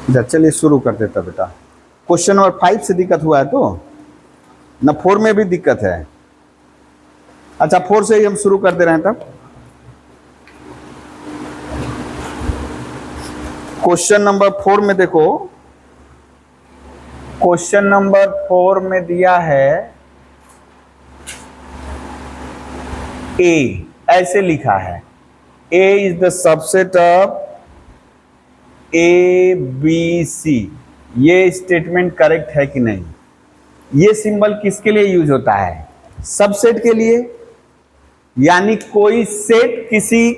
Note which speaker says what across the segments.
Speaker 1: चलिए शुरू कर देता बेटा। क्वेश्चन नंबर 5 से दिक्कत हुआ है तो ना 4 में भी दिक्कत है। अच्छा 4 से ही हम शुरू कर दे रहे हैं। तब क्वेश्चन नंबर 4 में देखो, क्वेश्चन नंबर 4 में दिया है ए, ऐसे लिखा है A is the subset of A B C. ये स्टेटमेंट करेक्ट है कि नहीं? ये सिंबल किसके लिए यूज होता है? सबसेट के लिए, यानी कोई सेट किसी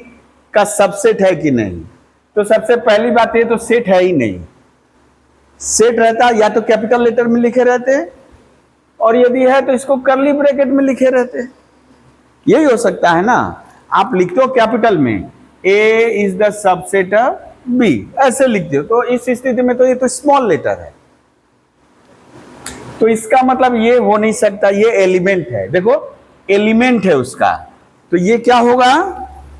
Speaker 1: का सबसेट है कि नहीं। तो सबसे पहली बात ये तो सेट है ही नहीं। सेट रहता या तो कैपिटल लेटर में लिखे रहते, और यदि है तो इसको कर्ली ब्रैकेट में लिखे रहते। यही हो सकता है ना। आप लिखते हो कैपिटल में A is the subset of B, ऐसे लिखते हो, तो इस स्थिति में तो ये तो स्मॉल लेटर है, तो इसका मतलब ये हो नहीं सकता। ये एलिमेंट है, देखो एलिमेंट है उसका, तो ये क्या होगा?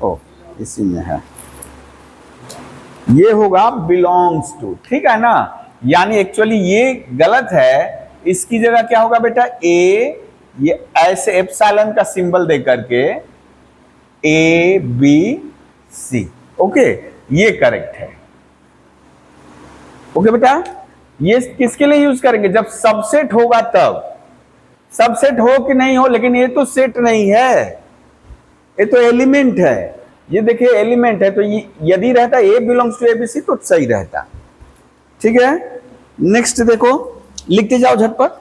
Speaker 1: ओ इसी में है, ये होगा बिलोंग्स टू। ठीक है ना, यानी एक्चुअली ये गलत है। इसकी जगह क्या होगा बेटा? ए, ये ऐसे एप्सिलॉन का सिंबल दे करके ए बी सी। ओके, ये करेक्ट है। ओके बेटा, ये किसके लिए यूज करेंगे? जब सबसेट होगा तब। सबसेट हो कि नहीं हो, लेकिन ये तो सेट नहीं है, ये तो एलिमेंट है। ये देखिए एलिमेंट है, तो ये यदि रहता ए बिलोंग्स टू एबीसी तो सही रहता। ठीक है, नेक्स्ट देखो, लिखते जाओ झटपट।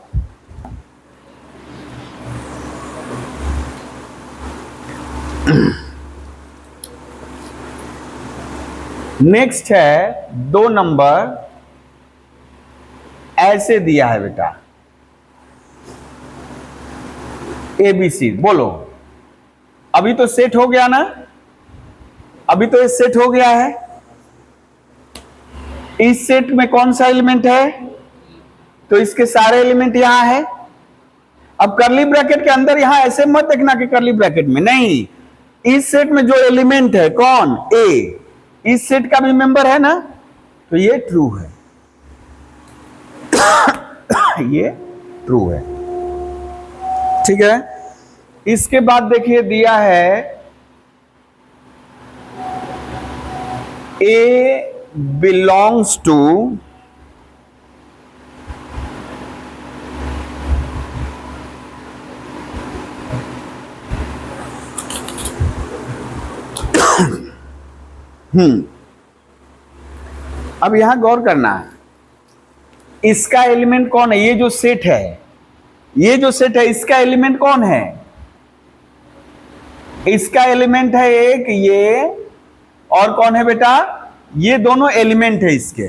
Speaker 1: नेक्स्ट है 2 नंबर, ऐसे दिया है बेटा एबीसी। बोलो, अभी तो सेट हो गया ना, अभी तो ये सेट हो गया है। इस सेट में कौन सा एलिमेंट है? तो इसके सारे एलिमेंट यहां है। अब करली ब्रैकेट के अंदर यहां ऐसे मत देखना कि करली ब्रैकेट में नहीं, इस सेट में जो एलिमेंट है कौन? ए, इस सेट का भी मेंबर है ना, तो ये ट्रू है। ये ट्रू है। ठीक है, इसके बाद देखिए दिया है ए बिलोंग्स टू अब यहां गौर करना है, इसका एलिमेंट कौन है? ये जो सेट है, ये जो सेट है, इसका एलिमेंट कौन है? इसका एलिमेंट है एक ये, और कौन है बेटा? ये दोनों एलिमेंट है इसके।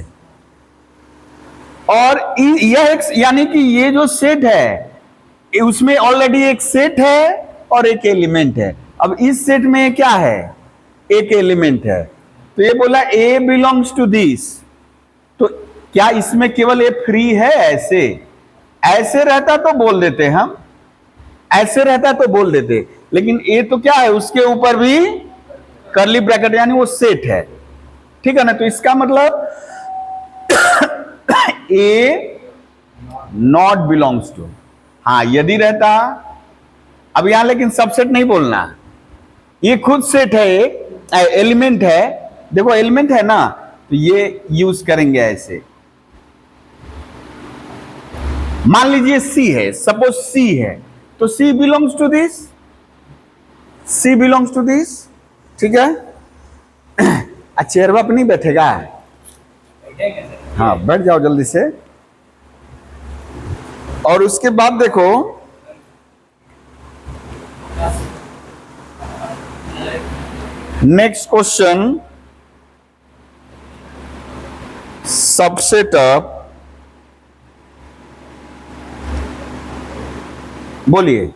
Speaker 1: और यह एक, यानी कि ये जो सेट है उसमें ऑलरेडी एक सेट है और एक एलिमेंट है। अब इस सेट में क्या है? एक एलिमेंट है, तो ये बोला ए बिलोंग्स टू दिस। तो क्या इसमें केवल ए फ्री है? ऐसे ऐसे रहता तो बोल देते हम, ऐसे रहता तो बोल देते, लेकिन ए तो क्या है? उसके ऊपर भी कर्ली ब्रैकेट, यानी वो सेट है। ठीक है ना, तो इसका मतलब ए नॉट बिलोंग्स टू। हाँ, यदि रहता, अब यहां लेकिन सबसेट नहीं बोलना, ये खुद सेट है, एलिमेंट है। देखो एलिमेंट है ना, तो ये यूज करेंगे ऐसे। मान लीजिए सी है, सपोज सी है, तो C belongs to this, C belongs to this. ठीक है, चेयर पर नहीं बैठेगा? हाँ बैठ जाओ जल्दी से। और उसके बाद देखो नेक्स्ट क्वेश्चन, सबसेट ऑफ, बोलिए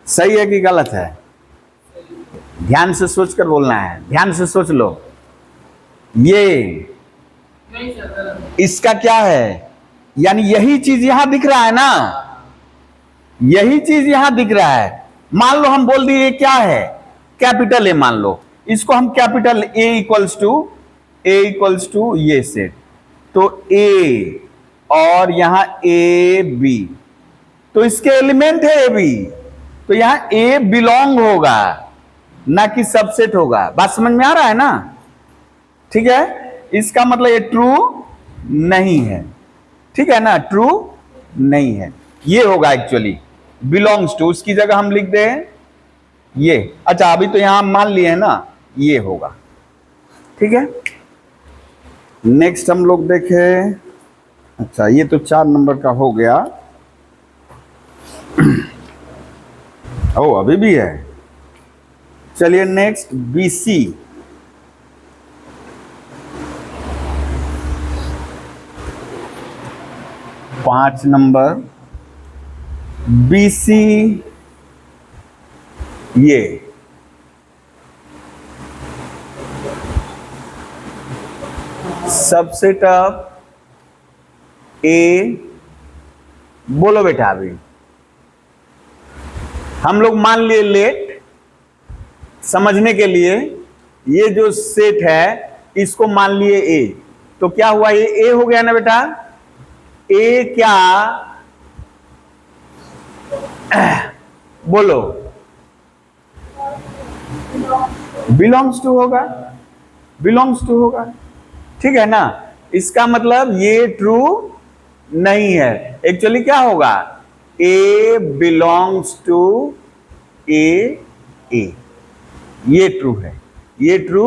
Speaker 1: सही है कि गलत है? ध्यान से सोचकर बोलना है, ध्यान से सोच लो। ये इसका क्या है? यानी यही चीज यहां दिख रहा है ना, यही चीज यहां दिख रहा है। मान लो हम बोल दिए क्या है? कैपिटल ए मान लो, इसको हम कैपिटल ए इक्वल्स टू ये सेट, तो ए और यहां ए बी, तो इसके एलिमेंट है ए बी, तो यहां ए बिलोंग होगा ना कि सबसेट होगा। बात समझ में आ रहा है ना? ठीक है, इसका मतलब ये ट्रू नहीं है, ठीक है ना, ट्रू नहीं है, ये होगा एक्चुअली बिलोंग्स टू, उसकी जगह हम लिख दें ये। अच्छा अभी तो यहां मान लिए हैं ना, ये होगा, ठीक है। नेक्स्ट हम लोग देखें, अच्छा ये तो 4 नंबर का हो गया। ओ अभी भी है, चलिए नेक्स्ट बीसी। पांच नंबर बीसी, ये सबसेट ऑफ ए, बोलो बेटा अभी हम लोग मान लिए लेट समझने के लिए, ये जो सेट है इसको मान लिए ए, तो क्या हुआ, ये ए हो गया ना बेटा। ए क्या बोलो, बिलोंग्स टू होगा, बिलोंग्स टू होगा, ठीक है ना। इसका मतलब ये ट्रू नहीं है, एक्चुअली क्या होगा, ए बिलोंग्स टू ए, ये ट्रू है, ये ट्रू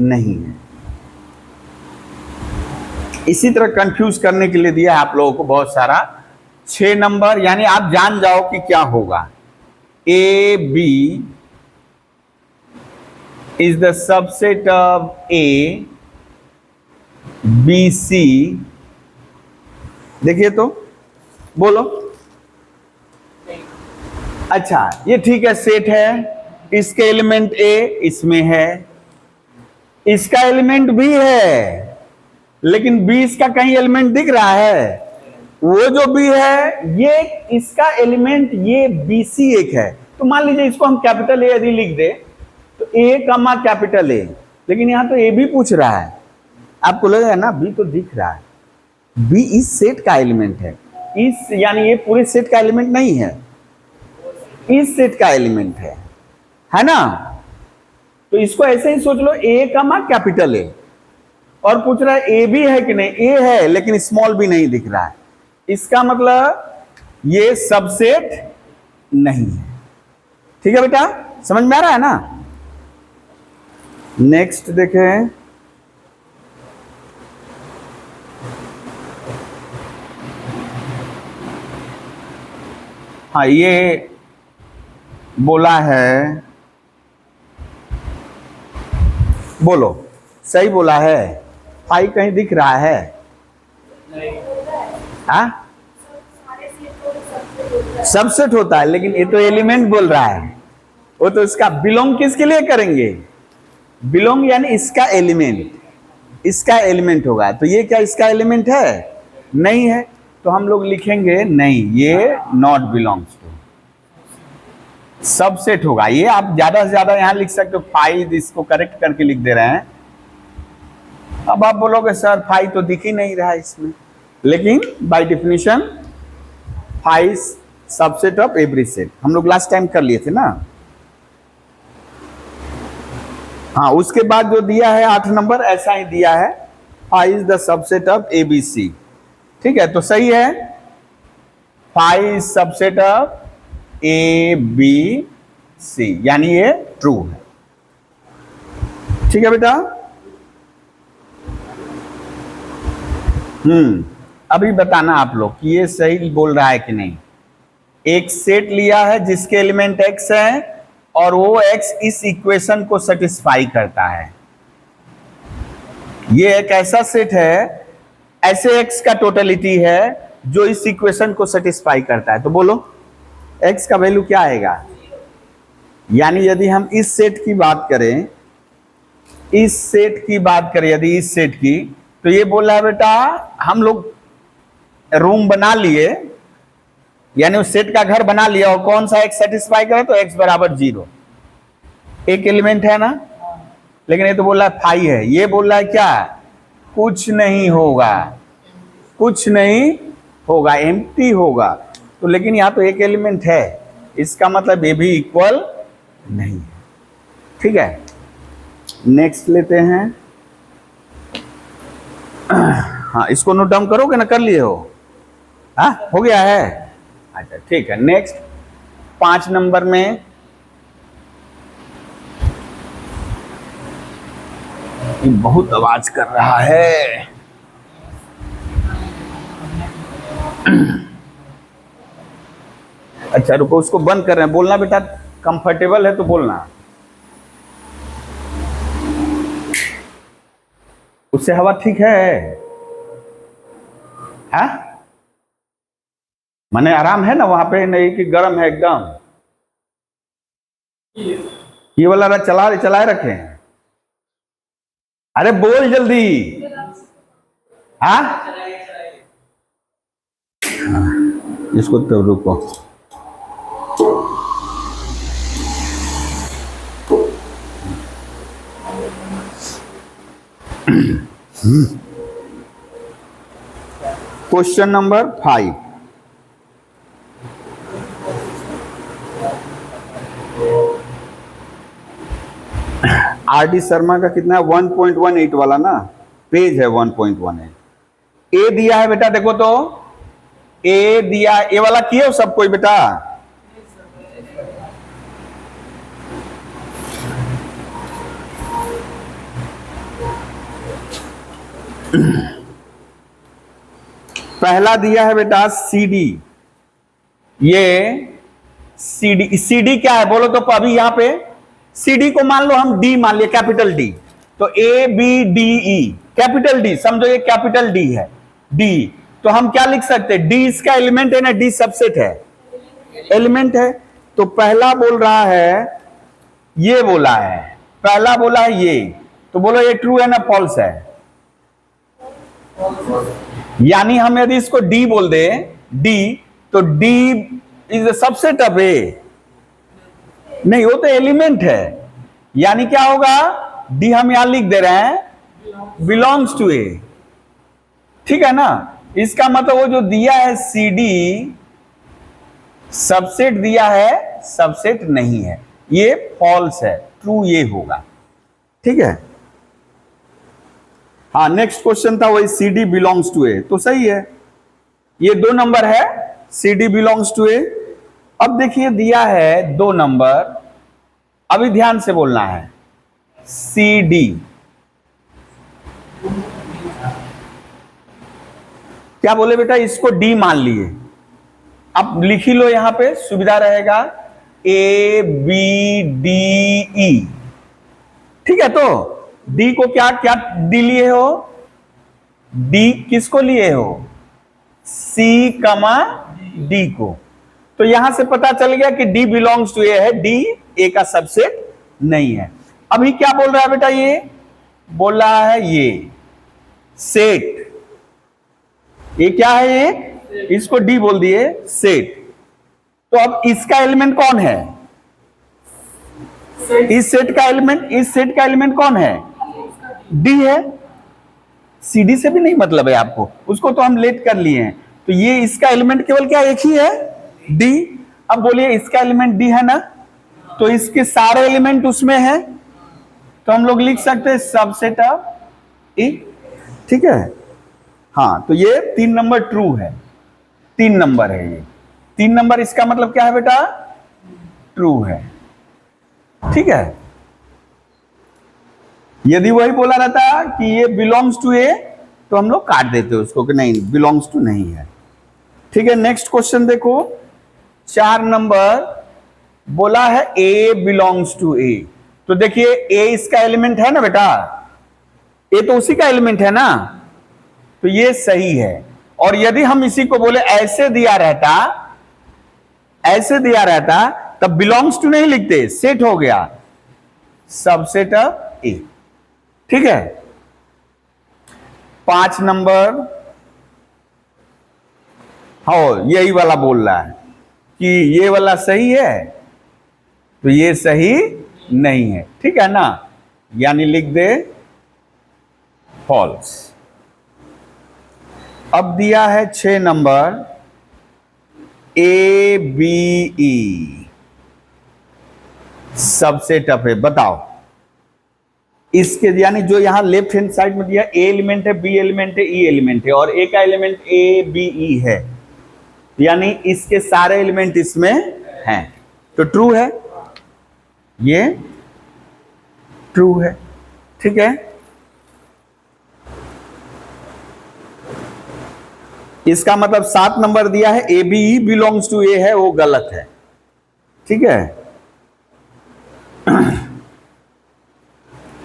Speaker 1: नहीं है। इसी तरह कंफ्यूज करने के लिए दिया है आप लोगों को बहुत सारा, 6 नंबर, यानी आप जान जाओ कि क्या होगा। A B is the subset of A B C, देखिए तो बोलो। अच्छा ये ठीक है, सेट है, इसके एलिमेंट ए इसमें है, इसका एलिमेंट भी है, लेकिन बी इसका कहीं एलिमेंट दिख रहा है, वो जो बी है ये इसका एलिमेंट ये बी सी एक है। तो मान लीजिए इसको हम कैपिटल ए यदि लिख दे तो ए कमा कैपिटल ए, लेकिन यहां तो ए भी पूछ रहा है, आपको लगेगा ना बी तो दिख रहा है, बी इस सेट का एलिमेंट है, इस यानी ये पूरे सेट का एलिमेंट नहीं है, इस सेट का एलिमेंट है ना। तो इसको ऐसे ही सोच लो, ए कमा कैपिटल ए, और पूछ रहा है ए भी है कि नहीं, ए है लेकिन स्मॉल भी नहीं दिख रहा है, इसका मतलब ये सबसेट नहीं है, ठीक है बेटा, समझ में आ रहा है ना। नेक्स्ट देखें, हाँ ये बोला है, बोलो सही बोला है, फाई कहीं दिख रहा है? हाँ सबसेट होता है, लेकिन ये तो एलिमेंट बोल रहा है, वो तो इसका बिलोंग किसके लिए करेंगे, बिलोंग यानी इसका एलिमेंट, इसका एलिमेंट होगा, तो ये क्या इसका एलिमेंट है? नहीं है, तो हम लोग लिखेंगे नहीं, ये नॉट बिलोंग्स टू, सबसेट होगा। ये आप ज्यादा से ज्यादा यहां लिख सकते हो 5, इसको करेक्ट करके लिख दे रहे हैं। अब आप बोलोगे सर 5 तो दिख ही नहीं रहा है इसमें, लेकिन by definition 5 subset of every set, हम लोग लास्ट टाइम कर लिए थे ना। हाँ उसके बाद जो दिया है 8 नंबर ऐसा ही दिया है, 5 is the subset of A B C, ठीक है, तो सही है, 5 subset of A B C, यानी ये ट्रू है, ठीक है बेटा। अभी बताना आप लोग कि ये सही बोल रहा है कि नहीं। एक सेट लिया है जिसके एलिमेंट x है और वो x इस इक्वेशन को सेटिस्फाई करता है, ये एक ऐसा सेट है, ऐसे x का टोटलिटी है जो इस इक्वेशन को सेटिस्फाई करता है, तो बोलो x का वैल्यू क्या आएगा। यानी यदि हम इस सेट की बात करें, इस सेट की बात करें यदि इस सेट की, तो ये बोल रहा है बेटा हम लोग रूम बना लिए, यानी उस सेट का घर बना लिया, और कौन सा x सेटिस्फाई करे, तो x बराबर 0, एक एलिमेंट है ना, लेकिन ये तो बोल रहा है 5 है, ये बोल रहा है क्या कुछ नहीं होगा, कुछ नहीं होगा, एम्प्टी होगा। तो लेकिन यहाँ तो एक एलिमेंट है, इसका मतलब ये भी इक्वल नहीं है। ठीक है, नेक्स्ट लेते हैं। हाँ, इसको नोट डाउन करोगे ना, कर लिए हो? हाँ, हो गया है। अच्छा ठीक है, नेक्स्ट 5 नंबर में ये बहुत आवाज कर रहा है। अच्छा रुको, उसको बंद कर रहे हैं। बोलना बेटा, कंफर्टेबल है तो बोलना। उससे हवा ठीक है? हाँ, माने आराम है ना वहां पे, नहीं कि गर्म है एकदम? ये वाला चलाए रखे हैं। अरे बोल जल्दी। हाँ, इसको तो रुको। Question number 5। आर.डी. शर्मा का कितना है? 1.18 वाला ना, पेज है 1.18। ए दिया है बेटा, देखो तो ए दिया, ए वाला किए हो सब कोई बेटा? पहला दिया है बेटा सी डी। ये सी डी क्या है बोलो तो? अभी यहां पे सी डी को मान लो हम डी मान लिया, कैपिटल डी। तो A B D E, capital D समझो, ये कैपिटल डी है, डी। तो हम क्या लिख सकते हैं? डी इसका एलिमेंट है ना, डी सबसेट है, एलिमेंट है। तो पहला बोल रहा है, ये बोला है, पहला बोला है ये, तो बोलो ये ट्रू है ना फॉल्स है? यानी हम यदि इसको डी बोल दे, डी, तो D is the subset of A. नहीं, वो तो एलिमेंट है। यानी क्या होगा? डी हम यहां लिख दे रहे हैं बिलोंग्स टू ए। ठीक है ना? इसका मतलब वो जो दिया है सी डी सबसेट दिया है, सबसेट नहीं है, ये फॉल्स है, ट्रू ये होगा। ठीक है, हाँ। नेक्स्ट क्वेश्चन था वही, सी डी बिलोंग्स टू ए, तो सही है। ये 2 नंबर है, सी डी बिलोंग्स टू ए। अब देखिए दिया है 2 नंबर, अभी ध्यान से बोलना है, सी डी। क्या बोले बेटा? इसको डी मान लिए। अब लिख ही लो, यहां पे सुविधा रहेगा, ए बी डी ई। ठीक है, तो डी को क्या क्या डी लिए हो? डी किसको लिए हो? सी कमा डी को। तो यहां से पता चल गया कि डी बिलोंग्स टू ए है, डी ए का सबसेट नहीं है। अभी क्या बोल रहा है बेटा? ये बोल रहा है ये सेट। ये क्या है? ये, इसको डी बोल दिए, सेट। तो अब इसका एलिमेंट कौन है? इस सेट का एलिमेंट कौन है? डी है। सी डी से भी नहीं मतलब है आपको, उसको तो हम लेट कर लिए हैं। तो ये इसका एलिमेंट केवल क्या एक ही है? डी। अब बोलिए इसका एलिमेंट डी है ना, तो इसके सारे एलिमेंट उसमें है, तो हम लोग लिख सकते हैं सबसेट ऑफ ए। ठीक है, हाँ। तो ये 3 नंबर ट्रू है, 3 नंबर है ये, 3 नंबर। इसका मतलब क्या है बेटा? ट्रू है। ठीक है, यदि वही बोला रहता कि ये बिलोंग्स टू ए, तो हम लोग काट देते उसको कि नहीं, बिलोंग्स टू नहीं है। ठीक है, नेक्स्ट क्वेश्चन देखो, 4 नंबर बोला है ए बिलोंग्स टू ए। तो देखिए ए इसका एलिमेंट है ना बेटा, ए तो उसी का एलिमेंट है ना, तो ये सही है। और यदि हम इसी को बोले ऐसे दिया रहता तब बिलोंग्स टू नहीं लिखते, सेट हो गया, सबसेट ऑफ ए। ठीक है, 5 नंबर, हाँ यही वाला बोल रहा है कि ये वाला सही है, तो ये सही नहीं है। ठीक है ना, यानी लिख दे फॉल्स। अब दिया है 6 number A B E subset of A. बताओ इसके यानी जो यहां लेफ्ट हैंड साइड में दिया ए एलिमेंट है, बी एलिमेंट है, ई एलिमेंट है और ए का एलिमेंट ए बी ई है, यानी इसके सारे एलिमेंट इसमें हैं, तो ट्रू है, ये ट्रू है। ठीक है, इसका मतलब 7 नंबर दिया है A B E belongs to A है, वो गलत है। ठीक है,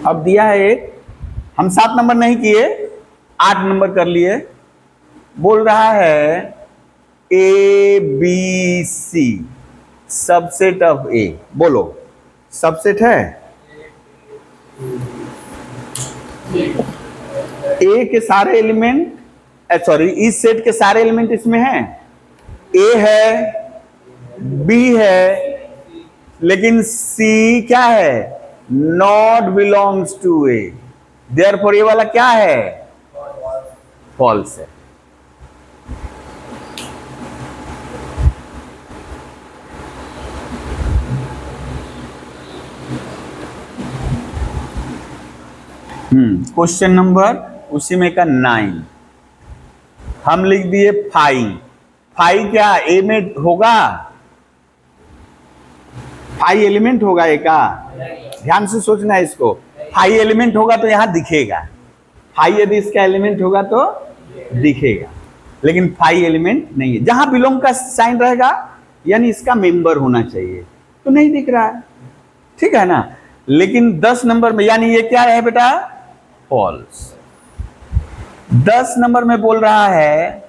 Speaker 1: अब दिया है एक, हम 7 नंबर नहीं किए, 8 नंबर कर लिए। बोल रहा है A B C subset of A. बोलो सबसेट है, ए के सारे एलिमेंट, सॉरी इस सेट के सारे एलिमेंट इसमें हैं, ए है, बी है, लेकिन सी क्या है, not belongs to A, therefore ये वाला क्या है, फॉल्स है। क्वेश्चन नंबर उसी में का 9 हम लिख दिए 5। 5 क्या ए में होगा, 5 एलिमेंट होगा ए का, ध्यान से सोचना है इसको। 5 एलिमेंट होगा तो यहां दिखेगा, 5 यदि इसका एलिमेंट होगा तो दिखेगा, लेकिन 5 एलिमेंट नहीं है। जहां बिलोंग का साइन रहेगा यानी इसका मेंबर होना चाहिए, तो नहीं दिख रहा है। ठीक है ना, लेकिन 10 नंबर में यानी ये क्या है बेटा, फॉल्स। 10 नंबर में बोल रहा है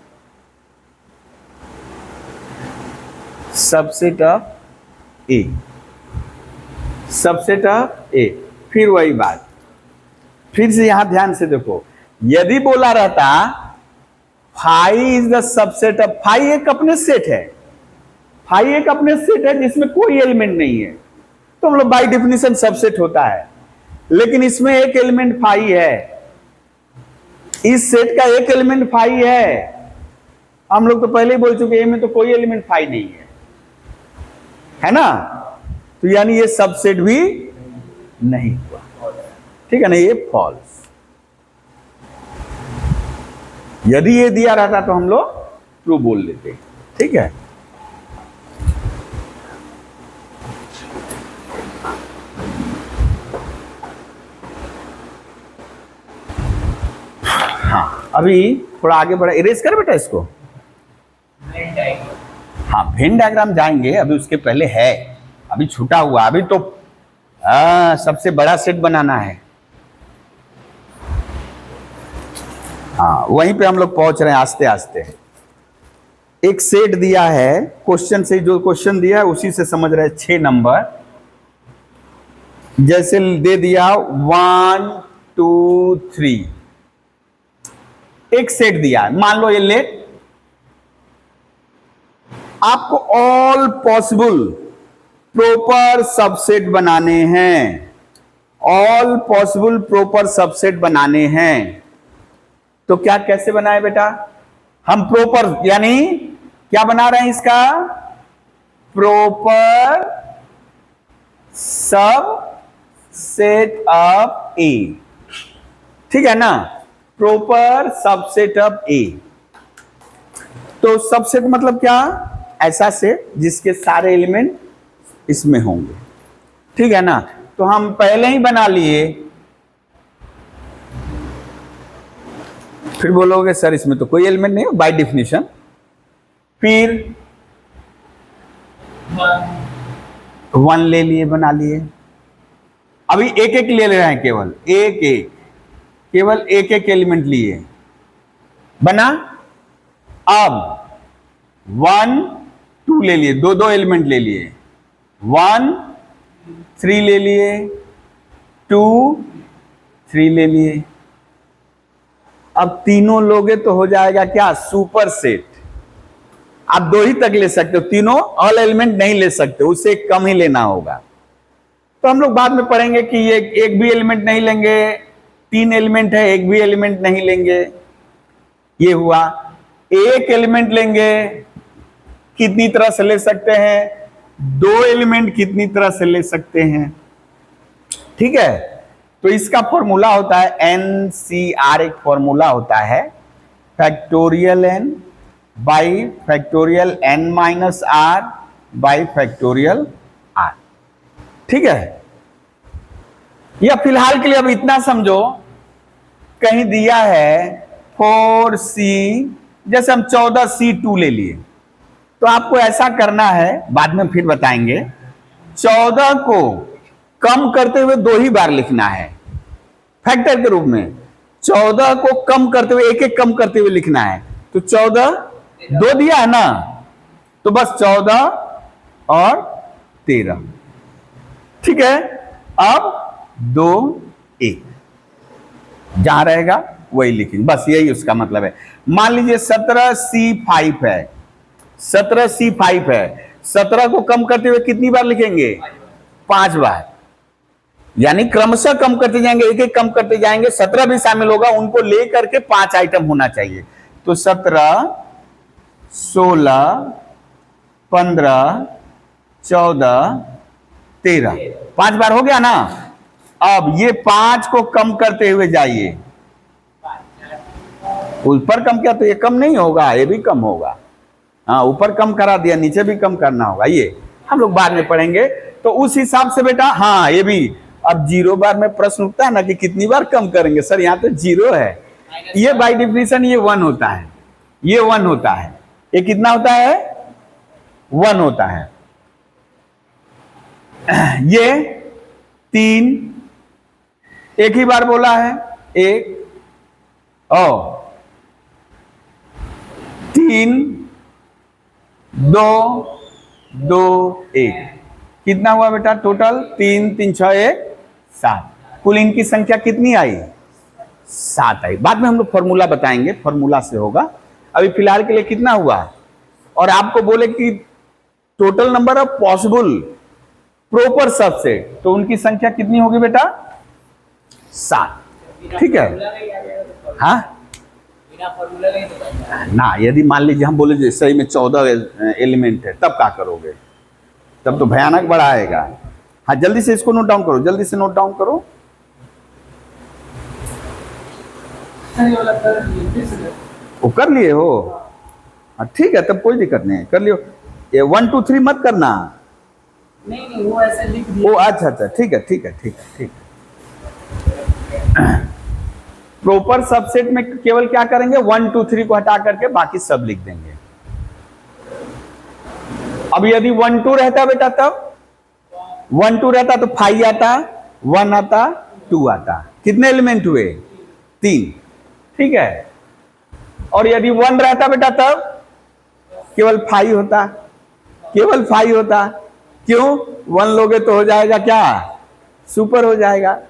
Speaker 1: subset of A, subset of A. फिर वही बात, फिर से यहां ध्यान से देखो, यदि बोला रहता 5 इज द सबसेट ऑफ, 5 एक अपने सेट है, 5 एक अपने सेट है जिसमें कोई एलिमेंट नहीं है, तो हम लोग बाय डेफिनेशन सबसेट होता है। लेकिन इसमें एक एलिमेंट 5 है, इस सेट का एक एलिमेंट 5 है, हम लोग तो पहले ही बोल चुके ए में तो कोई एलिमेंट 5 नहीं है ना, तो यानी ये सबसेट भी नहीं हुआ। ठीक है ना, ये फॉल्स। यदि ये दिया रहता तो हम लोग ट्रू बोल लेते। ठीक है, हाँ अभी थोड़ा आगे बढ़ा, इरेज कर बेटा इसको। हाँ वेन डायग्राम जाएंगे, अभी उसके पहले है, अभी छूटा हुआ, अभी तो सबसे बड़ा सेट बनाना है। हाँ वहीं पे हम लोग पहुंच रहे हैं आस्ते आस्ते। एक सेट दिया है, क्वेश्चन से जो क्वेश्चन दिया है उसी से समझ रहे हैं। 6 नंबर जैसे दे दिया 1 2 3, एक सेट दिया, मान लो ये लेट, आपको ऑल पॉसिबल प्रॉपर सबसेट बनाने हैं, ऑल पॉसिबल प्रॉपर सबसेट बनाने हैं। तो क्या कैसे बनाए बेटा, हम प्रॉपर यानी क्या बना रहे हैं, इसका प्रॉपर सबसेट ऑफ ए। ठीक है ना, प्रॉपर सबसेट ऑफ ए। तो सबसेट मतलब क्या, ऐसा सेट जिसके सारे एलिमेंट इसमें होंगे। ठीक है ना, तो हम पहले ही बना लिए, फिर बोलोगे सर इसमें तो कोई एलिमेंट नहीं है बाय डेफिनेशन। फिर 1 ले लिए, बना लिए। अभी एक एक ले रहे हैं, केवल एक एक, केवल एक एक एलिमेंट लिए, बना। अब 1 2 ले लिए, दो दो एलिमेंट ले लिए, 1 3 ले लिए, 2 3 ले लिए। अब तीनों लोगे तो हो जाएगा क्या, सुपर सेट। आप 2 ही तक ले सकते हो, तीनों ऑल एलिमेंट नहीं ले सकते, उससे कम ही लेना होगा। तो हम लोग बाद में पढ़ेंगे कि ये एक भी एलिमेंट नहीं लेंगे, 3 एलिमेंट है एक भी एलिमेंट नहीं लेंगे, ये हुआ। एक एलिमेंट लेंगे कितनी तरह से ले सकते हैं, दो एलिमेंट कितनी तरह से ले सकते हैं। ठीक है, तो इसका फॉर्मूला होता है NCR, एक फॉर्मूला होता है factorial n by factorial n minus r by factorial r। ठीक है, या फिलहाल के लिए अब इतना समझो, कहीं दिया है 4c, जैसे हम 14c2 ले लिए, तो आपको ऐसा करना है, बाद में फिर बताएंगे, 14 को कम करते हुए दो ही बार लिखना है फैक्टर के रूप में। 14 को कम करते हुए, एक एक कम करते हुए लिखना है। तो 14 दो दिया है ना, तो बस 14 और 13। ठीक है, अब 2 1 जहां रहेगा वही लिखेंगे, बस यही उसका मतलब है। मान लीजिए 17c5 है, 17c5 है, 17 को कम करते हुए कितनी बार लिखेंगे, 5 बार, यानी क्रमशः कम करते जाएंगे, एक एक कम करते जाएंगे, 17 भी शामिल होगा, उनको लेकर के 5 आइटम होना चाहिए। तो 17 16 15 14 13, 5 बार हो गया ना। अब ये 5 को कम करते हुए जाइए, ऊपर कम किया तो ये कम नहीं होगा, ये भी कम होगा। हाँ, ऊपर कम करा दिया, नीचे भी कम करना होगा, ये हम लोग बाद में पढ़ेंगे। तो उस हिसाब से बेटा, हाँ ये भी, अब 0 बार में प्रश्न उठता है ना कि कितनी बार कम करेंगे सर, यहाँ तो 0 है, ये बाय डिफिनेशन ये 1 होता है, ये 1 होता है, ये कितना होता है, 1 होता है। ये 3 एक ही बार बोला है, 1 और 3 2 2 1, कितना हुआ बेटा टोटल, 3 3 6 1 7, कुल इनकी संख्या कितनी आई, 7 आई। बाद में हम लोग फॉर्मूला बताएंगे, फॉर्मूला से होगा। अभी फिलहाल के लिए कितना हुआ, और आपको बोले कि total number of possible proper subset, तो उनकी संख्या कितनी होगी बेटा, 7। ठीक है, हाँ ना, यदि मान लीजिए हम बोले सही में 14 एलिमेंट है, तब क्या करोगे, तब तो भयानक बड़ा आएगा। हाँ जल्दी से इसको नोट डाउन करो, जल्दी से नोट डाउन करो। वो कर लिए हो, हाँ ठीक है, तब कोई दिक्कत नहीं, कर लियो। ये 1 2 3 मत करना,
Speaker 2: नहीं वो ऐसे लिख दिया।
Speaker 1: ओ अच्छा अच्छा, ठीक है ठीक है ठीक है ठीक है। प्रॉपर सबसेट में केवल क्या करेंगे, 1 2 3 को हटा करके बाकी सब लिख देंगे। अब यदि 1 2 रहता बेटा, तब 1 2 रहता तो 5 आता, 1 आता, 2 आता, कितने एलिमेंट हुए, 3। ठीक है, और यदि 1 रहता बेटा, तब केवल 5 होता, केवल 5 होता। क्यों, 1 लोगे तो हो जाएगा क्या, सुपर हो जाएगा।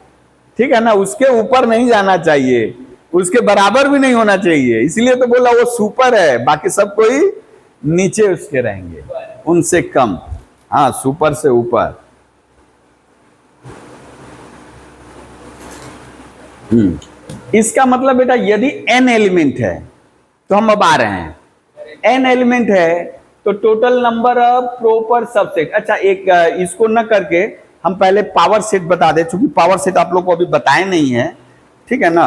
Speaker 1: ठीक है ना, उसके ऊपर नहीं जाना चाहिए, उसके बराबर भी नहीं होना चाहिए, इसलिए तो बोला वो सुपर है, बाकी सब कोई नीचे उसके रहेंगे, उनसे कम। हाँ, सुपर से ऊपर। इसका मतलब बेटा यदि n एलिमेंट है, तो हम अब आ रहे हैं, n एलिमेंट है तो total number of proper subset. अच्छा, एक इसको न करके हम पहले पावर सेट बता दे, चूंकि पावर सेट आप लोग को अभी बताए नहीं है। ठीक है ना,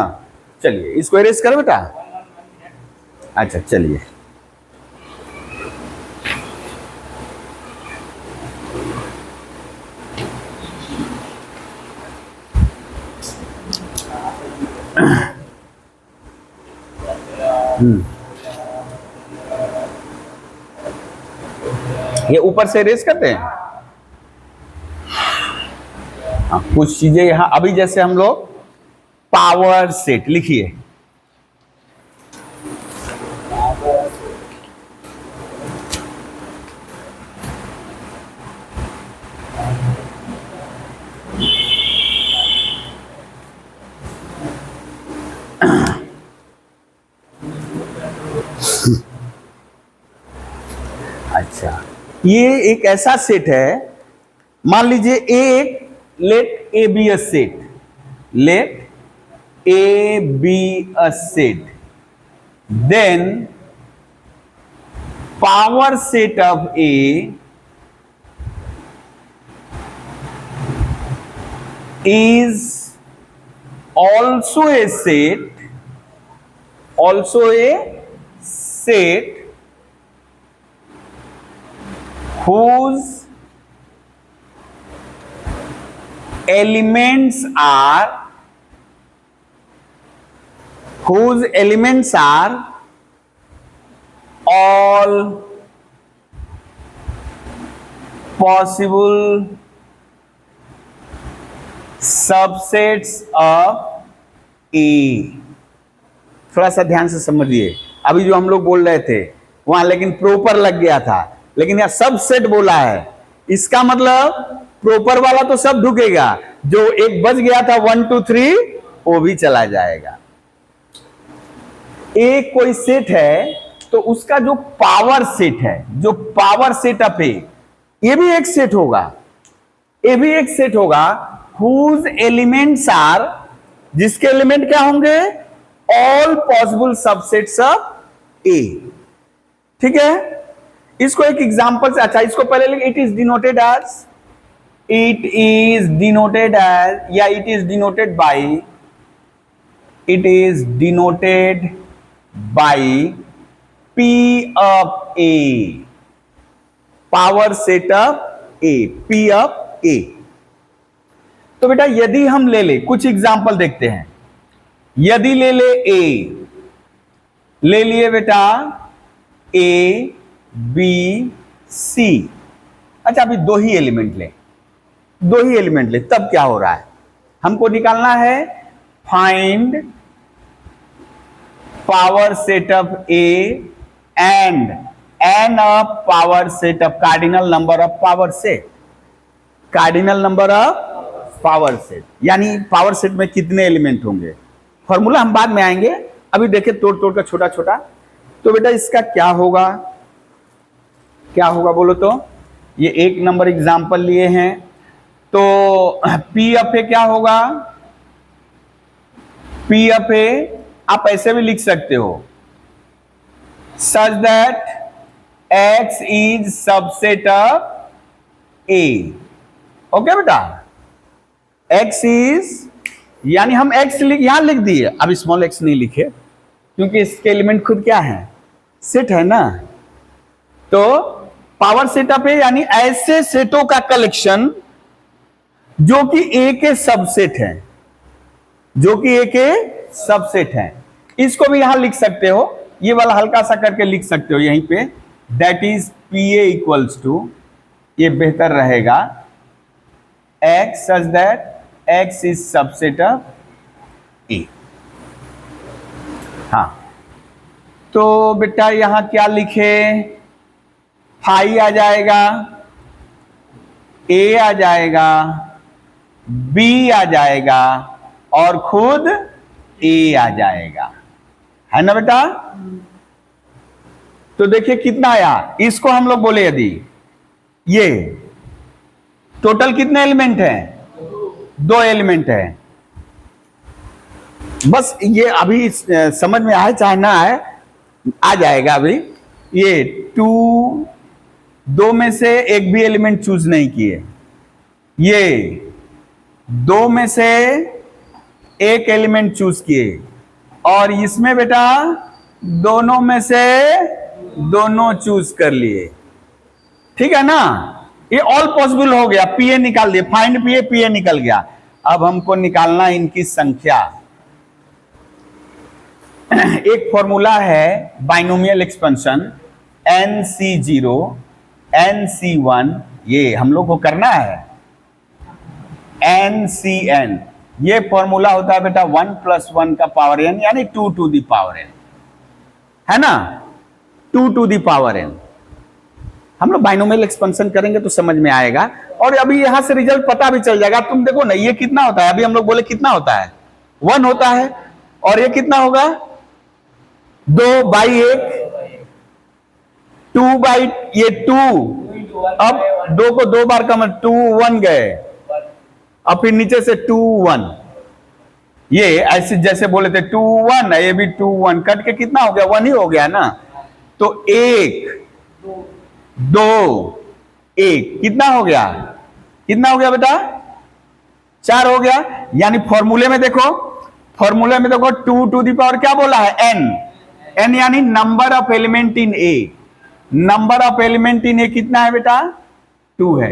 Speaker 1: चलिए इसको इरेज करो बेटा। अच्छा चलिए, ये ऊपर से इरेज करते हैं। हाँ, कुछ चीजें यहां अभी जैसे हम लोग पावर सेट लिखिए, अच्छा, ये एक ऐसा सेट है, मान लीजिए एक, let A B a set, let A B a set, then power set of A is also a set whose elements are all possible subsets of A. थोड़ा सा ध्यान से समझिए, अभी जो हम लोग बोल रहे थे वहां लेकिन प्रॉपर लग गया था, लेकिन यहां सबसेट बोला है। इसका मतलब प्रॉपर वाला तो सब ढुकेगा, जो एक बच गया था 1 2 3 वो भी चला जाएगा। एक कोई सेट है तो उसका जो पावर सेट है, जो पावर सेट ऑफ ए, ये भी एक सेट होगा, ये भी एक सेट होगा whose elements are, जिसके एलिमेंट क्या होंगे, all possible subsets of A। ठीक है, इसको एक एग्जांपल से, अच्छा इसको पहले लिख, इट इज डिनोटेड एज या it is denoted by P of A, power set of A, P of A। तो बेटा यदि हम ले ले, कुछ एग्जाम्पल देखते हैं। यदि ले ले A, ले लिए बेटा A B C, अच्छा अभी दो ही एलिमेंट ले, तब क्या हो रहा है, हमको निकालना है find power set of A and n of power set of cardinal number of power set, यानी पावर सेट में कितने एलिमेंट होंगे। फॉर्मूला हम बाद में आएंगे, अभी देखें तोड़ कर छोटा छोटा। तो बेटा इसका क्या होगा बोलो तो, ये एक नंबर एग्जांपल लिए हैं, तो P ऑफ ए क्या होगा, P ऑफ ए आप ऐसे भी लिख सकते हो, सच that X is subset of A। Okay बेटा, X इज, यानी हम X यहां लिख दिए, अब स्मॉल x नहीं लिखे क्योंकि इसके एलिमेंट खुद क्या है, सेट है ना। तो पावर सेट ऑफ ए यानी ऐसे सेटों का कलेक्शन जो कि A के सबसेट हैं, इसको भी यहां लिख सकते हो, ये वाला हल्का सा करके लिख सकते हो यहीं पे, that is PA equals to, ये बेहतर रहेगा, X such that X is subset of A। हाँ, तो बेटा यहां क्या लिखे, फाई आ जाएगा, A आ जाएगा, B आ जाएगा और खुद A आ जाएगा, है ना बेटा। तो देखिए कितना आया, इसको हम लोग बोले यदि ये टोटल कितने एलिमेंट हैं, 2 एलिमेंट है। बस ये अभी समझ में आए चाहे ना आए, आ जाएगा अभी। ये 2 में से एक भी एलिमेंट चूज नहीं किए, ये 2 में से एक एलिमेंट चूज किए, और इसमें बेटा दोनों में से दोनों चूज कर लिए, ठीक है ना। ये ऑल पॉसिबल हो गया, PA निकाल दिए, फाइंड PA निकल गया। अब हमको निकालना इनकी संख्या। एक फॉर्मूला है बाइनोमियल एक्सपेंशन, NC0 NC1, ये हम लोग को करना है, NCN, ये फॉर्मूला होता है बेटा 1 + 1 का पावर n, यानी 2 to the power n, है ना, 2 to the power n। हम लोग बाइनोमियल एक्सपेंशन करेंगे तो समझ में आएगा, और अभी यहां से रिजल्ट पता भी चल जाएगा। तुम देखो ना ये कितना होता है, अभी हम लोग बोले कितना होता है, 1 होता है, और ये कितना होगा, 2/1, 2 ये 2, अब 2 को 2 बार कम, 2 1 गए, अब फिर नीचे से 2 1, ये ऐसे जैसे बोले थे 2 1, ये भी 2 1 कट के कितना हो गया, 1 ही हो गया ना। तो 1 2 1 कितना हो गया? कितना हो गया बेटा? 4 हो गया। यानी फॉर्मूले में देखो, 2 टू दी पावर क्या बोला है? n यानी number of element in A. Number of element in A कितना है बेटा? 2 है।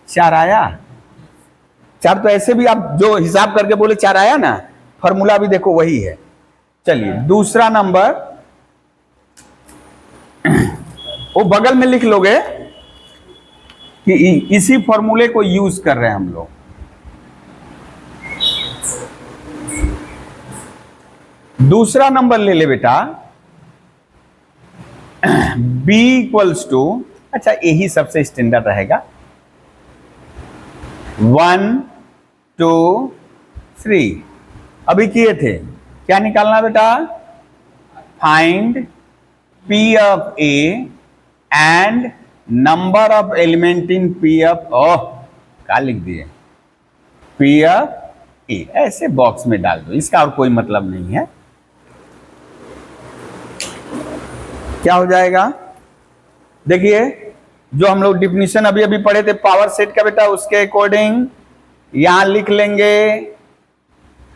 Speaker 1: 4 आया? 4 तो ऐसे भी आप जो हिसाब करके बोले 4 आया ना, फॉर्मूला भी देखो वही है। चलिए दूसरा नंबर वो बगल में लिख लोगे कि इसी फॉर्मूले को यूज कर रहे हैं हम लोग। दूसरा नंबर ले ले बेटा, b इक्वल्स टू, अच्छा यही सबसे स्टैंडर्ड रहेगा, 1 2 3। अभी किए थे, क्या निकालना बेटा? Find p of a and number of element in p of, oh क्या लिख दिए? p of a। ऐसे बॉक्स में डाल दो, इसका और कोई मतलब नहीं है। क्या हो जाएगा? देखिए जो हम लोग डिफिनीशन अभी अभी पढ़े थे पावर सेट का बेटा, उसके अकॉर्डिंग यहां लिख लेंगे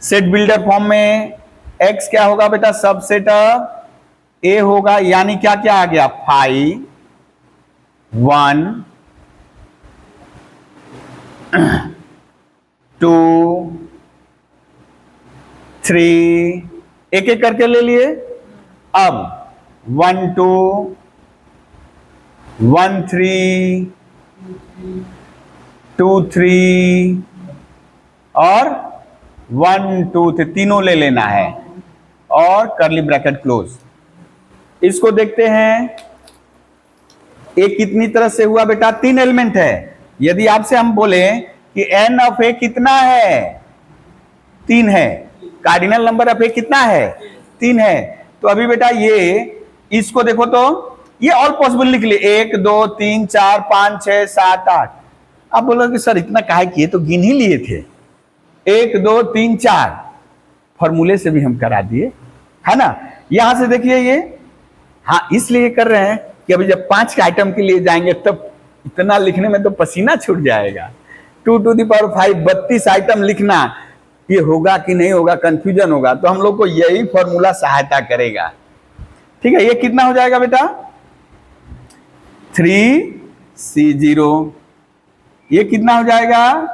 Speaker 1: सेट बिल्डर फॉर्म में। x क्या होगा बेटा? सबसेट ऑफ a होगा। यानी क्या क्या आ गया? 5 1 2 3, एक एक करके ले लिए। अब 1 2 1 3 2 3 और 1 2 3, तीनों ले लेना है और कर्ली ब्रैकेट क्लोज। इसको देखते हैं, एक कितनी तरह से हुआ बेटा? 3 एलिमेंट है। यदि आपसे हम बोले कि n ऑफ ए कितना है? 3 है। कार्डिनल नंबर ऑफ ए कितना है? 3 है। तो अभी बेटा ये इसको देखो तो ये ऑल पॉसिबल लिख लिए, 1 2 3 4 5 6 7 8। आप बोलोगे सर इतना काहे किए? तो गिन ही लिए थे, 1 2 3 4 फॉर्मूले से भी हम करा दिए, है ना। यहां से देखिए ये, हाँ इसलिए कर रहे हैं कि अभी जब 5 के आइटम के लिए जाएंगे तब इतना लिखने में तो पसीना छूट जाएगा। 2 टू दी पावर 5 32 आइटम लिखना, ये होगा कि नहीं होगा, कंफ्यूजन होगा। तो हम लोग को यही फॉर्मूला सहायता करेगा। ठीक है, ये कितना हो जाएगा बेटा? 3C0। ये कितना हो जाएगा?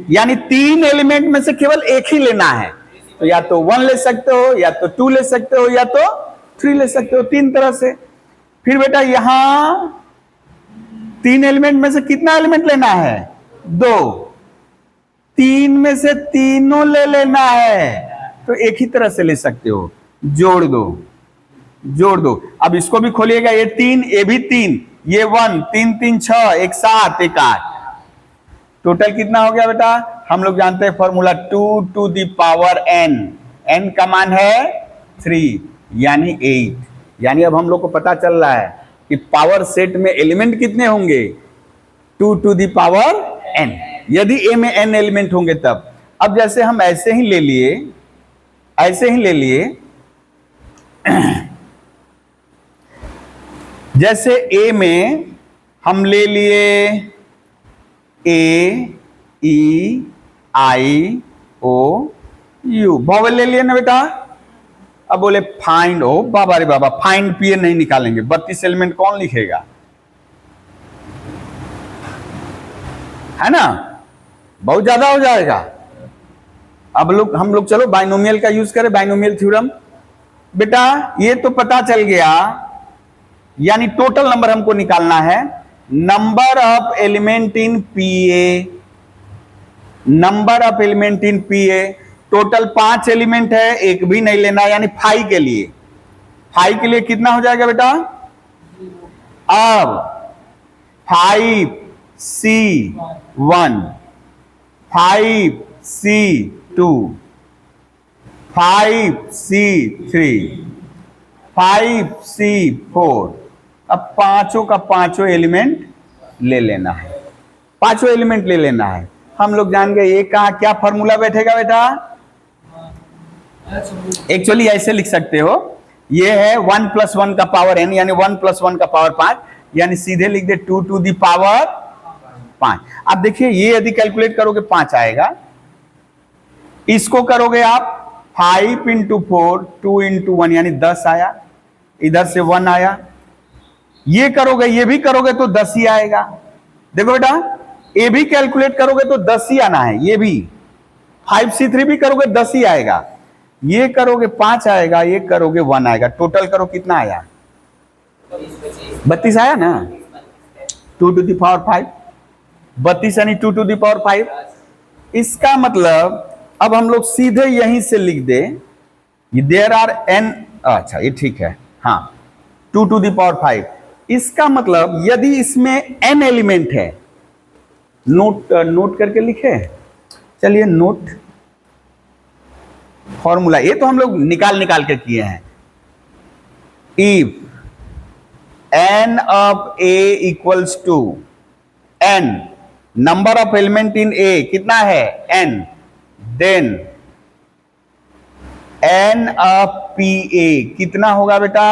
Speaker 1: यानी 3 एलिमेंट में से केवल एक ही लेना है। तो या तो 1 ले सकते हो, या तो 2 ले सकते हो, या तो 3 ले सकते हो, 3 तरह से। फिर बेटा यहां 3 एलिमेंट में से कितना एलिमेंट लेना है? 2। 3 में से तीनों ले लेना है, तो एक ही तरह से ले सकते हो, जोड़ दो जोड़ दो। अब इसको भी खोलिएगा, ये 3, ये भी 3, ये 1 3 3 6 1 7 1 8। टोटल कितना हो गया बेटा? हम लोग जानते हैं formula 2 to the power n। n का मान है 3 यानी 8। यानी अब हम लोग को पता चल रहा है कि पावर सेट में एलिमेंट कितने होंगे? 2 टू दी पावर n, यदि a में n एलिमेंट होंगे तब। अब जैसे हम ऐसे ही ले लिए जैसे a में हम ले लिए A E I O U, vowel ले लिए ना बेटा। अब बोले फाइंड, ओ बाबा रे बाबा, फाइंड पी नहीं निकालेंगे, 32 एलिमेंट कौन लिखेगा, है ना, बहुत ज्यादा हो जाएगा। अब हम लोग चलो बाइनोमियल का यूज करें, बाइनोमियल थ्योरम। बेटा ये तो पता चल गया, यानी टोटल नंबर हमको निकालना है। Number of element in PA, number of element in PA, total 5 element है, एक भी नहीं लेना, यानी 5 के लिए। 5 के लिए कितना हो जाएगा बेटा? अब 5C1 5C2 5C3 5C4। अब पांचों का पांचों एलिमेंट ले लेना है, पांचों एलिमेंट ले लेना है। हम लोग जान गए ये कहा क्या फॉर्मूला बैठेगा बेटा। एक्चुअली ऐसे लिख सकते हो, ये है 1 + 1 का पावर n, यानी 1 + 1 का पावर 5। यानी सीधे लिख दे 2 टू द पावर 5। अब देखिए ये यदि कैलकुलेट करोगे 5 आएगा, इसको करोगे आप 5 इंटू 4 2 इंटू 1 यानी 10 आया, इधर से 1 आया, ये करोगे ये भी करोगे तो 10 ही आएगा। देखो बेटा ये भी कैलकुलेट करोगे तो 10 ही आना है, ये भी 5C3 भी करोगे 10 ही आएगा, ये करोगे 5 आएगा, ये करोगे 1 आएगा, टोटल करो कितना आया 32 आया ना, 2 टू द पावर 5, 32 यानी 2 टू द पावर 5। इसका मतलब अब हम लोग सीधे यहीं से लिख दे देयर आर n, अच्छा ये ठीक है, हाँ 2 टू द पावर 5। इसका मतलब यदि इसमें n एलिमेंट है, नोट करके लिखे, चलिए नोट फॉर्मूला ये तो हम लोग निकाल के किए हैं। If n of a equals to n number of element in a कितना है n, then n of pa कितना होगा बेटा,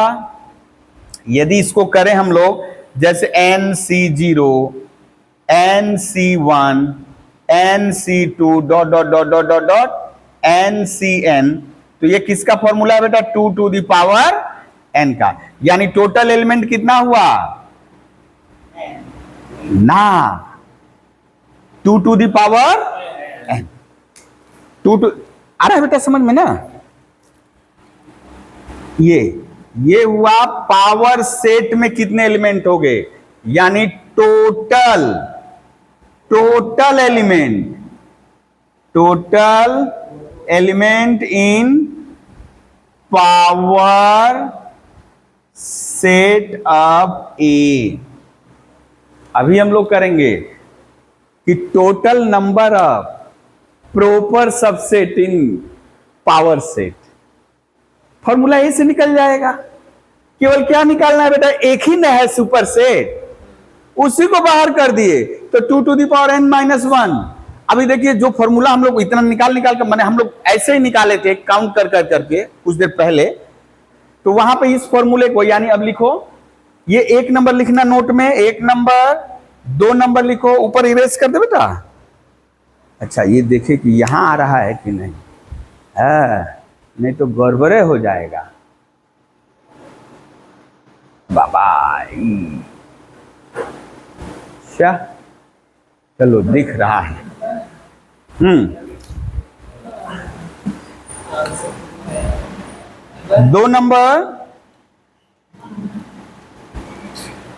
Speaker 1: यदि इसको करें हम लोग जैसे nc0 nc1 nc2 dot dot dot dot dot dot ncn, तो ये किसका फॉर्मूला है बेटा 2 टू द पावर n का, यानी टोटल एलिमेंट कितना हुआ ना 2 to the power n, 2 to आ रहा है बेटा समझ में ना। ये हुआ पावर सेट में कितने एलिमेंट हो गए, यानी total element in power set of A. अभी हम लोग करेंगे कि total number of proper subset in power set, formula A से निकल जाएगा। केवल क्या निकालना है बेटा, एक ही ना है सुपर सेट, उसी को बाहर कर दिए तो 2 to the power n minus 1। अभी देखिए जो फॉर्मूला हम लोग इतना निकाल कर मैंने हम लोग ऐसे ही निकाले थे काउंट करके कुछ देर पहले, तो वहां पे इस फॉर्मूले को, यानी अब लिखो ये 1 नंबर लिखना नोट में, 1 नंबर 2 नंबर लिखो, ऊपर इरेज कर दे बेटा। अच्छा ये देखे कि यहां आ रहा है कि नहीं, नहीं तो गड़बड़े हो जाएगा बाबा। क्या चलो दिख रहा है। 2 number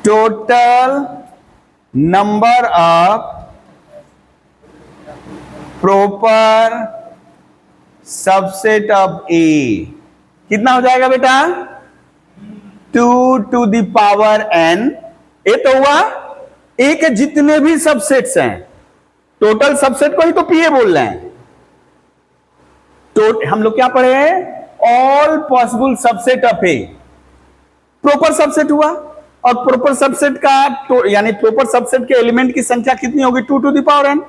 Speaker 1: total number of proper subset of A कितना हो जाएगा बेटा 2 to the power n। A तो हुआ ए के जितने भी सबसेट्स हैं, टोटल सबसेट को ही तो पीए बोल रहे हैं। तो हम लोग क्या पढ़े हैं, all possible subset of A proper subset हुआ, और प्रॉपर सबसेट का तो यानी प्रॉपर सबसेट के एलिमेंट की संख्या कितनी होगी 2 टू द पावर n।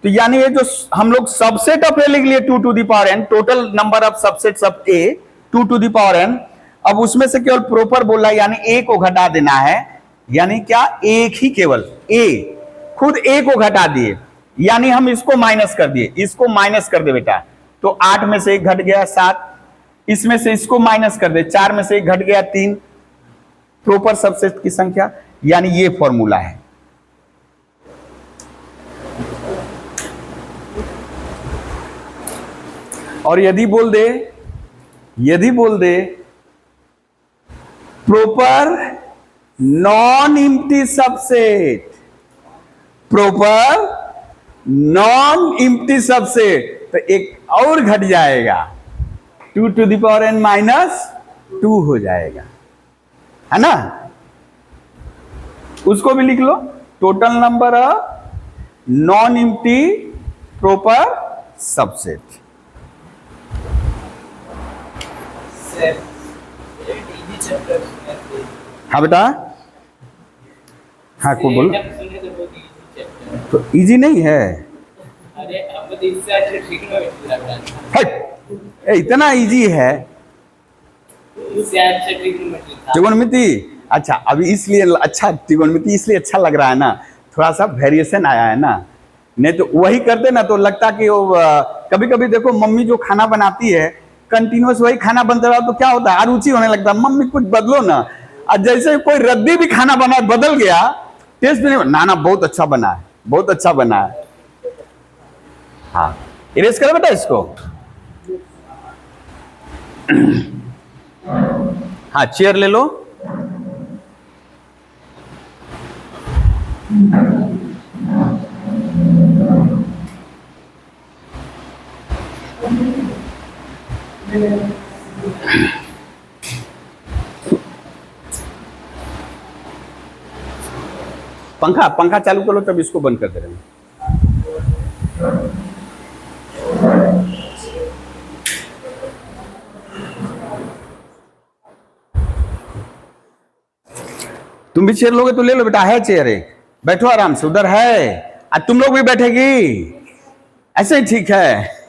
Speaker 1: तो यानी ये जो हम लोग सबसेट ऑफ ए लिख लिए 2 to the power n, total number of subsets of A 2 to the power n। अब उसमें से केवल प्रॉपर बोला है, यानी ए को घटा देना है, यानी क्या एक ही केवल ए, खुद ए को घटा दिए, यानी हम इसको माइनस कर दिए, इसको माइनस कर दे बेटा, तो 8 में से 1 घट गया 7, इसमें से इसको माइनस कर दे, 4 में से 1 घट गया 3, प्रॉपर सबसेट की संख्या, यानी ये फॉर्मूला है। और यदि बोल दे proper non empty subset, proper non empty subset, तो एक और घट जाएगा 2 to the power n minus 2 हो जाएगा, है ना। उसको भी लिख लो, total number of non empty proper subset. हाँ बेटा, हाँ को बोलो, तो इजी नहीं है।
Speaker 2: अरे अब तो इससे अच्छा ट्रिग्नोमेट्री लग रहा है।
Speaker 1: इतना इजी है
Speaker 2: इससे अच्छा ट्रिग्नोमेट्री था।
Speaker 1: त्रिकोणमिति। अच्छा अभी इसलिए अच्छा त्रिकोणमिति इसलिए अच्छा लग रहा है ना, थोड़ा सा वेरिएशन आया है ना, नहीं तो वही करते ना तो लगता कि वो कभी कभी देखो मम्मी जो खाना बनाती है कंटिन्यूअस वही खाना बनता रहा तो क्या होता है, अरुचि होने लगता है, मम्मी कुछ बदलो ना। और जैसे कोई रद्दी भी खाना बना बदल गया, टेस्ट भी नहीं, ना बहुत अच्छा बना है, बहुत अच्छा बना है। हाँ इरेज करो बेटा इसको। हाँ चेयर ले लो। पंखा पंखा चालू करो तब इसको बंद कर दे रहे हैं। तुम भी चेयर लोगे तो ले लो बेटा, है चेयर एक, बैठो आराम से, उधर है। आज तुम लोग भी बैठेगी, ऐसे ही ठीक है।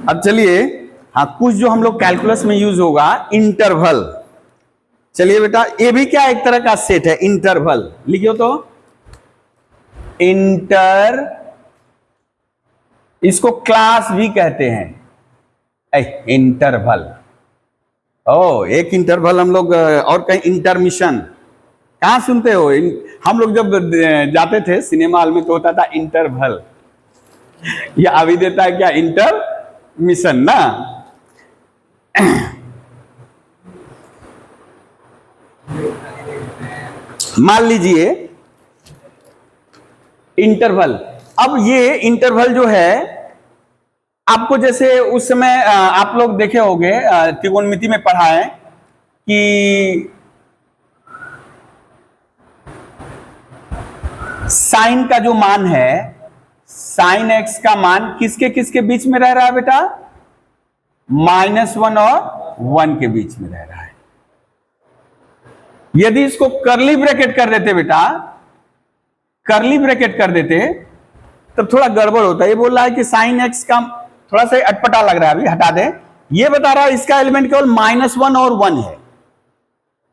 Speaker 1: अब चलिए, हाँ कुछ जो हम लोग कैलकुलस में यूज होगा, इंटरवल। चलिए बेटा, ये भी क्या एक तरह का सेट है, इंटरवल। लिखियो तो, इंटर, इसको क्लास भी कहते हैं, इंटरवल। ओ एक इंटरवल हम लोग, और कहीं इंटरमिशन कहां सुनते हो? हम लोग जब जाते थे सिनेमा हॉल में तो होता था इंटरवल, या अभी देता है क्या इंटरमिशन ना। मान लीजिए इंटरवल, अब ये इंटरवल जो है आपको, जैसे उस समय आप लोग देखे होंगे त्रिकोणमिति में पढ़ा है कि साइन का जो मान है, साइन एक्स का मान किसके किसके बीच में रह रहा है बेटा? -1 और 1 के बीच में रह रहा है। यदि इसको कर्ली ब्रैकेट कर देते बेटा, कर्ली ब्रैकेट कर देते तब थोड़ा गड़बड़ होता है। ये बोल रहा है कि साइन एक्स का थोड़ा सा अटपटा लग रहा है, अभी हटा दे। ये बता रहा है इसका एलिमेंट केवल -1 और 1 है।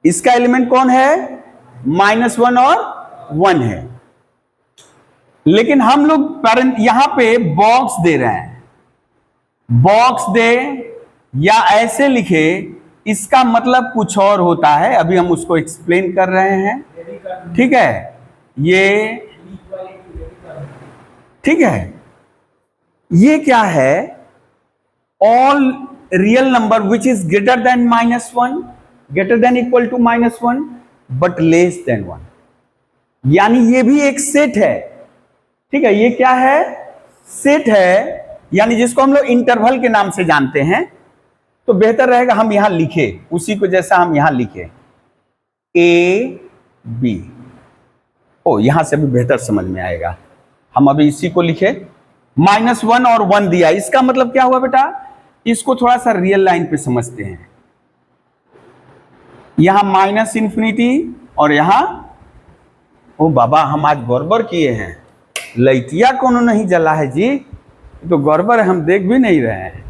Speaker 1: इसका एलिमेंट कौन है? -1 और 1 है। लेकिन हम लोग यहां पे बॉक्स दे रहे हैं, बॉक्स दे या ऐसे लिखे, इसका मतलब कुछ और होता है। अभी हम उसको एक्सप्लेन कर रहे हैं, ठीक है? ये ठीक है, ये क्या है? All real number which is greater than -1, greater than equal to -1 but less than 1, यानी ये भी एक सेट है, ठीक है? ये क्या है? सेट है, यानी जिसको हम लोग इंटरवल के नाम से जानते हैं। तो बेहतर रहेगा हम यहां लिखे उसी को, जैसा हम यहां लिखे ए बी। ओ यहां से भी बेहतर समझ में आएगा। हम अभी इसी को लिखे, -1 और 1 दिया, इसका मतलब क्या हुआ बेटा? इसको थोड़ा सा रियल लाइन पे समझते हैं। यहां -∞ और यहां, ओ बाबा हम आज गड़बड़ किए हैं, लइटिया कोनो नहीं जला है जी, तो गड़बड़ हम देख भी नहीं रहे हैं।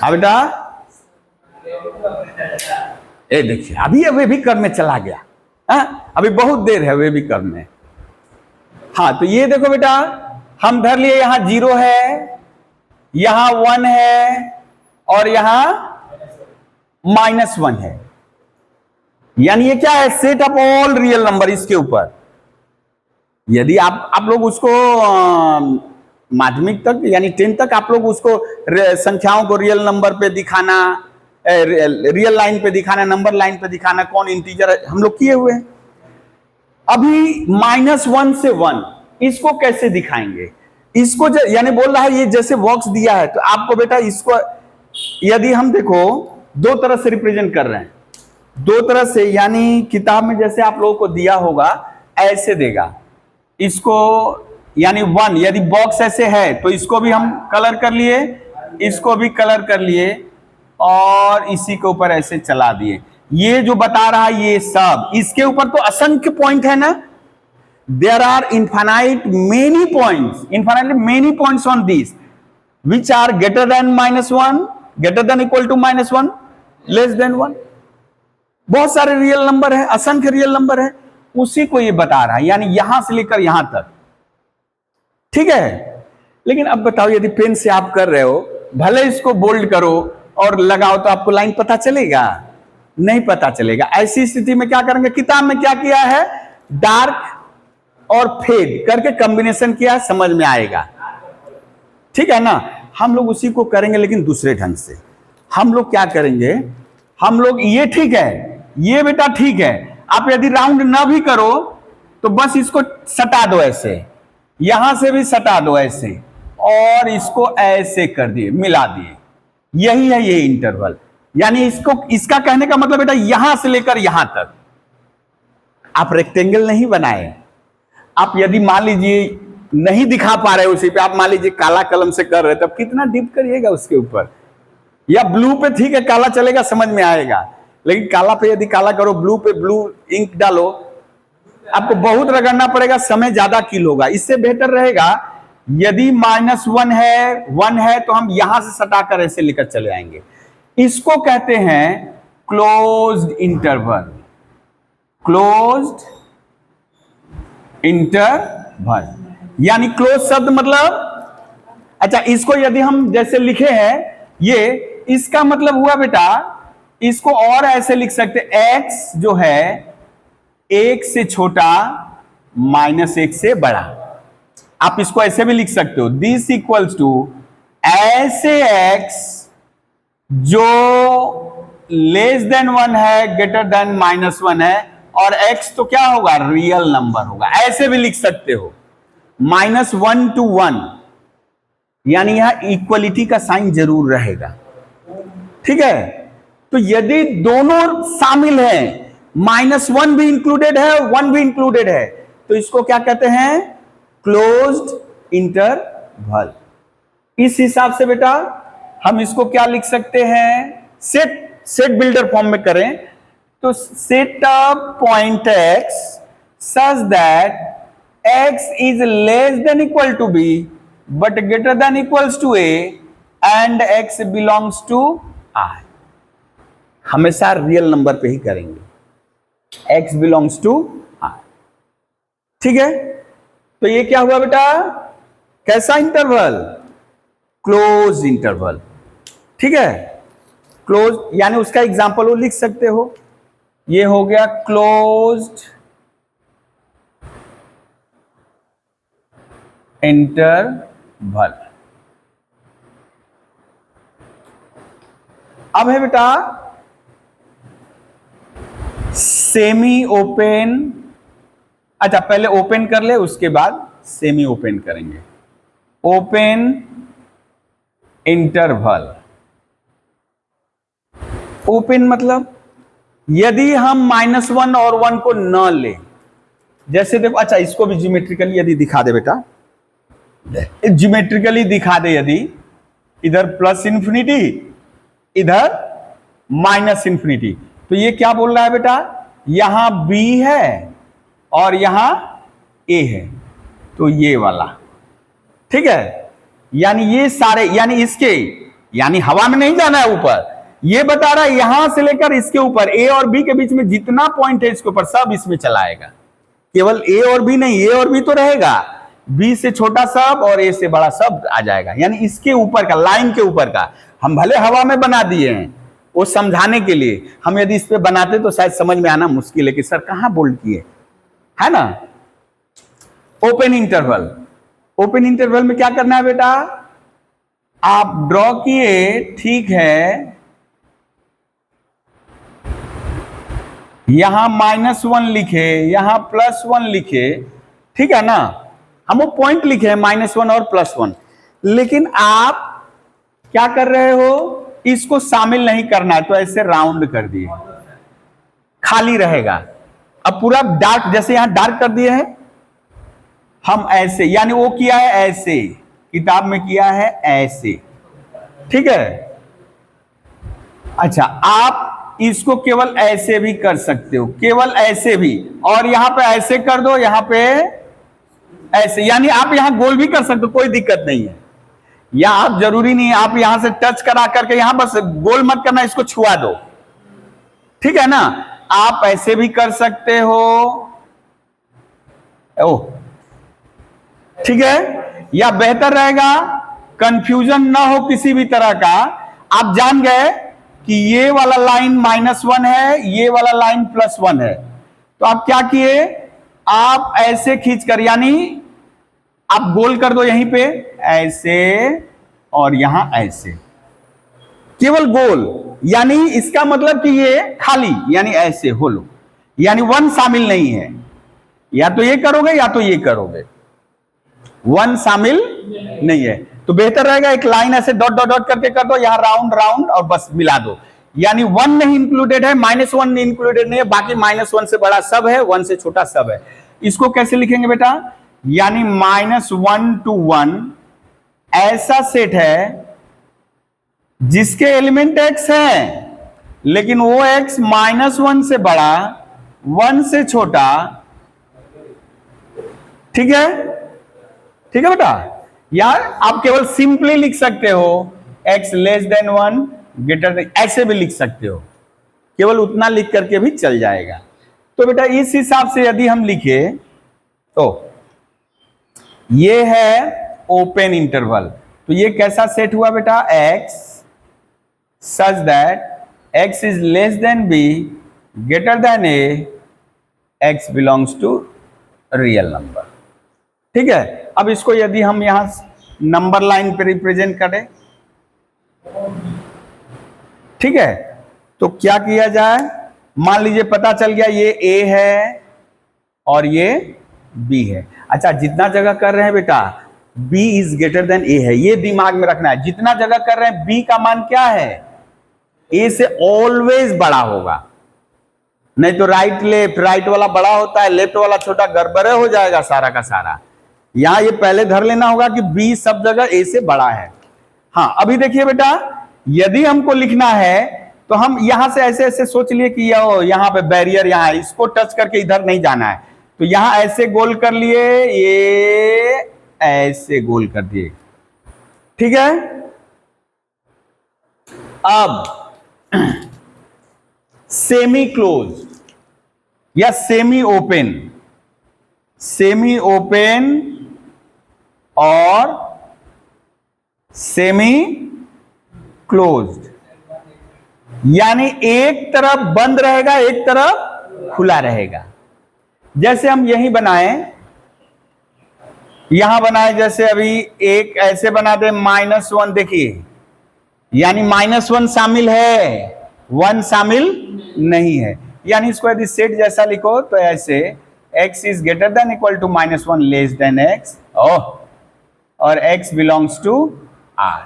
Speaker 1: हाँ बेटा, ए देखिए अभी भी कर में चला गया, अभी बहुत देर है वे भी कर में। हाँ तो ये देखो बेटा, हम धर लिए यहां 0 है, यहां 1 है और यहां -1 है, यानी ये क्या है? Set of all real number. इसके ऊपर यदि आप लोग उसको माध्यमिक तक यानी 10 तक आप लोग उसको संख्याओं को रियल नंबर पे दिखाना, रियल लाइन पे दिखाना, नंबर लाइन पे दिखाना, कौन इंटीजर है, हम लोग किए हुए हैं। अभी -1 से 1 इसको कैसे दिखाएंगे? इसको यानी बोल रहा है ये जैसे बॉक्स दिया है, तो आपको बेटा इसको यदि हम देखो दो तरह से रिप्रेजेंट कर रहे हैं, दो तरह से, यानी किताब में जैसे आप लोगों को दिया होगा ऐसे देगा इसको, यानी 1 यदि बॉक्स ऐसे है तो इसको भी हम कलर कर लिए, इसको भी कलर कर लिए और इसी के ऊपर ऐसे चला दिए। ये जो बता रहा है ये सब, इसके ऊपर तो असंख्य पॉइंट है ना, there are infinitely many points on these which are greater than -1, greater than equal to -1, less than 1. बहुत सारे रियल नंबर है, असंख्य रियल नंबर है, उसी को ये बता रहा है, यानी यहां से लेकर यहां तक. ठीक है. लेकिन अब बताओ, यदि पेन से आप कर रहे हो, भले इसको बोल्ड करो और लगाओ, तो आपको लाइन पता चलेगा? नहीं पता चलेगा. ऐसी स्थिति में क्या करेंगे? किताब में क्या किया है? डार्क और फेड करके कॉम्बिनेशन किया है, समझ में आएगा. ठीक है ना. हम लोग उसी को करेंगे, लेकिन दूसरे ढंग से. हम लोग क्या करेंगे? हम लोग ये ठीक है, ये बेटा ठीक है, आप यदि राउंड ना भी करो तो बस इसको सटा दो ऐसे, यहां से भी सटा दो ऐसे, और इसको ऐसे कर दिए, मिला दिए. यही है ये इंटरवल. यानी इसको, इसका कहने का मतलब बेटा यहां से लेकर यहां तक. आप रेक्टेंगल नहीं बनाए. आप यदि मान लीजिए नहीं दिखा पा रहे उसी पे, आप मान लीजिए काला कलम से कर रहे, तब कितना डीप करिएगा उसके ऊपर. या ब्लू पे ठीक है, काला चलेगा, समझ में आएगा. लेकिन काला पे यदि काला करो, ब्लू पे ब्लू इंक डालो, आपको बहुत रगड़ना पड़ेगा, समय ज्यादा किल होगा. इससे बेहतर रहेगा यदि -1 है, 1 है, तो हम यहां से सटाकर ऐसे लेकर चले आएंगे. इसको कहते हैं क्लोज्ड इंटरवल. क्लोज्ड इंटरवल यानी क्लोज शब्द मतलब, अच्छा इसको यदि हम जैसे लिखे हैं, ये इसका मतलब हुआ बेटा, इसको और ऐसे लिख सकते, x जो है 1 से छोटा -1 से बड़ा. आप इसको ऐसे भी लिख सकते हो, दिस इक्वल्स टू ऐसे x जो लेस देन 1 है, ग्रेटर देन -1 है, और x तो क्या होगा? रियल नंबर होगा. ऐसे भी लिख सकते हो, -1 to 1, यानी यहां इक्वलिटी का साइन जरूर रहेगा. ठीक है. तो यदि दोनों शामिल हैं, -1 भी इंक्लूडेड है, 1 भी इंक्लूडेड है, तो इसको क्या कहते हैं? Closed interval. इस हिसाब से बेटा हम इसको क्या लिख सकते हैं? सेट बिल्डर फॉर्म में करें तो set a point x such that x is less than equal to b but greater than equals to a and x belongs to I. हमेशा रियल नंबर पे ही करेंगे. x belongs to I. ठीक है. तो ये क्या हुआ बेटा? कैसा इंटरवल? Close interval. ठीक है. क्लोज यानी उसका एग्जांपल वो लिख सकते हो. ये हो गया क्लोज्ड इंटरवल. अब है बेटा सेमी ओपन. अच्छा पहले ओपन कर ले, उसके बाद सेमी ओपन करेंगे. Open interval. ओपन मतलब यदि हम -1 और 1 को न ले, जैसे देखो, अच्छा इसको भी ज्योमेट्रिकली यदि दिखा दे बेटा, ज्योमेट्रिकली दिखा दे, यदि इधर +∞, इधर -∞, तो ये क्या बोल रहा है बेटा? यहां b है और यहां a है, तो ये वाला. ठीक है. यानी ये सारे, यानी इसके, यानी हवा में नहीं जाना है ऊपर, ये बता रहा है यहां से लेकर इसके ऊपर a और b के बीच में जितना पॉइंट है इसके ऊपर सब इसमें चला आएगा. केवल a और b नहीं, a और b तो रहेगा, b से छोटा सब और a से बड़ा सब आ जाएगा. यानी इसके ऊपर का, लाइन के ऊपर का, हम भले हवा में बना दिए हैं वो समझाने के लिए. हम यदि इस पे बनाते तो शायद समझ में आना मुश्किल है कि सर कहां बोल्ड किए, है ना. Open interval. ओपन इंटरवल में क्या करना है बेटा? आप ड्रॉ किए, ठीक है, यहां -1 लिखे, यहां +1 लिखे, ठीक है ना. हम वो पॉइंट लिखे हैं -1 और +1, लेकिन आप क्या कर रहे हो? इसको शामिल नहीं करना है, तो ऐसे राउंड कर दिए, खाली रहेगा. अब पूरा डार्क, जैसे यहां डार्क कर दिए हैं हम ऐसे, यानी वो किया है ऐसे, किताब में किया है ऐसे. ठीक है. अच्छा आप इसको केवल ऐसे भी कर सकते हो, केवल ऐसे भी, और यहां पे ऐसे कर दो, यहां पे ऐसे, यानी आप यहां गोल भी कर सकते हो, कोई दिक्कत नहीं है। या आप जरूरी नहीं है आप यहां से टच करा करके यहां बस गोल मत करना, इसको छुआ दो, ठीक है ना। आप ऐसे भी कर सकते हो, ओह ठीक है, या बेहतर रहेगा कंफ्यूजन ना हो किसी भी तरह का, आप जान गए कि ये वाला लाइन -1 है, ये वाला लाइन +1 है, तो आप क्या किए, आप ऐसे खींचकर, यानी आप गोल कर दो यहीं पे ऐसे और यहां ऐसे, केवल गोल, यानी इसका मतलब कि ये खाली, यानी ऐसे होलो, यानी 1 शामिल नहीं है, या तो ये करोगे या तो ये करोगे, 1 शामिल नहीं है। तो बेहतर रहेगा एक लाइन ऐसे डॉट डॉट डॉट करके कर दो, यहां राउंड राउंड और बस मिला दो, यानी 1 नहीं इंक्लूडेड है, -1 नहीं इंक्लूडेड नहीं है, बाकी -1 से बड़ा सब है, 1 से छोटा सब है। इसको कैसे लिखेंगे बेटा, यानी -1 to 1 ऐसा सेट है जिसके एलिमेंट x है, लेकिन वो x -1 से बड़ा, 1 से छोटा, ठीक है, ठीक है बेटा। यार आप केवल सिंपली लिख सकते हो x <1 > ऐसे भी लिख सकते हो, केवल उतना लिख करके भी चल जाएगा। तो बेटा इस हिसाब से यदि हम लिखे तो ये है ओपन इंटरवल, तो ये कैसा सेट हुआ बेटा, x such that x is <b > a, x belongs to real number, ठीक है। अब इसको यदि हम यहां नंबर लाइन पे रिप्रेजेंट करें, ठीक है, तो क्या किया जाए, मान लीजिए पता चल गया ये a है और ये b है। अच्छा जितना जगह कर रहे हैं बेटा b is greater then a है, ये दिमाग में रखना है, जितना जगह कर रहे हैं b का मान क्या है, a से ऑलवेज बड़ा होगा, नहीं तो राइट लेफ्ट, राइट वाला बड़ा होता है, लेफ्ट वाला छोटा, गड़बड़े हो जाएगा सारा का सारा। यहां ये पहले धर लेना होगा कि b सब जगह a से बड़ा है। हाँ अभी देखिए बेटा, यदि हमको लिखना है तो हम यहां से ऐसे ऐसे सोच लिए कि यहां पे बैरियर यहां है, इसको टच करके इधर नहीं जाना है, तो यहां ऐसे गोल कर लिए, ये ऐसे गोल कर दिए, ठीक है। अब सेमी क्लोज या सेमी ओपन, सेमी ओपन और सेमी क्लोज्ड, यानी एक तरफ बंद रहेगा एक तरफ खुला रहेगा। जैसे हम यही बनाए, यहां बनाए, जैसे अभी एक ऐसे बना दे -1, देखिए यानी -1 शामिल है, 1 शामिल नहीं है, यानी इसको यदि सेट जैसा लिखो तो ऐसे x is greater than equal to -1 less than x, और x बिलोंग्स टू r।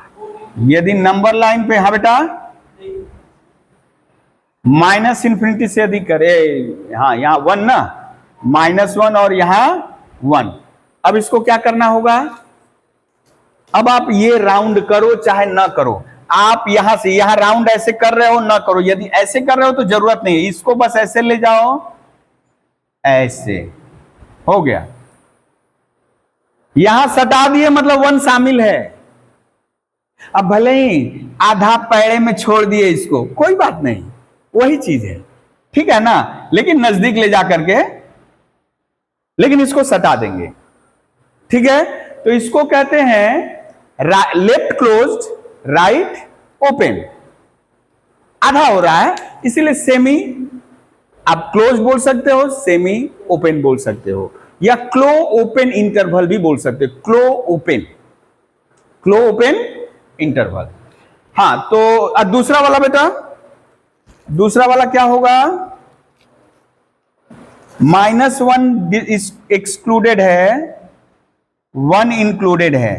Speaker 1: यदि नंबर लाइन पे, हाँ बेटा, -∞ से यदि करे, हाँ यहाँ 1 ना, -1 और यहाँ 1, अब इसको क्या करना होगा, अब आप ये राउंड करो चाहे ना करो, आप यहां से यहां राउंड ऐसे कर रहे हो ना करो, यदि ऐसे कर रहे हो तो जरूरत नहीं है, इसको बस ऐसे ले जाओ, ऐसे हो गया, यहां सटा दिए मतलब 1 शामिल है। अब भले ही आधा पैड़े में छोड़ दिए इसको, कोई बात नहीं, वही चीज है, ठीक है ना, लेकिन नजदीक ले जा करके, लेकिन इसको सटा देंगे, ठीक है। तो इसको कहते हैं लेफ्ट क्लोज्ड राइट ओपन, आधा हो रहा है इसीलिए सेमी, आप क्लोज बोल सकते हो, सेमी ओपन बोल सकते हो, या क्लो ओपन इंटरवल भी बोल सकते हो, क्लो ओपन इंटरवल। हाँ तो दूसरा वाला बेटा, दूसरा वाला क्या होगा, -1 एक्सक्लूडेड है, 1 इंक्लूडेड है,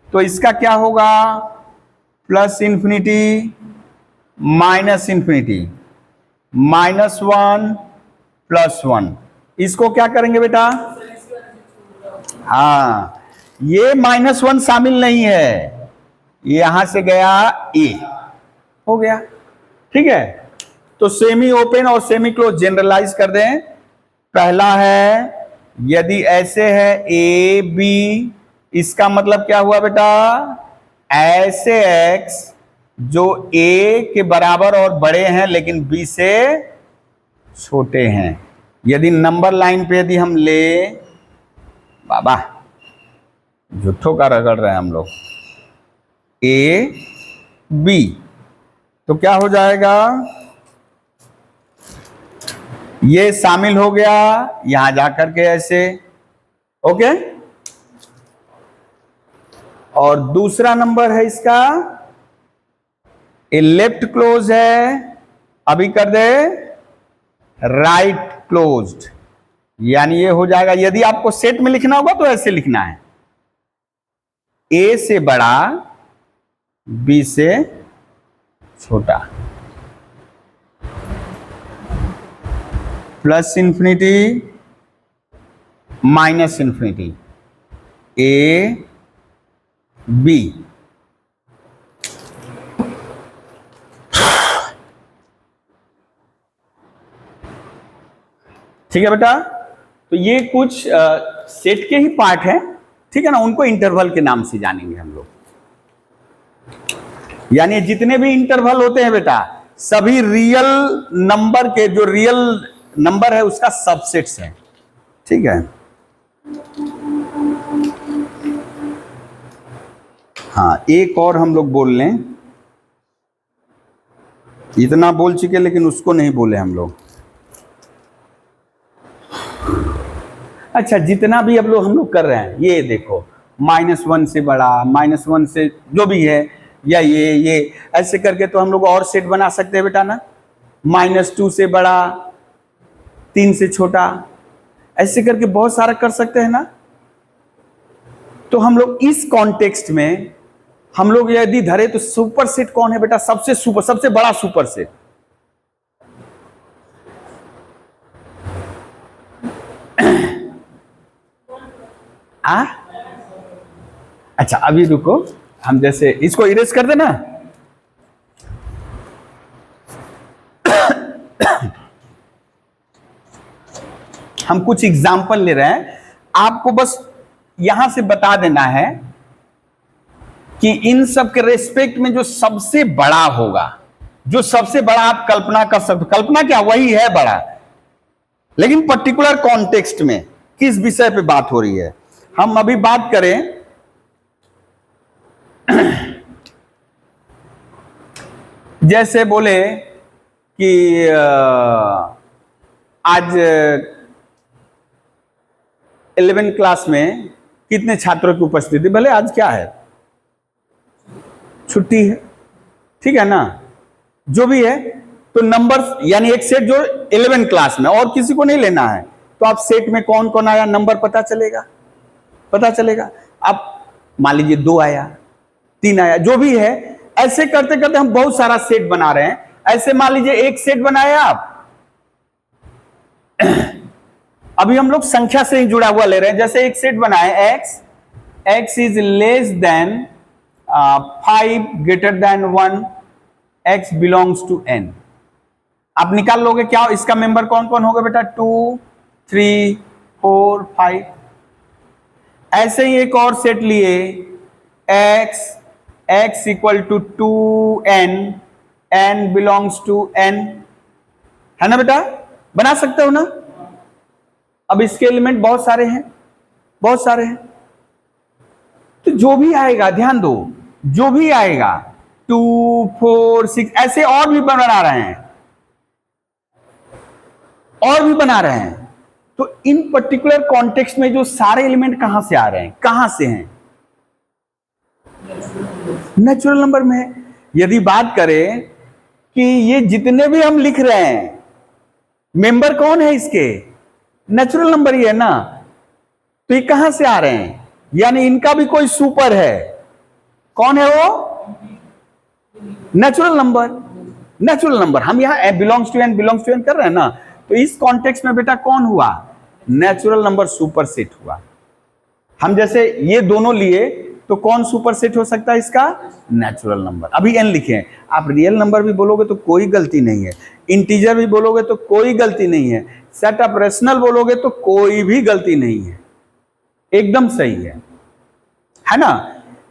Speaker 1: तो इसका क्या होगा, +∞, -∞, -1 +1, इसको क्या करेंगे बेटा, हाँ ये -1 शामिल नहीं है, यहां से गया a, हो गया, ठीक है। तो सेमी ओपन और सेमी क्लोज जनरलाइज कर दें। पहला है यदि ऐसे है ए बी, इसका मतलब क्या हुआ बेटा, ऐसे एक्स जो ए के बराबर और बड़े हैं लेकिन बी से छोटे हैं। यदि नंबर लाइन पे यदि हम ले, बाबा झूठों का रगड़ रहे हैं हम लोग, ए बी, तो क्या हो जाएगा, ये शामिल हो गया यहां जाकर के ऐसे, ओके। और दूसरा नंबर है इसका ए लेफ्ट क्लोज है, अभी कर दे राइट क्लोज्ड, यानी ये हो जाएगा। यदि आपको सेट में लिखना होगा तो ऐसे लिखना है, ए से बड़ा बी से छोटा, plus infinity minus infinity, A B. ठीक है बेटा, तो ये कुछ सेट के ही पार्ट हैं, ठीक है ना, उनको इंटरवल के नाम से जानेंगे हम लोग। यानी जितने भी इंटरवल होते हैं बेटा, सभी रियल नंबर के, जो रियल नंबर है उसका सबसेट्स है, ठीक है। हाँ, एक और हम लोग बोल लें, इतना बोल चुके लेकिन उसको नहीं बोले हम लोग। अच्छा, जितना भी अब लोग हम लोग कर रहे हैं, ये देखो -1 से बड़ा, -1 से जो भी है, या ये ऐसे करके तो हम लोग और सेट बना सकते हैं बेटा ना। -2 से बड़ा, 3 से छोटा, ऐसे करके बहुत सारा कर सकते हैं ना। तो हम लोग इस कॉन्टेक्स्ट में हम लोग यदि धरे तो सुपर सेट कौन है बेटा, सबसे बड़ा सुपर सेट, अच्छा अभी रुको, हम जैसे इसको इरेज कर देना। हम कुछ एग्जाम्पल ले रहे हैं, आपको बस यहां से बता देना है कि इन सब के रेस्पेक्ट में जो सबसे बड़ा होगा, जो सबसे बड़ा आप कल्पना कर सकते, कल्पना क्या, वही है बड़ा, लेकिन पर्टिकुलर कॉन्टेक्स्ट में किस विषय पे बात हो रही है। हम अभी बात करें जैसे बोले कि आज 11वीं क्लास में कितने छात्रों की उपस्थिति, भले आज क्या है, छुट्टी है, ठीक है ना, जो भी है, तो नंबर यानी एक सेट जो 11वीं क्लास में, और किसी को नहीं लेना है, तो आप सेट में कौन कौन आया नंबर पता चलेगा। आप मान लीजिए 2 आया, 3 आया, जो भी है, ऐसे करते करते हम बहुत सारा सेट बना रहे हैं। ऐसे मान लीजिए एक सेट बनाया आप, अभी हम लोग संख्या से ही जुड़ा हुआ ले रहे हैं। जैसे एक सेट बनाए x is less than 5 greater than 1, x belongs to n। आप निकाल लोगे क्या इसका मेंबर कौन कौन होगा बेटा, 2, 3, 4, 5। ऐसे ही एक और सेट लिए, x equal to 2n, n belongs to n, है ना बेटा, बना सकते हो ना। अब इसके एलिमेंट बहुत सारे हैं, तो जो भी आएगा, ध्यान दो, जो भी आएगा 2, 4, 6, ऐसे और भी बना रहे हैं। तो इन पर्टिकुलर कॉन्टेक्स्ट में जो सारे एलिमेंट कहां से आ रहे हैं, कहां से हैं, नेचुरल नंबर में है। यदि बात करें कि ये जितने भी हम लिख रहे हैं, मेंबर कौन है इसके, नेचुरल नंबर ही है ना, तो ये कहां से आ रहे हैं, यानी इनका भी कोई सुपर है, कौन है वो, नेचुरल नंबर। हम यहां बिलोंग्स टू एन कर रहे हैं ना, तो इस कॉन्टेक्स्ट में बेटा कौन हुआ, नेचुरल नंबर सुपर सेट हुआ। हम जैसे ये दोनों लिए तो कौन सुपर सेट हो सकता है इसका? Natural number. अभी n लिखे हैं, आप रियल नंबर भी बोलोगे तो कोई गलती नहीं है, इंटीजर भी बोलोगे तो कोई गलती नहीं है, सेट ऑफ रेशनल बोलोगे तो कोई भी गलती नहीं है, एकदम सही है ना?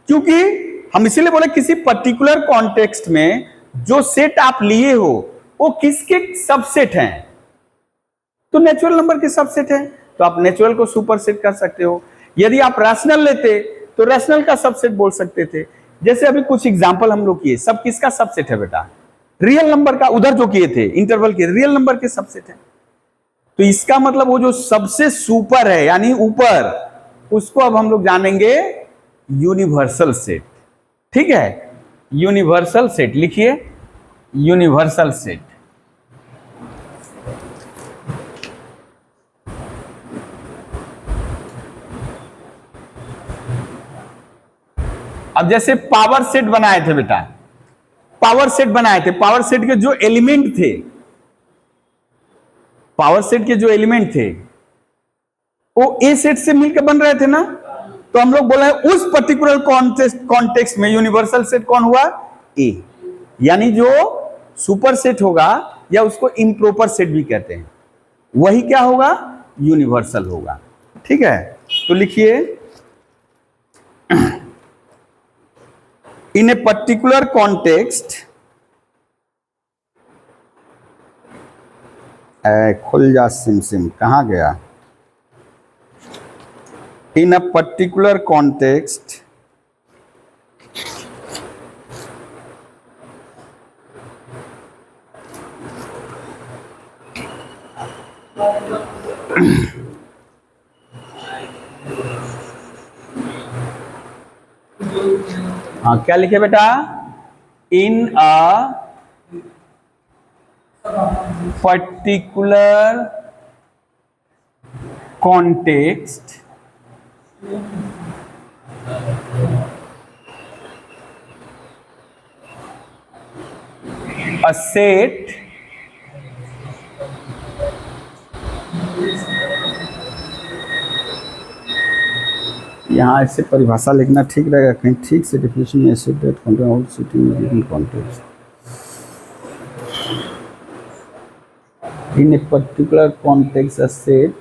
Speaker 1: क्योंकि हम इसीलिए बोले किसी पर्टिकुलर कॉन्टेक्स्ट में जो सेट आप लिए हो वो किसके सबसेट हैं, तो नेचुरल नंबर के सबसेट हैं, तो आप नेचुरल को सुपर सेट कर सकते हो। यदि आप रैशनल लेते तो रैशनल का सबसेट बोल सकते थे। जैसे अभी कुछ एग्जांपल हम लोग किए, सब किसका सबसेट है बेटा? रियल नंबर का। उधर जो किए थे इंटरवल के, रियल नंबर के सबसेट है। तो इसका मतलब वो जो सबसे सुपर है यानी ऊपर, उसको अब हम लोग जानेंगे यूनिवर्सल सेट। ठीक है, यूनिवर्सल सेट लिखिए, यूनिवर्सल सेट। अब जैसे पावर सेट बनाए थे बेटा, पावर सेट बनाए थे, पावर सेट के जो एलिमेंट थे, पावर सेट के जो एलिमेंट थे वो ए सेट से मिलकर बन रहे थे ना, तो हम लोग बोले उस पर्टिकुलर कॉन्टेक्स्ट में यूनिवर्सल सेट कौन हुआ? ए। यानी जो सुपर सेट होगा या उसको इम्प्रॉपर सेट भी कहते हैं, वही क्या होगा? यूनिवर्सल होगा। ठीक है, तो लिखिए इन ए पर्टिकुलर कॉन्टेक्स्ट, खुल जा सिम सिम, कहां गया? इन अ पर्टिकुलर कॉन्टेक्स्ट हाँ, क्या लिखे बेटा? In a particular context a set यहाँ ऐसे परिभाषा लिखना ठीक रहेगा, कहीं ठीक से डेफिनेशन में set that contain all sitting in context in a particular context a set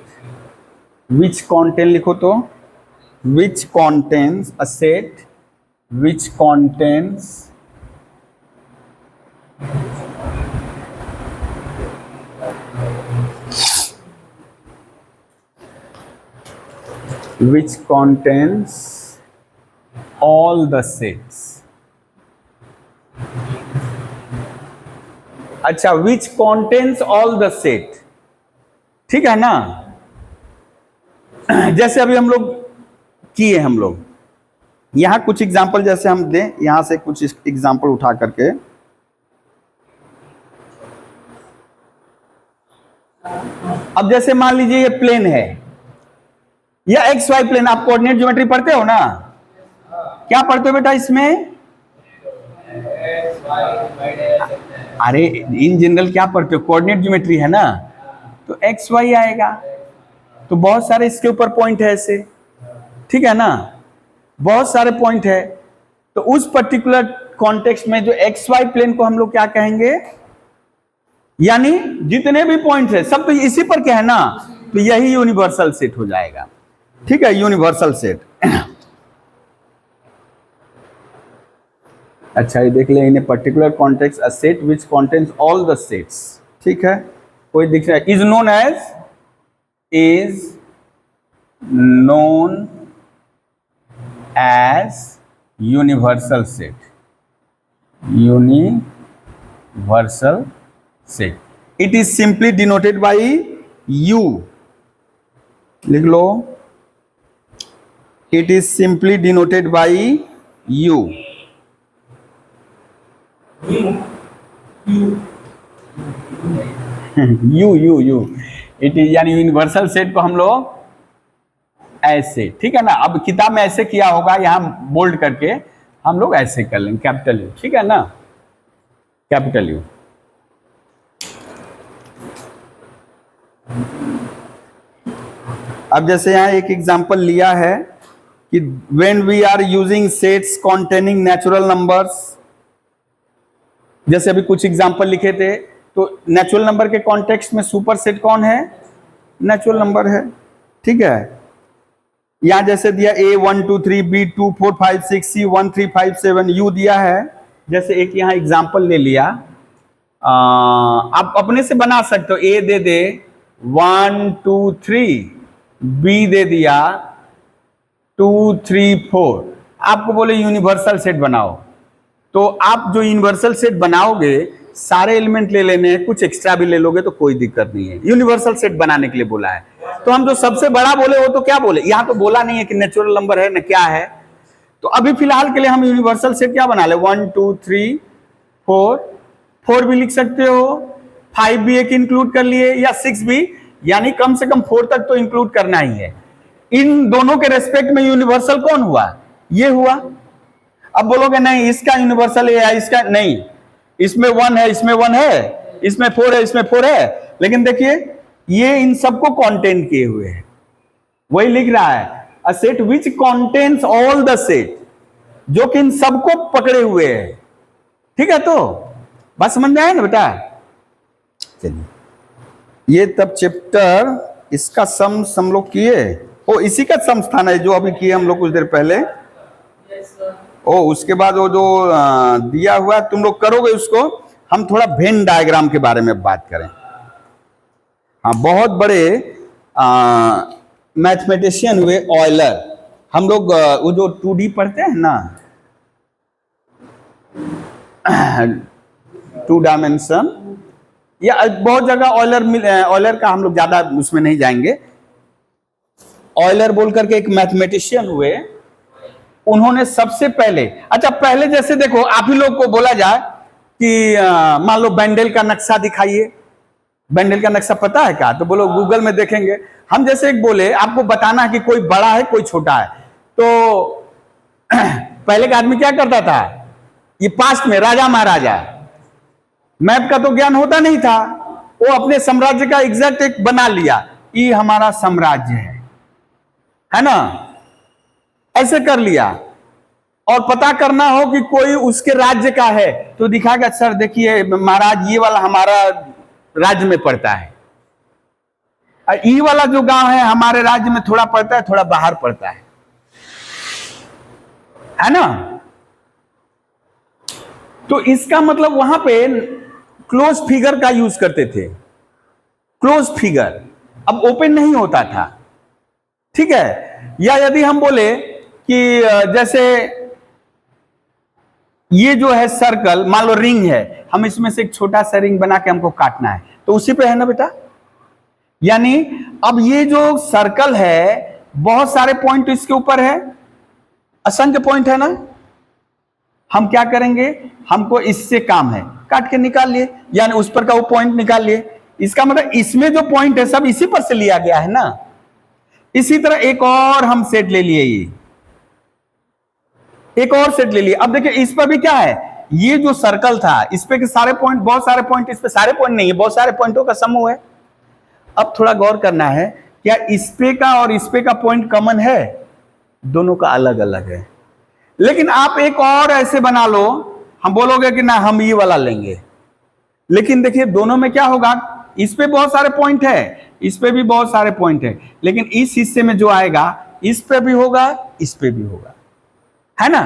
Speaker 1: which contain, लिखो तो which contains a set which contains all the sets। अच्छा, which contains all the set, ठीक है ना? जैसे अभी हम लोग किए, हम लोग यहां कुछ एग्जाम्पल जैसे हम दें, यहां से कुछ एग्जाम्पल उठा करके, अब जैसे मान लीजिए ये प्लेन है या एक्स वाई प्लेन, आप कोऑर्डिनेट ज्योमेट्री पढ़ते हो ना? क्या पढ़ते हो बेटा इसमें? अरे इन जनरल क्या पढ़ते हो? कोऑर्डिनेट ज्योमेट्री है ना, तो एक्स वाई आएगा। तो बहुत सारे इसके ऊपर पॉइंट है ऐसे, ठीक है ना? बहुत सारे पॉइंट है, तो उस पर्टिकुलर कॉन्टेक्स्ट में जो एक्स वाई प्लेन को हम लोग क्या कहेंगे? यानी जितने भी पॉइंट है सब तो इसी पर क्या है ना, तो यही यूनिवर्सल सेट हो जाएगा। ठीक है, यूनिवर्सल सेट। अच्छा, ये देख ले, in a particular context a set which contains all the sets. ठीक है, कोई दिख रहा है? Is known as universal set, universal set, it is simply denoted by u, लिख लो, it is simply denoted by u, u it is, यानी universal set को हम लोग ऐसे, ठीक है ना? अब किताब में ऐसे किया होगा, यहां बोल्ड करके हम लोग ऐसे कर लेंगे, कैपिटल यू, ठीक है ना? Capital U. अब जैसे यहां एक एग्जांपल लिया है कि when we are using sets containing natural numbers, जैसे अभी कुछ एग्जांपल लिखे थे, तो नेचुरल नंबर के कॉन्टेक्स्ट में सुपर सेट कौन है? नेचुरल नंबर है। ठीक है, यहां जैसे दिया A 1 2 3 B 2 4 5 6 C 1 3 5 7 U दिया है। जैसे एक यहां एग्जांपल ले लिया, आप अपने से बना सकते हो। A दे दे 1 2 3, B दे दिया 2 3 4, आपको बोले यूनिवर्सल सेट बनाओ, तो आप जो यूनिवर्सल सेट बनाओगे सारे एलिमेंट ले लेने हैं, कुछ एक्स्ट्रा भी ले लोगे तो कोई दिक्कत नहीं है। यूनिवर्सल सेट बनाने के लिए बोला है, तो हम जो सबसे बड़ा बोले वो तो क्या बोले, यहां तो बोला नहीं है कि नेचुरल नंबर है न क्या है। तो अभी फिलहाल के लिए हम यूनिवर्सल सेट क्या बना ले, 1 2 3 4, 4 भी लिख सकते हो, 5 भी एक इंक्लूड कर लिए, या 6 भी, यानी कम से कम 4 तक तो इंक्लूड करना ही है। इन दोनों के रेस्पेक्ट में यूनिवर्सल कौन हुआ? ये हुआ। अब बोलोगे नहीं इसका यूनिवर्सल है, इसका नहीं, इसमें 1 है, इसमें 1 है, इसमें 4 है, इसमें 4 है, लेकिन देखिए ये इन सबको कंटेन किए हुए है। वही लिख रहा है अ set which contains all the set, जो कि इन सबको पकड़े हुए है। ठीक है, तो बात समझ में आया ना बेटा? चलिए, ये तब चैप्टर इसका सम हम लोग किए, ओ इसी का सम स्थान है जो अभी किए हम लोग कुछ देर पहले। ओ उसके बाद वो जो दिया हुआ है तुम लोग करोगे उसको। हम थोड़ा वेन डायग्राम के बारे में बात करें। हाँ, बहुत बड़े मैथमेटिशियन हुए ऑयलर। हम लोग वो जो 2D पढ़ते हैं ना, 2 डायमेंशन, या बहुत जगह ऑयलर का हम लोग ज्यादा उसमें नहीं जाएंगे। ऑयलर बोल करके एक मैथमेटिशियन हुए, उन्होंने सबसे पहले, अच्छा पहले जैसे देखो आप ही लोग को बोला जाए कि मान लो बेंडेल का नक्शा दिखाइए, बेंडेल का नक्शा पता है क्या? तो बोलो गूगल में देखेंगे। हम जैसे एक बोले आपको बताना है कि कोई बड़ा है कोई छोटा है, तो पहले का आदमी क्या करता था, ये पास्ट में राजा महाराजा, मैप का तो ज्ञान होता नहीं था, वो अपने साम्राज्य का एग्जैक्ट एक बना लिया, ये हमारा साम्राज्य है ना, ऐसे कर लिया। और पता करना हो कि कोई उसके राज्य का है तो दिखाएगा सर देखिए महाराज ये वाला हमारा राज्य में पड़ता है, और ये वाला जो गांव है हमारे राज्य में थोड़ा पड़ता है, थोड़ा बाहर पड़ता है ना। तो इसका मतलब वहां पे क्लोज फिगर का यूज करते थे, क्लोज फिगर, अब ओपन नहीं होता था। ठीक है, या यदि हम बोले कि जैसे ये जो है सर्कल, मान लो रिंग है, हम इसमें से एक छोटा सा रिंग बना के हमको काटना है, तो उसी पे है ना बेटा। यानी अब ये जो सर्कल है बहुत सारे पॉइंट इसके ऊपर है, असंख्य पॉइंट है ना। हम क्या करेंगे, हमको इससे काम है, काट के निकाल लिए, यानी उस पर का वो पॉइंट निकाल लिए। इसका मतलब इसमें जो पॉइंट है सब इसी पर से लिया गया है ना। इसी तरह एक और हम सेट ले लिए, ये एक और सेट ले लिए। अब देखिए इस पर भी क्या है, ये जो सर्कल था इस पे के सारे पॉइंट, बहुत सारे पॉइंट, इस पे सारे पॉइंट नहीं है, बहुत सारे पॉइंटों का समूह है। अब थोड़ा गौर करना है, क्या इस पे का और इस पे का पॉइंट कॉमन है? दोनों का अलग अलग है। लेकिन आप एक और ऐसे बना लो, हम बोलोगे कि ना हम ये वाला लेंगे, लेकिन देखिए दोनों में क्या होगा, इस पे बहुत सारे पॉइंट है, इस पे भी बहुत सारे पॉइंट है, लेकिन इस हिस्से में जो आएगा इस पे भी होगा, इस पे भी होगा, है ना।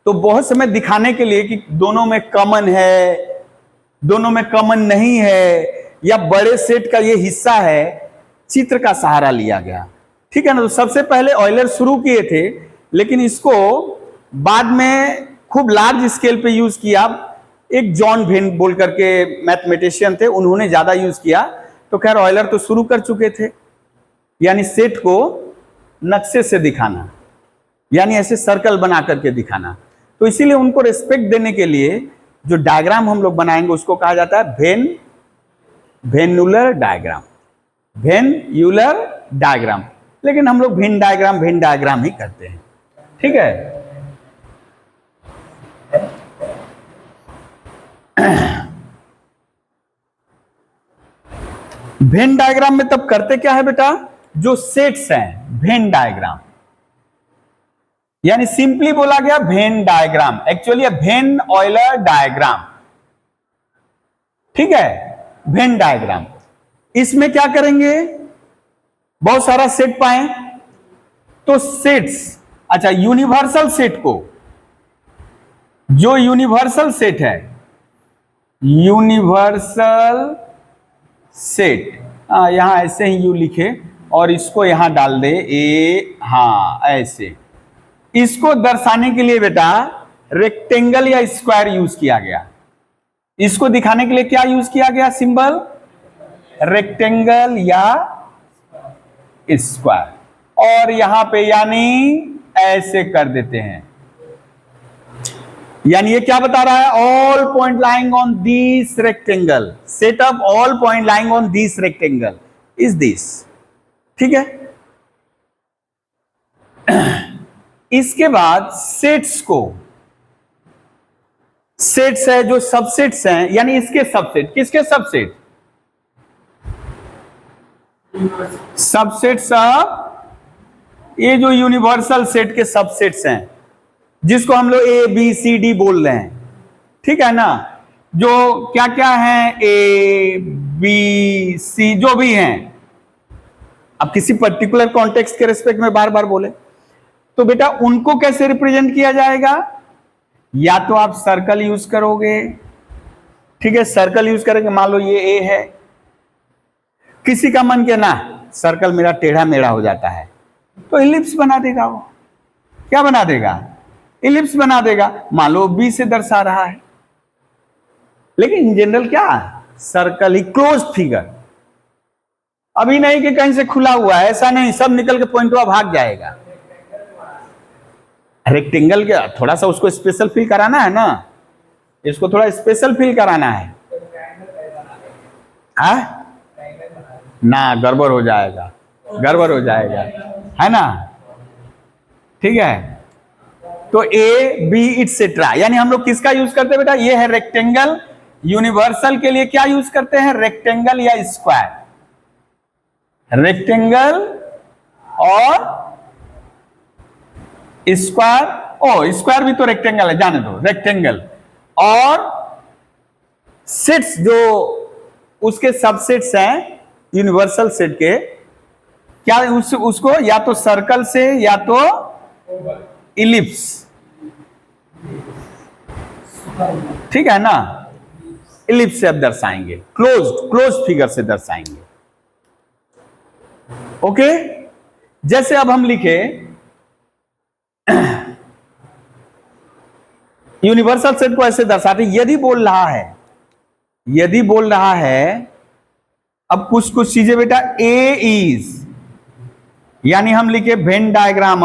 Speaker 1: तो बहुत समय दिखाने के लिए कि दोनों में कॉमन है, दोनों में कॉमन नहीं है, या बड़े सेट का ये हिस्सा है, चित्र का सहारा लिया गया। ठीक है ना। तो सबसे पहले ऑयलर शुरू किए थे, लेकिन इसको बाद में खूब लार्ज स्केल पे यूज किया। एक जॉन वेन बोल करके मैथमेटिशियन थे, उन्होंने ज्यादा यूज किया। तो खैर ऑयलर तो शुरू कर चुके थे, यानी सेट को नक्शे से दिखाना, यानी ऐसे सर्कल बना करके दिखाना। तो इसीलिए उनको रिस्पेक्ट देने के लिए जो डायग्राम हम लोग बनाएंगे उसको कहा जाता है वेन-यूलर डायग्राम, वेन-यूलर डायग्राम। लेकिन हम लोग वेन डायग्राम ही करते हैं। ठीक है। वेन डायग्राम में तब करते क्या है बेटा, जो सेट्स हैं वेन डायग्राम, यानी सिंपली बोला गया Venn diagram, actually when Euler diagram, ठीक है, वेन डायग्राम। इसमें क्या करेंगे, बहुत सारा सेट पाए तो सेट्स, अच्छा यूनिवर्सल सेट को, जो यूनिवर्सल सेट है, यूनिवर्सल सेट, यहां ऐसे ही यू लिखे और इसको यहां डाल दे ए, हाँ ऐसे, इसको दर्शाने के लिए बेटा रेक्टेंगल या स्क्वायर यूज किया गया। इसको दिखाने के लिए क्या यूज किया गया सिंबल, रेक्टेंगल या स्क्वायर, और यहां पे यानी ऐसे कर देते हैं, यानी ये क्या बता रहा है, all point lying on this rectangle, set up all point lying on this rectangle is this, ठीक है। इसके बाद सेट्स को, सेट्स है जो सबसेट्स हैं, यानी इसके सबसेट, किसके सबसेट, सबसेट्स ऑफ, ये जो यूनिवर्सल सेट के सबसेट्स हैं जिसको हम लोग ए बी सी डी बोल रहे हैं, ठीक है ना, जो क्या क्या है, ए बी सी जो भी हैं, अब किसी पर्टिकुलर कॉन्टेक्स्ट के रिस्पेक्ट में बार बार बोले तो बेटा उनको कैसे रिप्रेजेंट किया जाएगा, या तो आप सर्कल यूज करोगे, ठीक है, सर्कल यूज करेंगे, मान लो ये ए है, किसी का मन के ना सर्कल मेरा टेढ़ा मेढ़ा हो जाता है तो इलिप्स बना देगा, वो क्या बना देगा, इलिप्स बना देगा, मान लो बी से दर्शा रहा है, लेकिन इन जनरल क्या सर्कल ही, क्लोज फिगर, अभी नहीं कि कहीं से खुला हुआ है, ऐसा नहीं सब निकल के पॉइंटवा भाग जाएगा, रेक्टेंगल के थोड़ा सा उसको स्पेशल फील कराना है ना, इसको थोड़ा स्पेशल फील कराना है, ना गड़बड़ हो जाएगा, गड़बड़ हो जाएगा, है ना, ठीक है। तो ए बी इटसेट्रा, यानी हम लोग किसका यूज करते हैं बेटा, ये है रेक्टेंगल, यूनिवर्सल के लिए क्या यूज करते हैं, रेक्टेंगल या स्क्वायर, रेक्टेंगल और स्क्वायर, ओ स्क्वायर भी तो रेक्टेंगल है, जाने दो, रेक्टेंगल और सेट्स जो उसके सबसेट्स हैं यूनिवर्सल सेट के, क्या उसको या तो सर्कल से या तो इलिप्स, ठीक है ना, इलिप्स से अब दर्शाएंगे, क्लोज फिगर से दर्शाएंगे, ओके। जैसे अब हम लिखे यूनिवर्सल सेट को ऐसे दर्शाते, यदि बोल रहा है अब कुछ चीजें बेटा, ए इज, यानी हम लिखे Venn diagram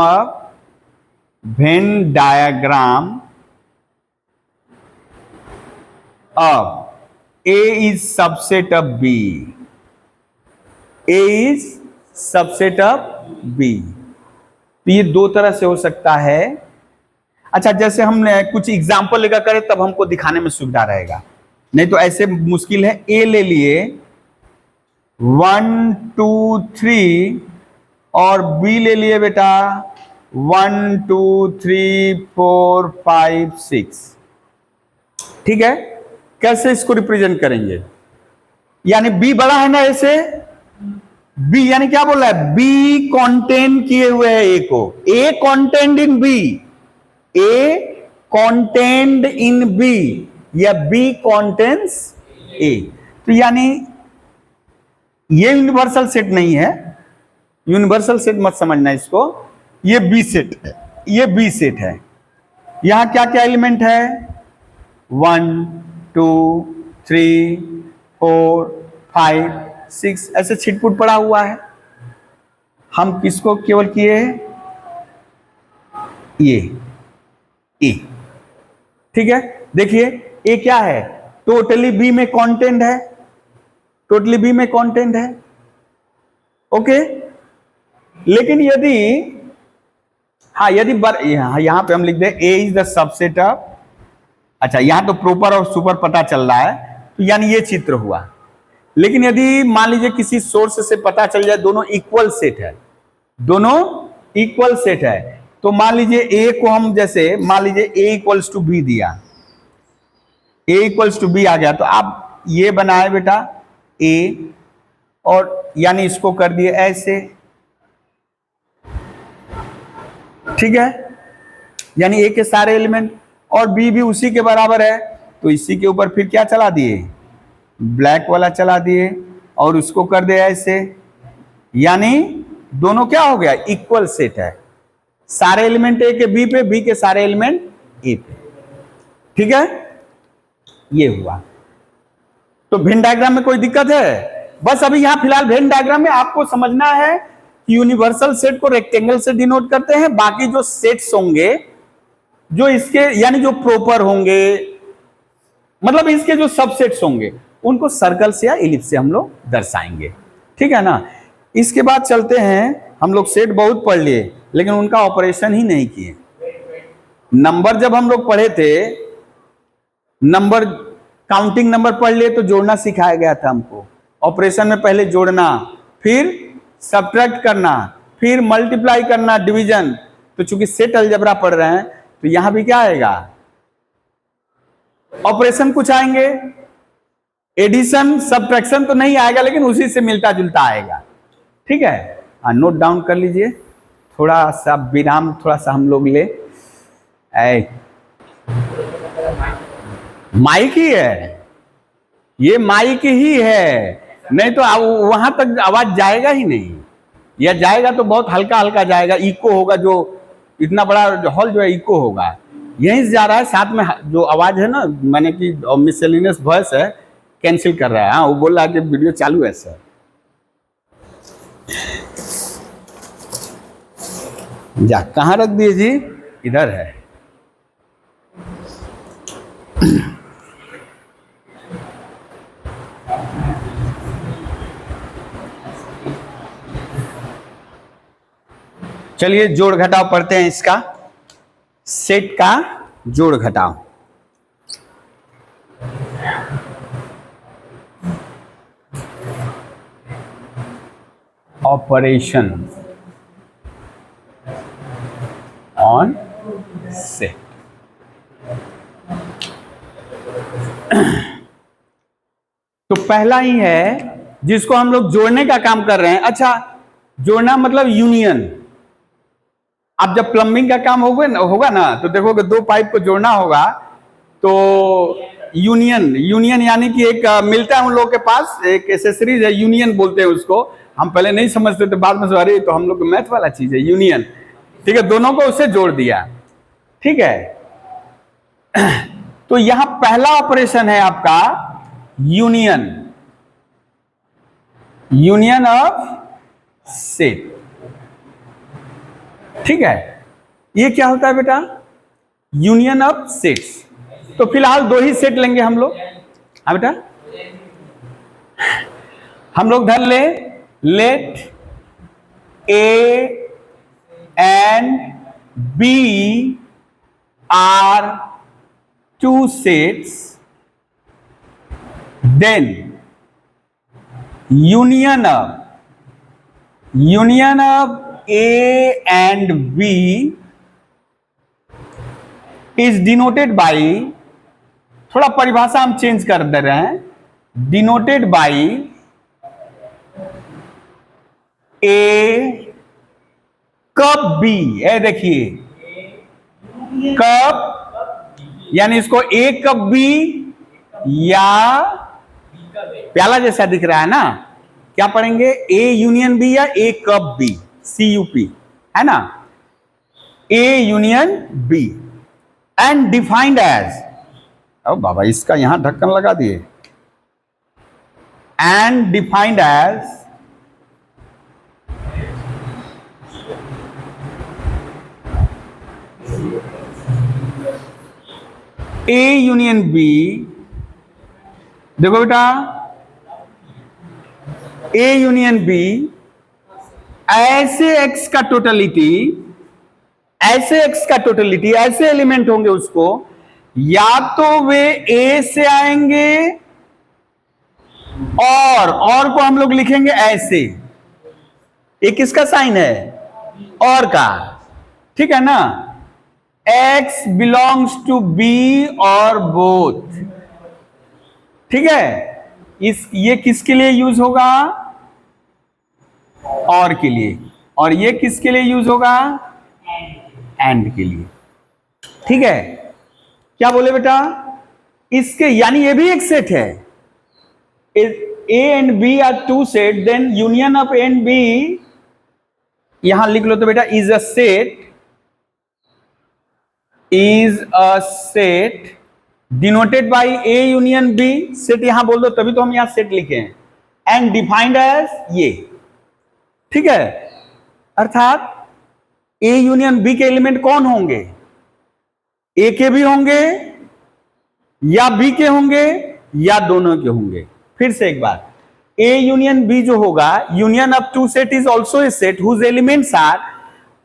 Speaker 1: of A is subset of B, A is subset of B, तो ये दो तरह से हो सकता है। अच्छा, जैसे हमने कुछ एग्जाम्पल लेकर करें तब हमको दिखाने में सुविधा रहेगा, नहीं तो ऐसे मुश्किल है। ए ले लिए 1 2 3 और बी ले लिए बेटा 1 2 3 4 5 6, ठीक है। कैसे इसको रिप्रेजेंट करेंगे, यानी बी बड़ा है ना ऐसे, बी यानी क्या बोल रहा है, बी कॉन्टेन किए हुए है ए को, ए contained in B, A contained in B या बी कॉन्टेंस ए, तो यानी ये यूनिवर्सल सेट नहीं है, यूनिवर्सल सेट मत समझना इसको, ये बी सेट है, ये बी सेट है। यहां क्या क्या एलिमेंट है, 1 2 3 4 5 6 ऐसे छिटपुट पड़ा हुआ है। हम किसको केवल किए, ये ए, ठीक है। देखिए ए क्या है, टोटली बी में कंटेंट है, टोटली बी में कंटेंट है, ओके। लेकिन यदि यहां पे हम लिख दे ए इज द सबसेट ऑफ, अच्छा यहां तो प्रॉपर और सुपर पता चल रहा है, तो यानी ये चित्र हुआ। लेकिन यदि मान लीजिए किसी सोर्स से पता चल जाए दोनों इक्वल सेट है, दोनों इक्वल सेट है, तो मान लीजिए ए को हम जैसे मान लीजिए ए इक्वल्स टू बी दिया, ए इक्वल्स टू बी आ गया, तो आप ये बनाए बेटा ए, और यानी इसको कर दिए ऐसे, ठीक है, यानी ए के सारे एलिमेंट, और बी भी उसी के बराबर है, तो इसी के ऊपर फिर क्या चला दिए, ब्लैक वाला चला दिए, और उसको कर दिया ऐसे, यानी दोनों क्या हो गया, इक्वल सेट है, सारे एलिमेंट ए के बी पे, बी के सारे एलिमेंट ए पे, ठीक है, ये हुआ। तो वेन डायग्राम में कोई दिक्कत है? बस अभी यहां फिलहाल वेन डायग्राम में आपको समझना है कि यूनिवर्सल सेट को रेक्टेंगल से डिनोट करते हैं, बाकी जो सेट्स होंगे जो इसके यानी जो प्रॉपर होंगे, मतलब इसके जो सबसेट्स होंगे उनको सर्कल से या इलिप्स से हम लोग दर्शाएंगे, ठीक है ना। इसके बाद चलते हैं, हम लोग सेट बहुत पढ़ लिए लेकिन उनका ऑपरेशन ही नहीं किए। नंबर जब हम लोग पढ़े थे, नंबर काउंटिंग नंबर पढ़ लिए तो जोड़ना सिखाया गया था हमको, ऑपरेशन में पहले जोड़ना, फिर सब्ट्रैक्ट करना, फिर मल्टीप्लाई करना, डिवीजन। तो चूंकि सेट अलजेब्रा पढ़ रहे हैं तो यहां भी क्या आएगा, ऑपरेशन कुछ आएंगे, एडिशन सब्ट्रैक्शन तो नहीं आएगा लेकिन उसी से मिलता जुलता आएगा, ठीक है। नोट डाउन कर लीजिए, थोड़ा सा विराम थोड़ा सा हम लोग ले, माइक ही है, ये माइक ही है, नहीं तो वहां तक आवाज जाएगा ही नहीं, या जाएगा तो बहुत हल्का हल्का जाएगा, इको होगा, जो इतना बड़ा हॉल जो है इको होगा, यहीं से जा रहा है, साथ में जो आवाज है ना, मैंने कि मिसलेनियस वॉइस है, कैंसिल कर रहा है। हाँ, वो बोल रहा है कि वीडियो चालू है सर। जा कहाँ रख दिए जी, इधर है। चलिए जोड़ घटाव पढ़ते हैं, इसका सेट का जोड़ घटाव। Operation on set. तो पहला ही है जिसको हम लोग जोड़ने का काम कर रहे हैं। अच्छा, जोड़ना मतलब यूनियन। अब जब प्लम्बिंग का काम होगा ना, तो देखोगे दो पाइप को जोड़ना होगा, तो यूनियन यानी कि एक मिलता है उन लोगों के पास, एक एसेसरीज है, यूनियन बोलते हैं उसको। हम पहले नहीं समझते थे, बाद में सॉरी, तो हम लोग मैथ वाला चीज है यूनियन, ठीक है। दोनों को उससे जोड़ दिया, ठीक है। तो यहां पहला ऑपरेशन है आपका यूनियन ऑफ सेट, ठीक है। ये क्या होता है बेटा, यूनियन ऑफ सेट्स। तो फिलहाल दो ही सेट लेंगे हम लोग। हाँ बेटा, हम लोग धर ले, let A and B are two sets, then union of A and B is denoted by, थोड़ा परिभाषा हम चेंज कर दे रहे हैं, denoted by A कब B, ये देखिए कब, यानी इसको A कब B, या प्याला जैसा दिख रहा है ना, क्या पढ़ेंगे, ए यूनियन बी या ए कब बी, CUP है ना, A union B and defined as, अब बाबा इसका यहां ढक्कन लगा दिए, and defined as A union B. देखो बेटा, ए यूनियन बी ऐसे एक्स का टोटलिटी, ऐसे एलिमेंट होंगे उसको, या तो वे ए से आएंगे और को हम लोग लिखेंगे ऐसे, ये किसका साइन है, और का, ठीक है ना, X बिलोंग्स टू B और बोथ, ठीक है। ये किसके लिए यूज होगा, और के लिए, और ये किसके लिए यूज होगा, एंड के लिए, ठीक है। क्या बोले बेटा, इसके यानी ये भी एक सेट है, A and B are two set, then union of A and B, यहां लिख लो तो बेटा is a set denoted by A union B, set यहां बोल दो तभी तो हम यहां सेट लिखे हैं, एंड डिफाइंड एज ये, ठीक है। अर्थात A यूनियन B के एलिमेंट कौन होंगे, A के भी होंगे या B के होंगे या दोनों के होंगे। फिर से एक बार, A यूनियन B जो होगा, union of two set is also a set whose elements are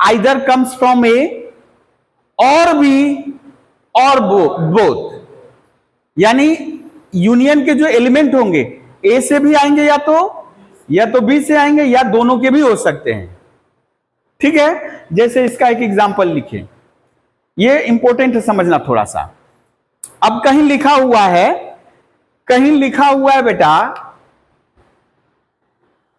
Speaker 1: either comes from A और B और बोथ, यानी यूनियन के जो एलिमेंट होंगे A से भी आएंगे या तो B से आएंगे या दोनों के भी हो सकते हैं, ठीक है। जैसे इसका एक एग्जांपल लिखें, ये इंपॉर्टेंट है समझना थोड़ा सा। अब कहीं लिखा हुआ है बेटा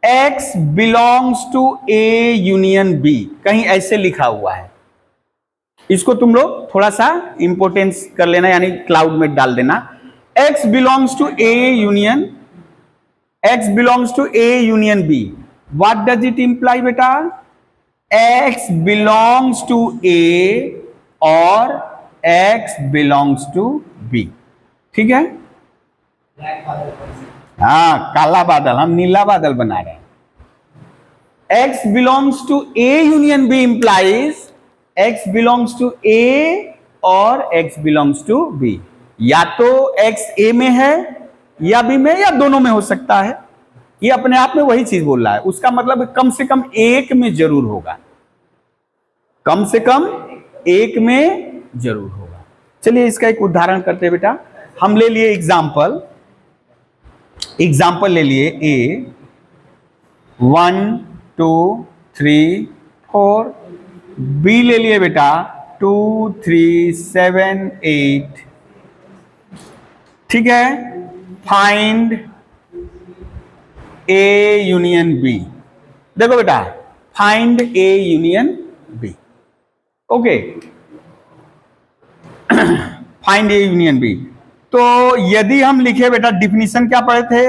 Speaker 1: X belongs to A union B, कहीं ऐसे लिखा हुआ है। इसको तुम लोग थोड़ा सा इंपॉर्टेंस कर लेना, यानी क्लाउड में डाल देना। X belongs to A union B, what does it imply बेटा, X बिलोंग्स टू A और X बिलोंग्स टू B, ठीक है। हाँ, काला बादल, हम नीला बादल बना रहे हैं। X belongs to A union B implies X belongs to A और X बिलोंग्स टू B, या तो X A में है या B में या दोनों में हो सकता है। ये अपने आप में वही चीज बोल रहा है, उसका मतलब कम से कम एक में जरूर होगा, कम से कम एक में जरूर होगा। चलिए इसका एक उदाहरण करते हैं बेटा। हम ले लिए एग्जाम्पल ले लिए A 1 2 3 4, B ले लिए बेटा 2 3 7 8, ठीक है। फाइंड A यूनियन B, देखो बेटा find A union B, okay. Find A union B, तो यदि हम लिखे बेटा, डिफिनीशन क्या पढ़े थे,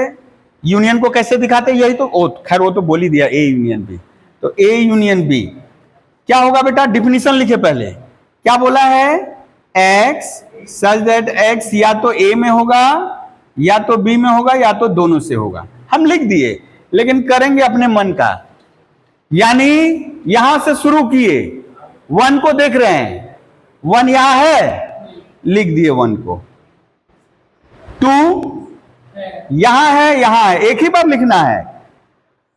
Speaker 1: यूनियन को कैसे दिखाते, यही तो खैर वो तो बोल ही दिया, A यूनियन B। तो A यूनियन B क्या होगा बेटा, डिफिनीशन लिखे पहले, क्या बोला है, X सच दैट X या तो A में होगा या तो B में होगा या तो दोनों से होगा। हम लिख दिए, लेकिन करेंगे अपने मन का, यानी यहां से शुरू किए, 1 को देख रहे हैं, 1 यहां है, लिख दिए 1 को, 2 यहां है, एक ही बार लिखना है,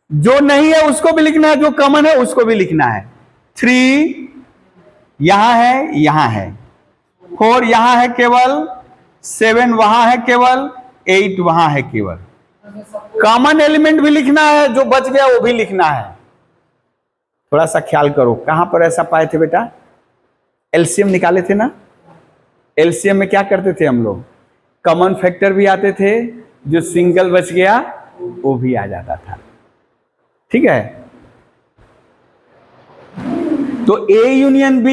Speaker 1: जो नहीं है उसको भी लिखना है, जो कॉमन है उसको भी लिखना है। 3 यहां है, 4 यहां है केवल, 7 वहां है केवल, 8 वहां है केवल। कॉमन एलिमेंट भी लिखना है, जो बच गया वो भी लिखना है। थोड़ा सा ख्याल करो, कहां पर ऐसा पाए थे बेटा, एलसीएम निकाले थे ना, एलसीएम में क्या करते थे हम लोग, कॉमन फैक्टर भी आते थे, जो सिंगल बच गया वो भी आ जाता था, ठीक है। तो A union B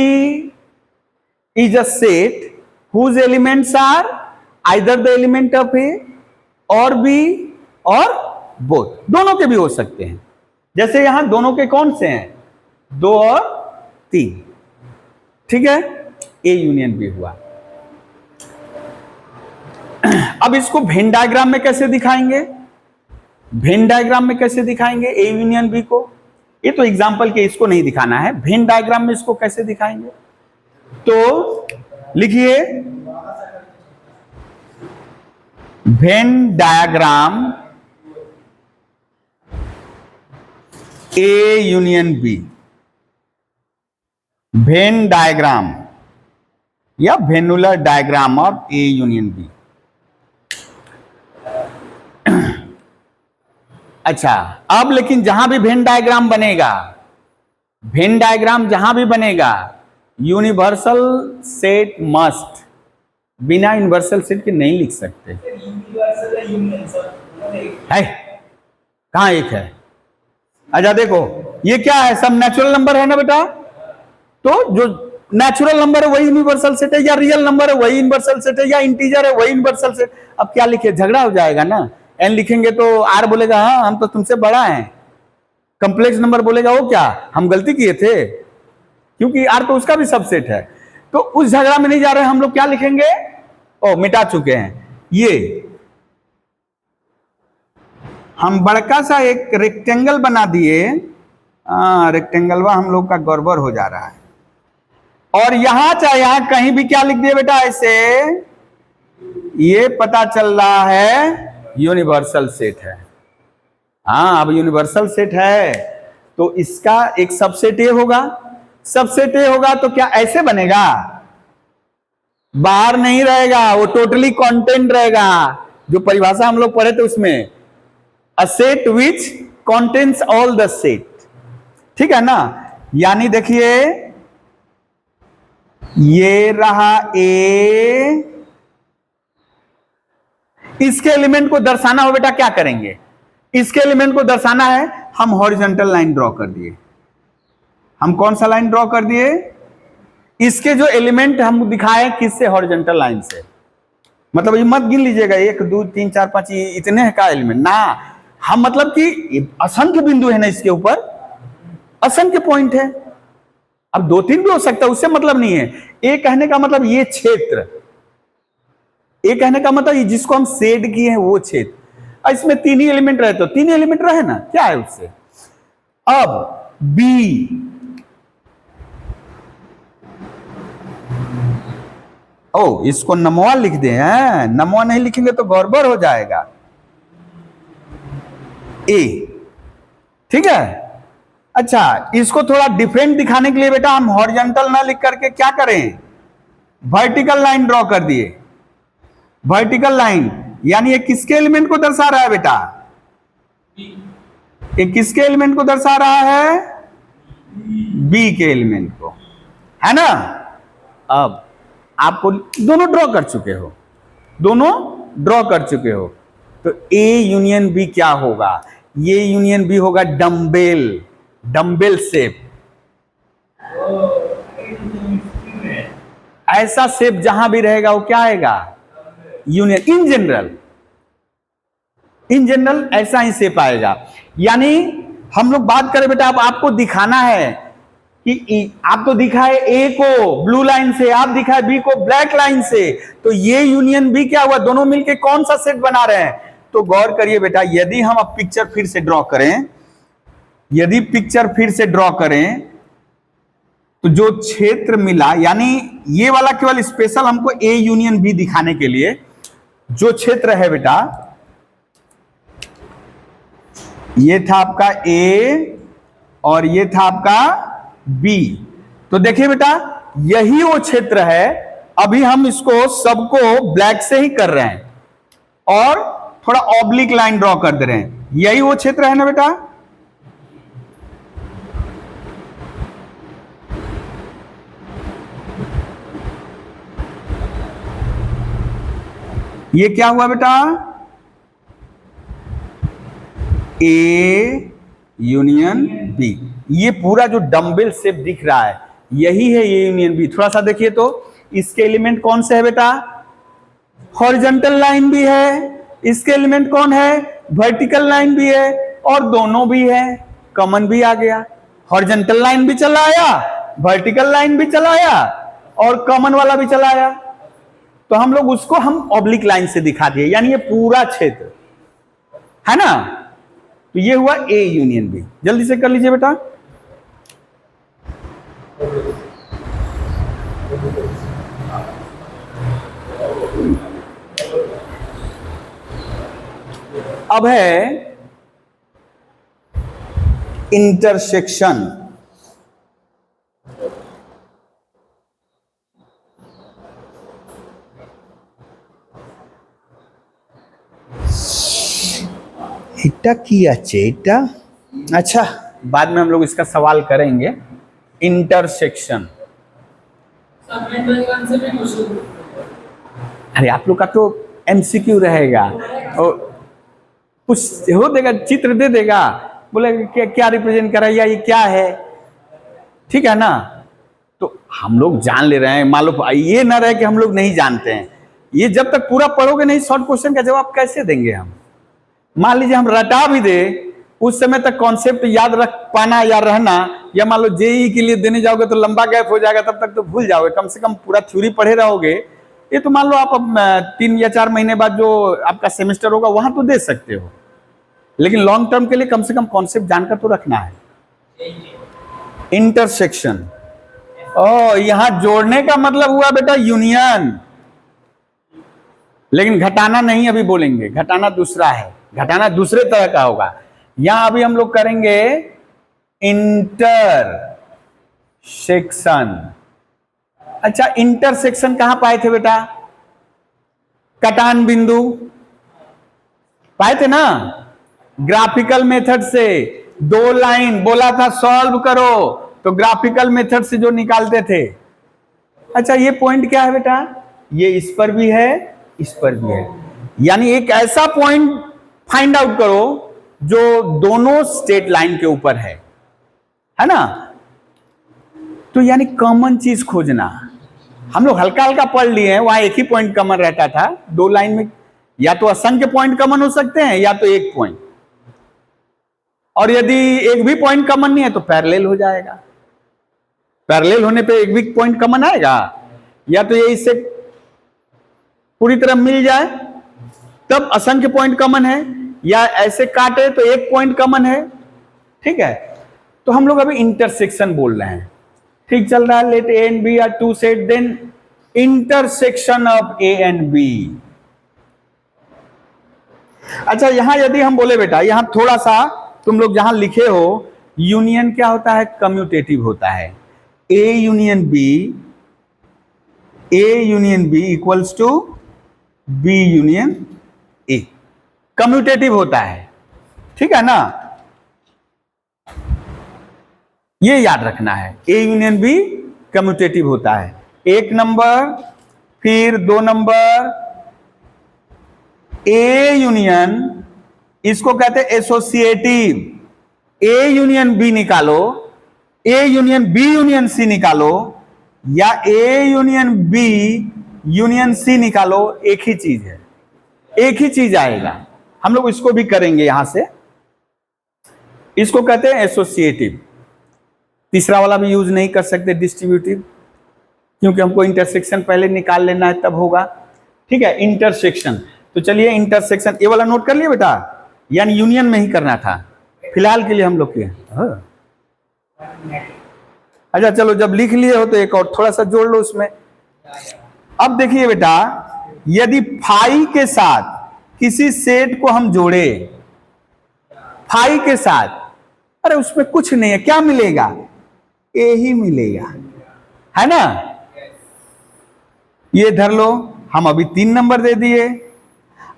Speaker 1: is a set whose elements are either the element of A और B और बोथ, दोनों के भी हो सकते हैं। जैसे यहां दोनों के कौन से हैं, 2 और 3, ठीक है। A यूनियन B हुआ। अब इसको वेन डायग्राम में कैसे दिखाएंगे, वेन डायग्राम में कैसे दिखाएंगे A यूनियन B को, ये तो एग्जांपल के, इसको नहीं दिखाना है। वेन डायग्राम में इसको कैसे दिखाएंगे, तो लिखिए Venn diagram A union B, Venn diagram या वेनुलर diagram of A union B। अच्छा, अब लेकिन जहां भी वेन डायग्राम बनेगा, वेन डायग्राम जहां भी बनेगा, यूनिवर्सल सेट मस्ट, बिना यूनिवर्सल सेट के नहीं लिख सकते।
Speaker 2: यूनिवर्सल है यूनियन सब
Speaker 1: है कहाँ एक है? अच्छा देखो ये क्या है, सब नेचुरल नंबर है ना बेटा, तो जो नेचुरल नंबर है वही यूनिवर्सल सेट है, या रियल नंबर है वही यूनिवर्सल सेट है, या इंटीजर है वही यूनिवर्सल सेट। अब क्या लिखे, झगड़ा हो जाएगा ना। एन लिखेंगे तो आर बोलेगा हाँ हम तो तुमसे बड़ा हैं, कंप्लेक्स नंबर बोलेगा वो क्या हम गलती किए थे, क्योंकि आर तो उसका भी सबसेट है। तो उस झगड़ा में नहीं जा रहे, हम लोग क्या लिखेंगे, ओ मिटा चुके हैं। ये हम बड़का सा एक रेक्टेंगल बना दिए, रेक्टेंगलवा हम लोग का गड़बड़ हो जा रहा है। और यहां चाहे यहां कहीं भी क्या लिख दिए बेटा ऐसे, ये पता चल रहा है यूनिवर्सल सेट है। हाँ अब यूनिवर्सल सेट है तो इसका एक सबसेट ए होगा, सबसेट ए होगा तो क्या ऐसे बनेगा, बाहर नहीं रहेगा, वो टोटली कंटेंट रहेगा। जो परिभाषा हम लोग पढ़े थे उसमें, अ set which contains all the set, ठीक है ना। यानी देखिए ये रहा ए, इसके एलिमेंट को दर्शाना हो बेटा क्या करेंगे, इसके एलिमेंट को दर्शाना है, हम हॉरिजॉन्टल लाइन ड्रॉ कर दिए। हम कौन सा लाइन ड्रॉ कर दिए, इसके जो एलिमेंट हम दिखाए किससे, हॉरिजॉन्टल लाइन से। मतलब ये मत गिन लीजिएगा 1 2 3 4 5 इतने का एलिमेंट ना, हम मतलब कि असंख्य बिंदु है ना इसके ऊपर, असंख्य पॉइंट है। अब 2 3 भी हो सकता है, उससे मतलब नहीं है। ये कहने का मतलब ये क्षेत्र, ये कहने का मतलब ये जिसको हम शेड किए हैं वो क्षेत्र। इसमें 3 ही एलिमेंट रहे तो 3 एलिमेंट रहे ना, क्या है उससे। अब बी, ओ इसको नमवा लिख दे हैं, नमवा नहीं लिखेंगे तो गड़बड़ हो जाएगा। ए, ठीक है। अच्छा इसको थोड़ा डिफरेंट दिखाने के लिए बेटा हम हॉरिजॉन्टल ना लिख करके क्या करें, वर्टिकल लाइन ड्रॉ कर दिए। वर्टिकल लाइन यानी ये किसके एलिमेंट को दर्शा रहा है बेटा, ये किसके एलिमेंट को दर्शा रहा है, बी के एलिमेंट को, है ना। अब आपको दोनों ड्रॉ कर चुके हो, दोनों ड्रॉ कर चुके हो, तो ए यूनियन बी क्या होगा, ये यूनियन बी होगा डम्बेल, डम्बेल शेप। ऐसा शेप जहां भी रहेगा वो क्या आएगा, union. In general, in general ऐसा ही शेप आएगा। यानी हम लोग बात करें बेटा, अब आपको दिखाना है कि आप तो दिखाए ए को ब्लू लाइन से, आप दिखाए बी को ब्लैक लाइन से, तो ये यूनियन बी क्या हुआ, दोनों मिलके कौन सा सेट बना रहे हैं। तो गौर करिए बेटा, यदि हम अब पिक्चर फिर से ड्रॉ करें, यदि पिक्चर फिर से ड्रॉ करें तो जो क्षेत्र मिला, यानी ये वाला केवल स्पेशल हमको ए यूनियन बी दिखाने के लिए, जो क्षेत्र है बेटा ये था आपका ए और ये था आपका बी। तो देखिए बेटा यही वो क्षेत्र है। अभी हम इसको सबको ब्लैक से ही कर रहे हैं और थोड़ा ऑब्लिक लाइन ड्रॉ कर दे रहे हैं, यही वो क्षेत्र है ना बेटा। ये क्या हुआ बेटा, ए यूनियन बी। ये पूरा जो डम्बेल शेप दिख रहा है यही है ये यूनियन बी। थोड़ा सा देखिए तो इसके एलिमेंट कौन से है बेटा, हॉरिजॉन्टल लाइन भी है, इसके एलिमेंट कौन है, वर्टिकल लाइन भी है, और दोनों भी है, कॉमन भी आ गया। हॉरिजॉन्टल लाइन भी चला आया, वर्टिकल लाइन भी चला आया और कॉमन वाला भी चला आया। तो हम लोग उसको हम ऑब्लिक लाइन से दिखा दिए, यानी ये पूरा क्षेत्र है ना। तो ये हुआ ए यूनियन बी। जल्दी से कर लीजिए बेटा। अब है इंटरसेक्शन। এটা কি আছে এটা, अच्छा बाद में हम लोग इसका सवाल करेंगे। इंटरसेक्शन,
Speaker 2: कमेंट वाले आंसर में क्वेश्चन।
Speaker 1: अरे आप लोग का तो एमसीक्यू रहेगा और कुछ हो देगा, चित्र दे देगा, बोले क्या क्या रिप्रेजेंट कर रहा है या ये क्या है, ठीक है ना। तो हम लोग जान ले रहे हैं, मान लो ये ना रहे कि हम लोग नहीं जानते हैं। ये जब तक पूरा पढ़ोगे नहीं, शॉर्ट क्वेश्चन का जवाब कैसे देंगे हम। मान लीजिए हम रटा भी दे, उस समय तक कॉन्सेप्ट याद रख पाना या रहना, या मान लो जेई के लिए देने जाओगे तो लंबा गैप हो जाएगा, तब तक तो भूल जाओगे। कम से कम पूरा थ्योरी पढ़े रहोगे। ये तो मान लो आप अब 3 या 4 महीने बाद जो आपका सेमेस्टर होगा वहां तो दे सकते हो, लेकिन लॉन्ग टर्म के लिए कम से कम कॉन्सेप्ट जानकर तो रखना है। इंटरसेक्शन, ओ यहां जोड़ने का मतलब हुआ बेटा यूनियन, लेकिन घटाना नहीं अभी बोलेंगे, घटाना दूसरा है, घटाना दूसरे तरह का होगा। यहां अभी हम लोग करेंगे इंटरसेक्शन। अच्छा, इंटरसेक्शन कहां पाए थे बेटा? कटान बिंदु पाए थे ना, ग्राफिकल मेथड से 2 लाइन बोला था सॉल्व करो, तो ग्राफिकल मेथड से जो निकालते थे। अच्छा, ये पॉइंट क्या है बेटा? ये इस पर भी है, इस पर भी है, यानी एक ऐसा पॉइंट फाइंड आउट करो जो दोनों स्ट्रेट लाइन के ऊपर है ना। तो यानी कॉमन चीज खोजना। हम लोग हल्का हल्का पढ़ लिए हैं, वहां एक ही पॉइंट कॉमन रहता था 2 लाइन में, या तो असंख्य पॉइंट कॉमन हो सकते हैं या तो एक पॉइंट, और यदि एक भी पॉइंट कॉमन नहीं है तो पैरेलल हो जाएगा। पैरेलल होने पे एक भी पॉइंट कॉमन आएगा, या तो ये इससे पूरी तरह मिल जाए तब असंख्य पॉइंट कॉमन है, या ऐसे काटे तो एक पॉइंट कॉमन है, ठीक है। तो हम लोग अभी इंटरसेक्शन बोल रहे हैं, ठीक चल रहा है। Let A and B are 2 set, then intersection of A and B. अच्छा, यहां यदि हम बोले बेटा, यहां थोड़ा सा तुम लोग जहां लिखे हो, यूनियन क्या होता है? कम्यूटेटिव होता है। A union B equals to B union A, commutative होता है, ठीक है ना। ये याद रखना है, ए यूनियन बी कम्यूटेटिव होता है। 1 नंबर, फिर 2 नंबर, ए यूनियन, इसको कहते हैं एसोसिएटिव। ए यूनियन बी निकालो, A union B union C निकालो, या A union B union C निकालो, एक ही चीज है, एक ही चीज आएगा। हम लोग इसको भी करेंगे यहां से, इसको कहते हैं एसोसिएटिव। तीसरा वाला भी यूज नहीं कर सकते, डिस्ट्रीब्यूटिव, क्योंकि हमको इंटरसेक्शन पहले निकाल लेना है तब होगा, ठीक है। इंटरसेक्शन, तो चलिए इंटरसेक्शन, ये वाला नोट कर लिया बेटा, यानी यूनियन में ही करना था फिलहाल के लिए हम लोग के। अच्छा चलो, जब लिख लिए हो तो एक और थोड़ा सा जोड़ लो उसमें। अब देखिए बेटा, यदि फाई के साथ किसी सेट को हम जोड़े, फाई के साथ, अरे उसमें कुछ नहीं है, क्या मिलेगा? ए ही मिलेगा, है ना। ये धर लो, हम अभी 3 नंबर दे दिए।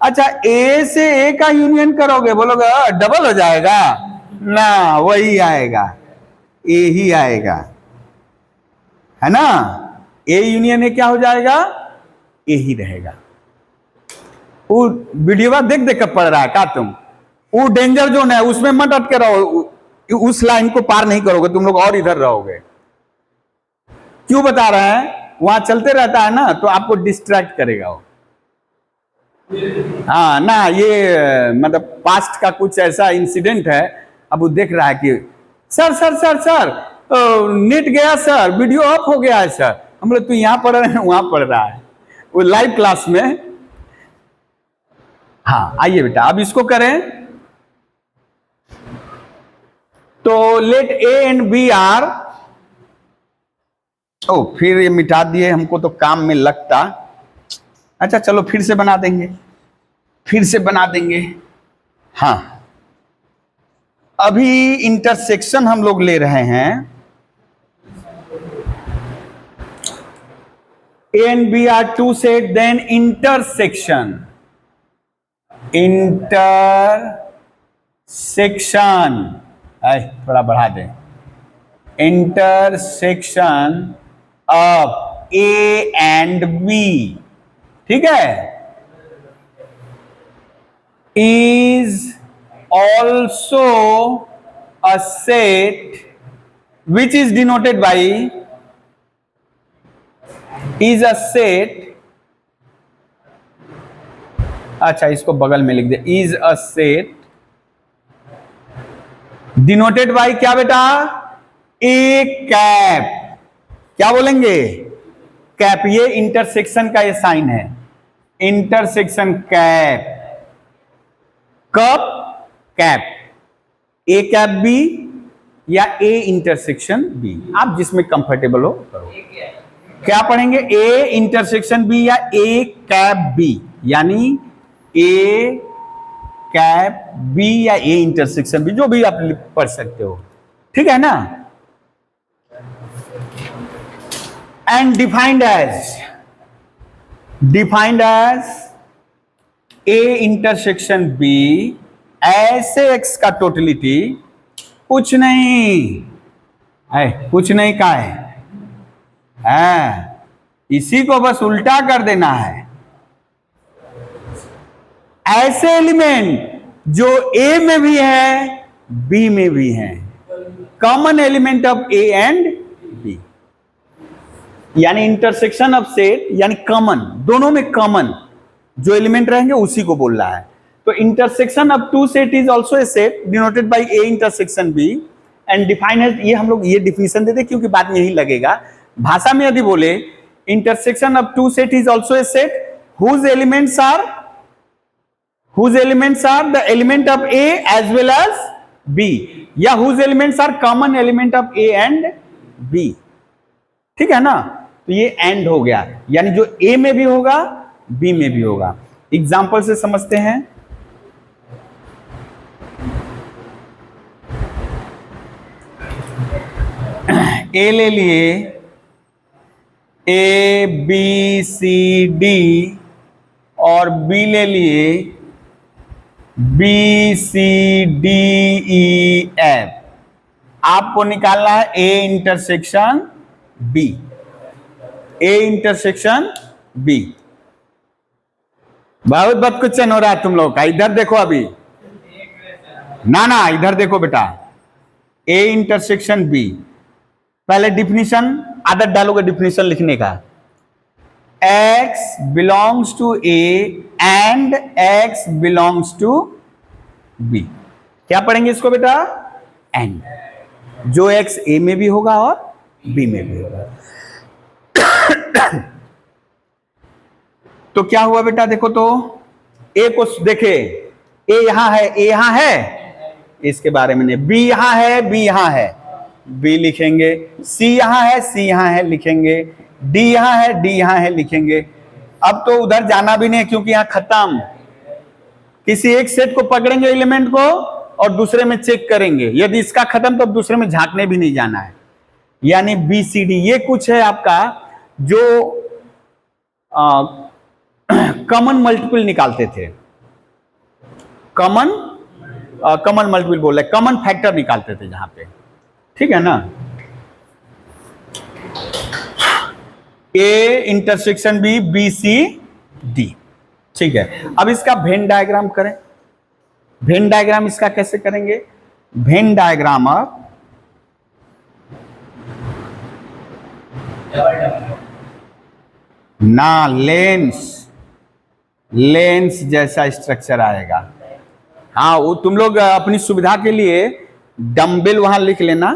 Speaker 1: अच्छा, ए से ए का यूनियन करोगे, बोलोगे डबल हो जाएगा ना, वही आएगा, ए ही आएगा, है ना। ए यूनियन ए क्या हो जाएगा? ए ही रहेगा। वो वीडियो देख देख कर पढ़ रहा है क्या तुम? वो डेंजर जोन है, उसमें मत अटके रहो, उस लाइन को पार नहीं करोगे तुम लोग और इधर रहोगे। क्यों बता रहे हैं? वहां चलते रहता है ना, तो आपको डिस्ट्रैक्ट करेगा वो। हाँ ना, ये मतलब पास्ट का कुछ ऐसा इंसिडेंट है। अब वो देख रहा है कि sir sir sir sir net गया सर, वीडियो ऑफ हो गया है सर। हम लोग तू यहां पढ़ रहे हैं, वहां पढ़ रहा है, वो लाइव क्लास में। हाँ आइए बेटा, अब इसको करें तो let A and B are, ओ फिर ये मिटा दिए, हमको तो काम में लगता। अच्छा चलो फिर से बना देंगे, फिर से बना देंगे। हाँ, अभी इंटरसेक्शन हम लोग ले रहे हैं। A and B are 2 set, then intersection, intersection, थोड़ा बढ़ा दें, intersection of A and B, ठीक है, is also a set which is denoted by is a set, अच्छा इसको बगल में लिख दे, is a set denoted by क्या बेटा, ए कैप, क्या बोलेंगे, कैप, ये इंटरसेक्शन का ये साइन है, इंटरसेक्शन कैप, कब, कैप, ए कैप बी या ए इंटरसेक्शन बी, आप जिसमें कंफर्टेबल हो करो। क्या पढ़ेंगे, ए इंटरसेक्शन बी या ए कैप बी, यानी ए कैप बी या ए इंटरसेक्शन बी, जो भी आप पढ़ सकते हो, ठीक है ना। And defined as A intersection B ऐसे एक्स का टोटलिटी कुछ नहीं है, कुछ नहीं का है, इसी को बस उल्टा कर देना है। ऐसे एलिमेंट जो ए में भी है बी में भी है, common element of A and B, यानी इंटरसेक्शन ऑफ सेट, यानी कॉमन, दोनों में कॉमन जो एलिमेंट रहेंगे उसी को बोल रहा है। तो intersection of two set is also a set denoted by A intersection B and define as, ये हम लोग ये डिफिनेशन देते क्योंकि बाद में यही लगेगा। भाषा में यदि बोले intersection of two set is also a set whose elements are the element of A as well as B, या whose elements are common element of A and B, ठीक है ना। तो ये एंड हो गया, यानी जो ए में भी होगा बी में भी होगा। एग्जाम्पल से समझते हैं, ए ले लिए, ए बी सी डी, और बी ले लिए B C D E F. आपको निकालना है A intersection B, A intersection B. बहुत बहुत क्वेश्चन हो रहा है तुम लोग का, इधर देखो अभी, ना इधर देखो बेटा, ए इंटरसेक्शन बी, पहले डिफिनीशन, आदत डालोगे डिफिनीशन लिखने का, x belongs to A and x belongs to B. क्या पढ़ेंगे इसको बेटा, एंड, जो x ए में भी होगा और बी में भी होगा। तो क्या हुआ बेटा, देखो तो ए को देखे, ए यहां है, ए यहां है, इसके बारे में नहीं, बी यहां है, बी यहां है, बी लिखेंगे, सी यहां है, सी यहां है लिखेंगे, डी यहां है, डी यहां है लिखेंगे। अब तो उधर जाना भी नहीं क्योंकि यहां खत्म, किसी एक सेट को पकड़ेंगे एलिमेंट को और दूसरे में चेक करेंगे, यदि इसका खत्म तो दूसरे में झांकने भी नहीं जाना है, यानी बी सी डी। ये कुछ है आपका जो कॉमन मल्टीपल निकालते थे, कॉमन मल्टीपल बोल रहे, कॉमन फैक्टर निकालते थे जहां पे, ठीक है ना। A intersection B, B C D, ठीक है। अब इसका वेन डायग्राम करें, वेन डायग्राम इसका कैसे करेंगे, वेन डायग्राम ऑफ ना लेंस जैसा स्ट्रक्चर आएगा। हाँ, वो तुम लोग अपनी सुविधा के लिए डम्बेल वहां लिख लेना,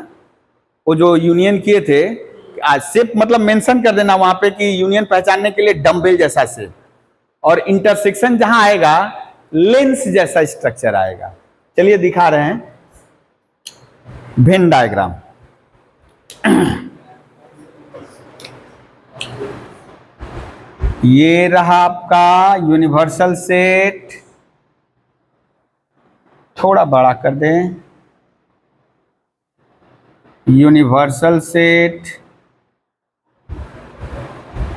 Speaker 1: वो जो यूनियन किए थे, शेप मतलब मेंशन कर देना वहां पे कि यूनियन पहचानने के लिए डम्बेल जैसा शेप, और इंटरसेक्शन जहां आएगा लेंस जैसा स्ट्रक्चर आएगा। चलिए दिखा रहे हैं वेन डायग्राम। ये रहा आपका यूनिवर्सल सेट, थोड़ा बड़ा कर दें, यूनिवर्सल सेट।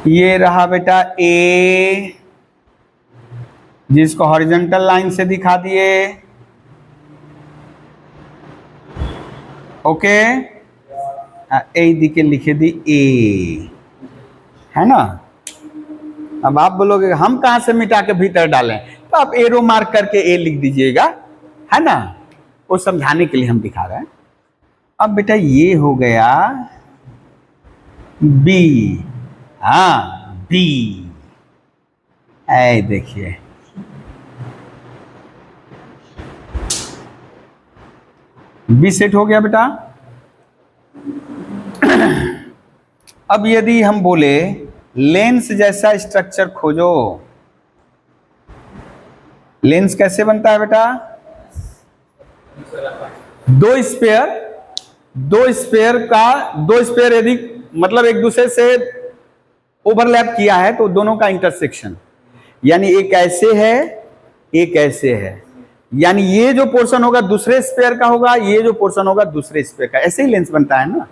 Speaker 1: ये रहा बेटा ए, जिसको हॉरिजॉन्टल लाइन से दिखा दिए, ओके, ए दिखे लिखे दी ए। है ना। अब आप बोलोगे हम कहां से मिटा के भीतर डालें, तो आप एरो मार्क करके ए लिख दीजिएगा, है ना। वो समझाने के लिए हम दिखा रहे हैं। अब बेटा ये हो गया बी, हाँ बी, ऐ देखिए बी सेट हो गया बेटा। अब यदि हम बोले लेंस जैसा स्ट्रक्चर खोजो, लेंस कैसे बनता है बेटा? दो स्पेयर यदि मतलब एक दूसरे से ओवरलैप किया है तो दोनों का इंटरसेक्शन, यानी एक ऐसे है एक ऐसे है, यानी ये जो पोर्शन होगा दूसरे स्पेयर का होगा, ये जो पोर्शन होगा दूसरे स्पेयर का, ऐसे ही लेंस बनता है ना।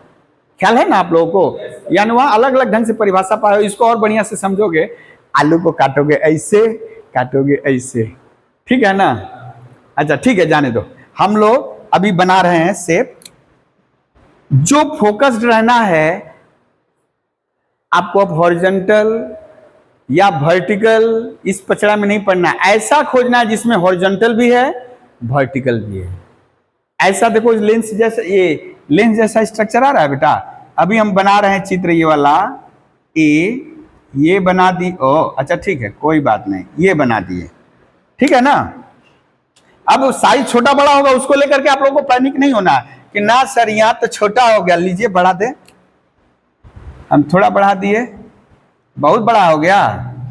Speaker 1: ख्याल है ना आप लोगों को? यानी वहां अलग अलग ढंग से परिभाषा पाए। इसको और बढ़िया से समझोगे, आलू को काटोगे ऐसे, काटोगे ऐसे, ठीक है ना। अच्छा ठीक है, जाने दो। हम लोग अभी बना रहे हैं शेप। जो फोकस्ड रहना है आपको, अब हॉरिजॉन्टल या वर्टिकल इस पचड़ा में नहीं पढ़ना, ऐसा खोजना है जिसमें हॉरिजॉन्टल भी है वर्टिकल भी है। ऐसा देखो लेंस जैसा, ये लेंस जैसा स्ट्रक्चर आ रहा है बेटा। अभी हम बना रहे हैं चित्र ये वाला, ये बना दी। ओ अच्छा ठीक है, कोई बात नहीं, ये बना दिए, ठीक है ना। अब साइज छोटा बड़ा होगा, उसको लेकर के आप लोगों को पैनिक नहीं होना कि ना सर यहां तो छोटा हो गया, लीजिए बढ़ा दे। हम थोड़ा बढ़ा दिए, बहुत बड़ा हो गया,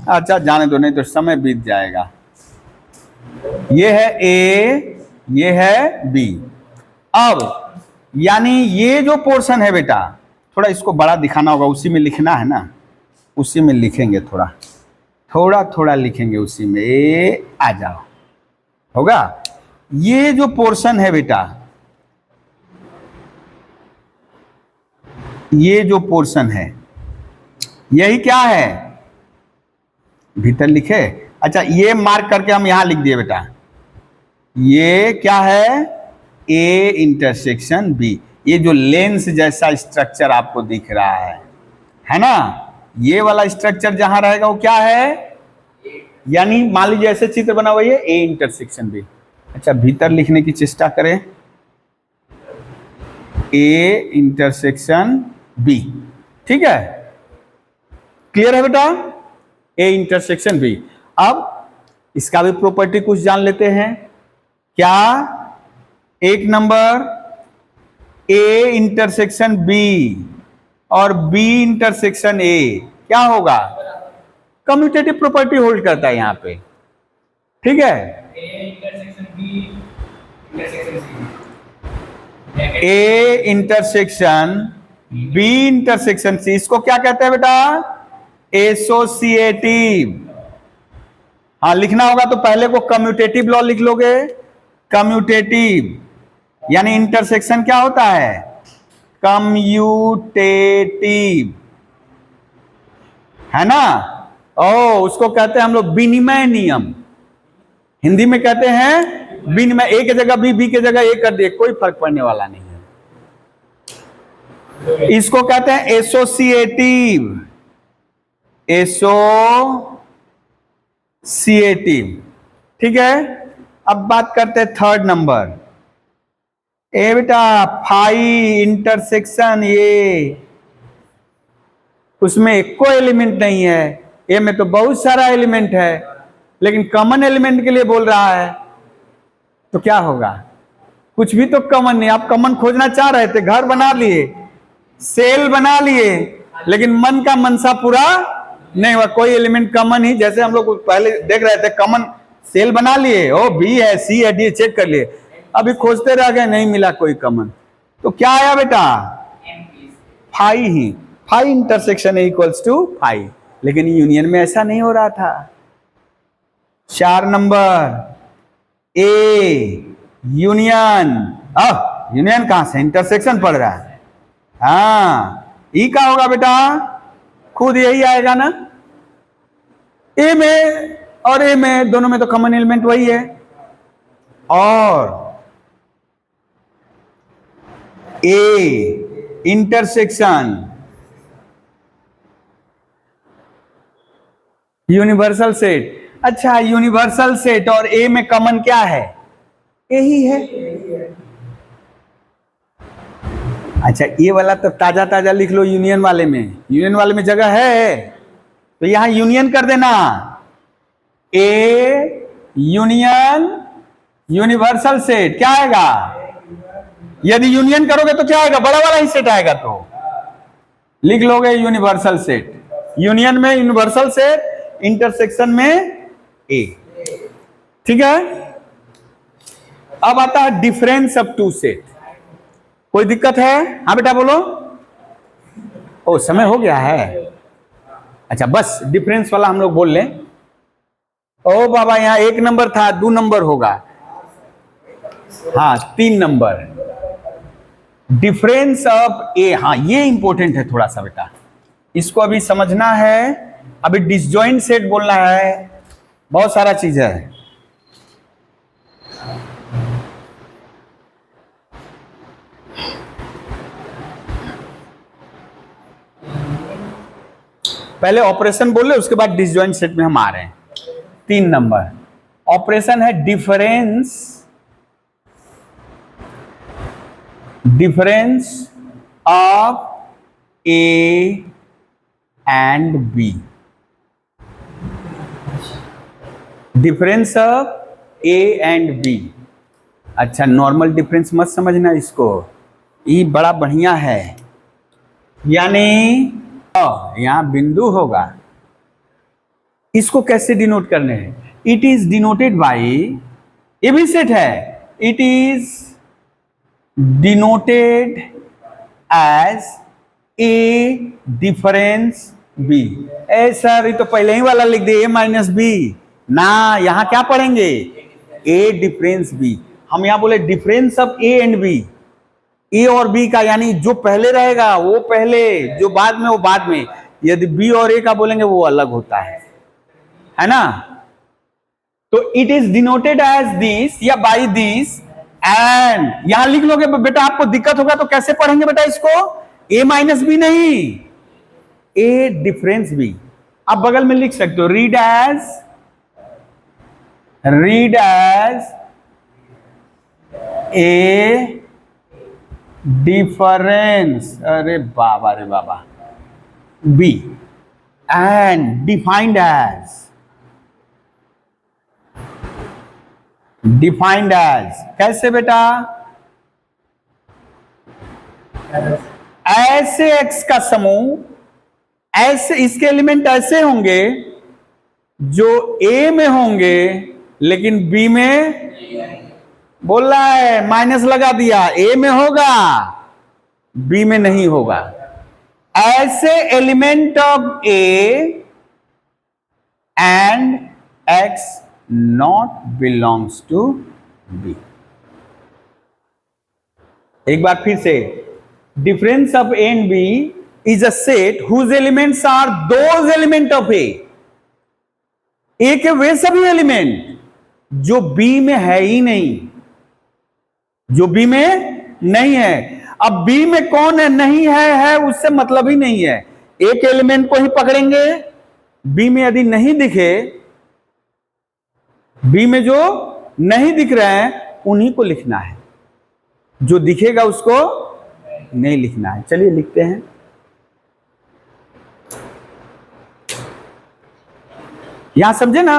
Speaker 1: अच्छा जाने दो, नहीं तो समय बीत जाएगा। ये है ए, ये है बी। अब यानी ये जो पोर्शन है बेटा, थोड़ा इसको बड़ा दिखाना होगा, उसी में लिखना है ना, उसी में लिखेंगे, थोड़ा थोड़ा थोड़ा लिखेंगे उसी में। ए आ जाओ, होगा। ये जो पोर्शन है बेटा, ये जो पोर्शन है यही क्या है, भीतर लिखे। अच्छा ये मार्क करके हम यहां लिख दिए बेटा, ये क्या है, ए इंटरसेक्शन बी। ये जो लेंस जैसा स्ट्रक्चर आपको दिख रहा है ना, ये वाला स्ट्रक्चर जहां रहेगा वो क्या है, यानी मान लीजिए ऐसे चित्र बना हुआ है, ए इंटरसेक्शन बी। अच्छा भीतर लिखने की चेष्टा करें, ए इंटरसेक्शन बी, ठीक है, क्लियर है बेटा, ए इंटरसेक्शन बी। अब इसका भी प्रॉपर्टी कुछ जान लेते हैं। क्या? एक नंबर, ए इंटरसेक्शन बी और बी इंटरसेक्शन ए क्या होगा, कम्यूटेटिव प्रॉपर्टी होल्ड करता है यहां पे, ठीक है। A intersection B intersection C, इसको क्या कहते हैं बेटा, एसोसिएटिव। हाँ लिखना होगा तो पहले को कम्यूटेटिव लॉ लिख लोगे, कम्यूटेटिव यानी इंटरसेक्शन क्या होता है, कम्यूटेटिव, है ना। ओ उसको कहते हैं हम लोग विनिमय नियम, हिंदी में कहते हैं विनिमय। ए की जगह बी, बी की जगह ए कर दिए, कोई फर्क पड़ने वाला नहीं है। इसको कहते हैं एसोसिएटिव, एसोसिएटिव, ठीक है। अब बात करते हैं थर्ड नंबर, ए बेटा फाई इंटरसेक्शन ए, उसमें एक कोई एलिमेंट नहीं है, ए में तो बहुत सारा एलिमेंट है, लेकिन कॉमन एलिमेंट के लिए बोल रहा है, तो क्या होगा, कुछ भी तो कॉमन नहीं। आप कॉमन खोजना चाह रहे थे, घर बना लिए, सेल बना लिए, लेकिन मन का मनसा पूरा नहीं हुआ, कोई एलिमेंट कॉमन ही, जैसे हम लोग पहले देख रहे थे कॉमन, सेल बना लिए, ओ बी है सी है डी चेक कर लिए, अभी खोजते रह गए, नहीं मिला कोई कॉमन, तो क्या आया बेटा, फाई ही, phi intersection equals to phi. लेकिन यूनियन में ऐसा नहीं हो रहा था। 4 नंबर, ए यूनियन, यूनियन कहां से, इंटरसेक्शन पड़ रहा है, हाँ ई का होगा बेटा, खुद यही आएगा ना, ए में और ए में दोनों में तो कॉमन एलिमेंट वही है, और ए इंटरसेक्शन यूनिवर्सल सेट। अच्छा, यूनिवर्सल सेट और ए में कॉमन क्या है? यही है। अच्छा, ये वाला तो ताजा ताजा लिख लो, यूनियन वाले में, यूनियन वाले में जगह है तो यहां यूनियन कर देना, ए यूनियन यूनिवर्सल सेट क्या आएगा? यदि यूनियन करोगे तो क्या आएगा? बड़ा वाला ही सेट आएगा, तो लिख लोगे यूनिवर्सल सेट। यूनियन में यूनिवर्सल सेट, इंटरसेक्शन में ए। ठीक है। अब आता है डिफरेंस ऑफ टू सेट। कोई दिक्कत है? हाँ बेटा बोलो। ओ समय हो गया है। अच्छा, बस डिफरेंस वाला हम लोग बोल लें। ओ बाबा, यहां 1 नंबर था, 2 नंबर होगा, हाँ 3 नंबर। डिफरेंस ऑफ ए, हाँ ये इंपॉर्टेंट है थोड़ा सा बेटा, इसको अभी समझना है। अभी डिसजॉइंट सेट बोलना है, बहुत सारा चीज है। पहले ऑपरेशन बोल ले, उसके बाद डिसजॉइंट सेट में हम आ रहे हैं। 3 नंबर ऑपरेशन है difference of A and B. Difference of A and B. अच्छा, नॉर्मल डिफरेंस मत समझना इसको, ये बड़ा बढ़िया है। यानी यहां बिंदु होगा, इसको कैसे डिनोट करने हैं? इट इज डिनोटेड बाई, ये भी सेट है, it is denoted as A difference B. ए सर, ये तो पहले ही वाला लिख दे, ए माइनस बी ना, यहां क्या पढ़ेंगे? A difference B. हम यहां बोले difference of A and B, A और बी का, यानी जो पहले रहेगा वो पहले, जो बाद में वो बाद में। यदि बी और ए का बोलेंगे वो अलग होता है ना। तो it is denoted as this या बाई दिस, एंड यहां लिख लोगे बेटा, आपको दिक्कत होगा तो कैसे पढ़ेंगे बेटा इसको? ए माइनस बी नहीं, ए डिफरेंस बी। आप बगल में लिख सकते हो, रीड एज ए डिफरेंस, अरे बाबा रे बाबा, बी एंड डिफाइंड एज कैसे बेटा? ऐसे एक्स का समूह, ऐसे इसके एलिमेंट ऐसे होंगे जो ए में होंगे लेकिन बी में, बोल रहा है माइनस लगा दिया, ए में होगा बी में नहीं होगा। ऐसे element of A and x not belongs to B. एक बार फिर से, difference of A and B is a set whose elements are those element of A. A के वे सभी एलिमेंट जो बी में है ही नहीं, जो बी में नहीं है। अब बी में कौन है नहीं है उससे मतलब ही नहीं है, एक एलिमेंट को ही पकड़ेंगे। बी में यदि नहीं दिखे, बी में जो नहीं दिख रहे हैं उन्हीं को लिखना है, जो दिखेगा उसको नहीं लिखना है। चलिए लिखते हैं। यहां समझे ना,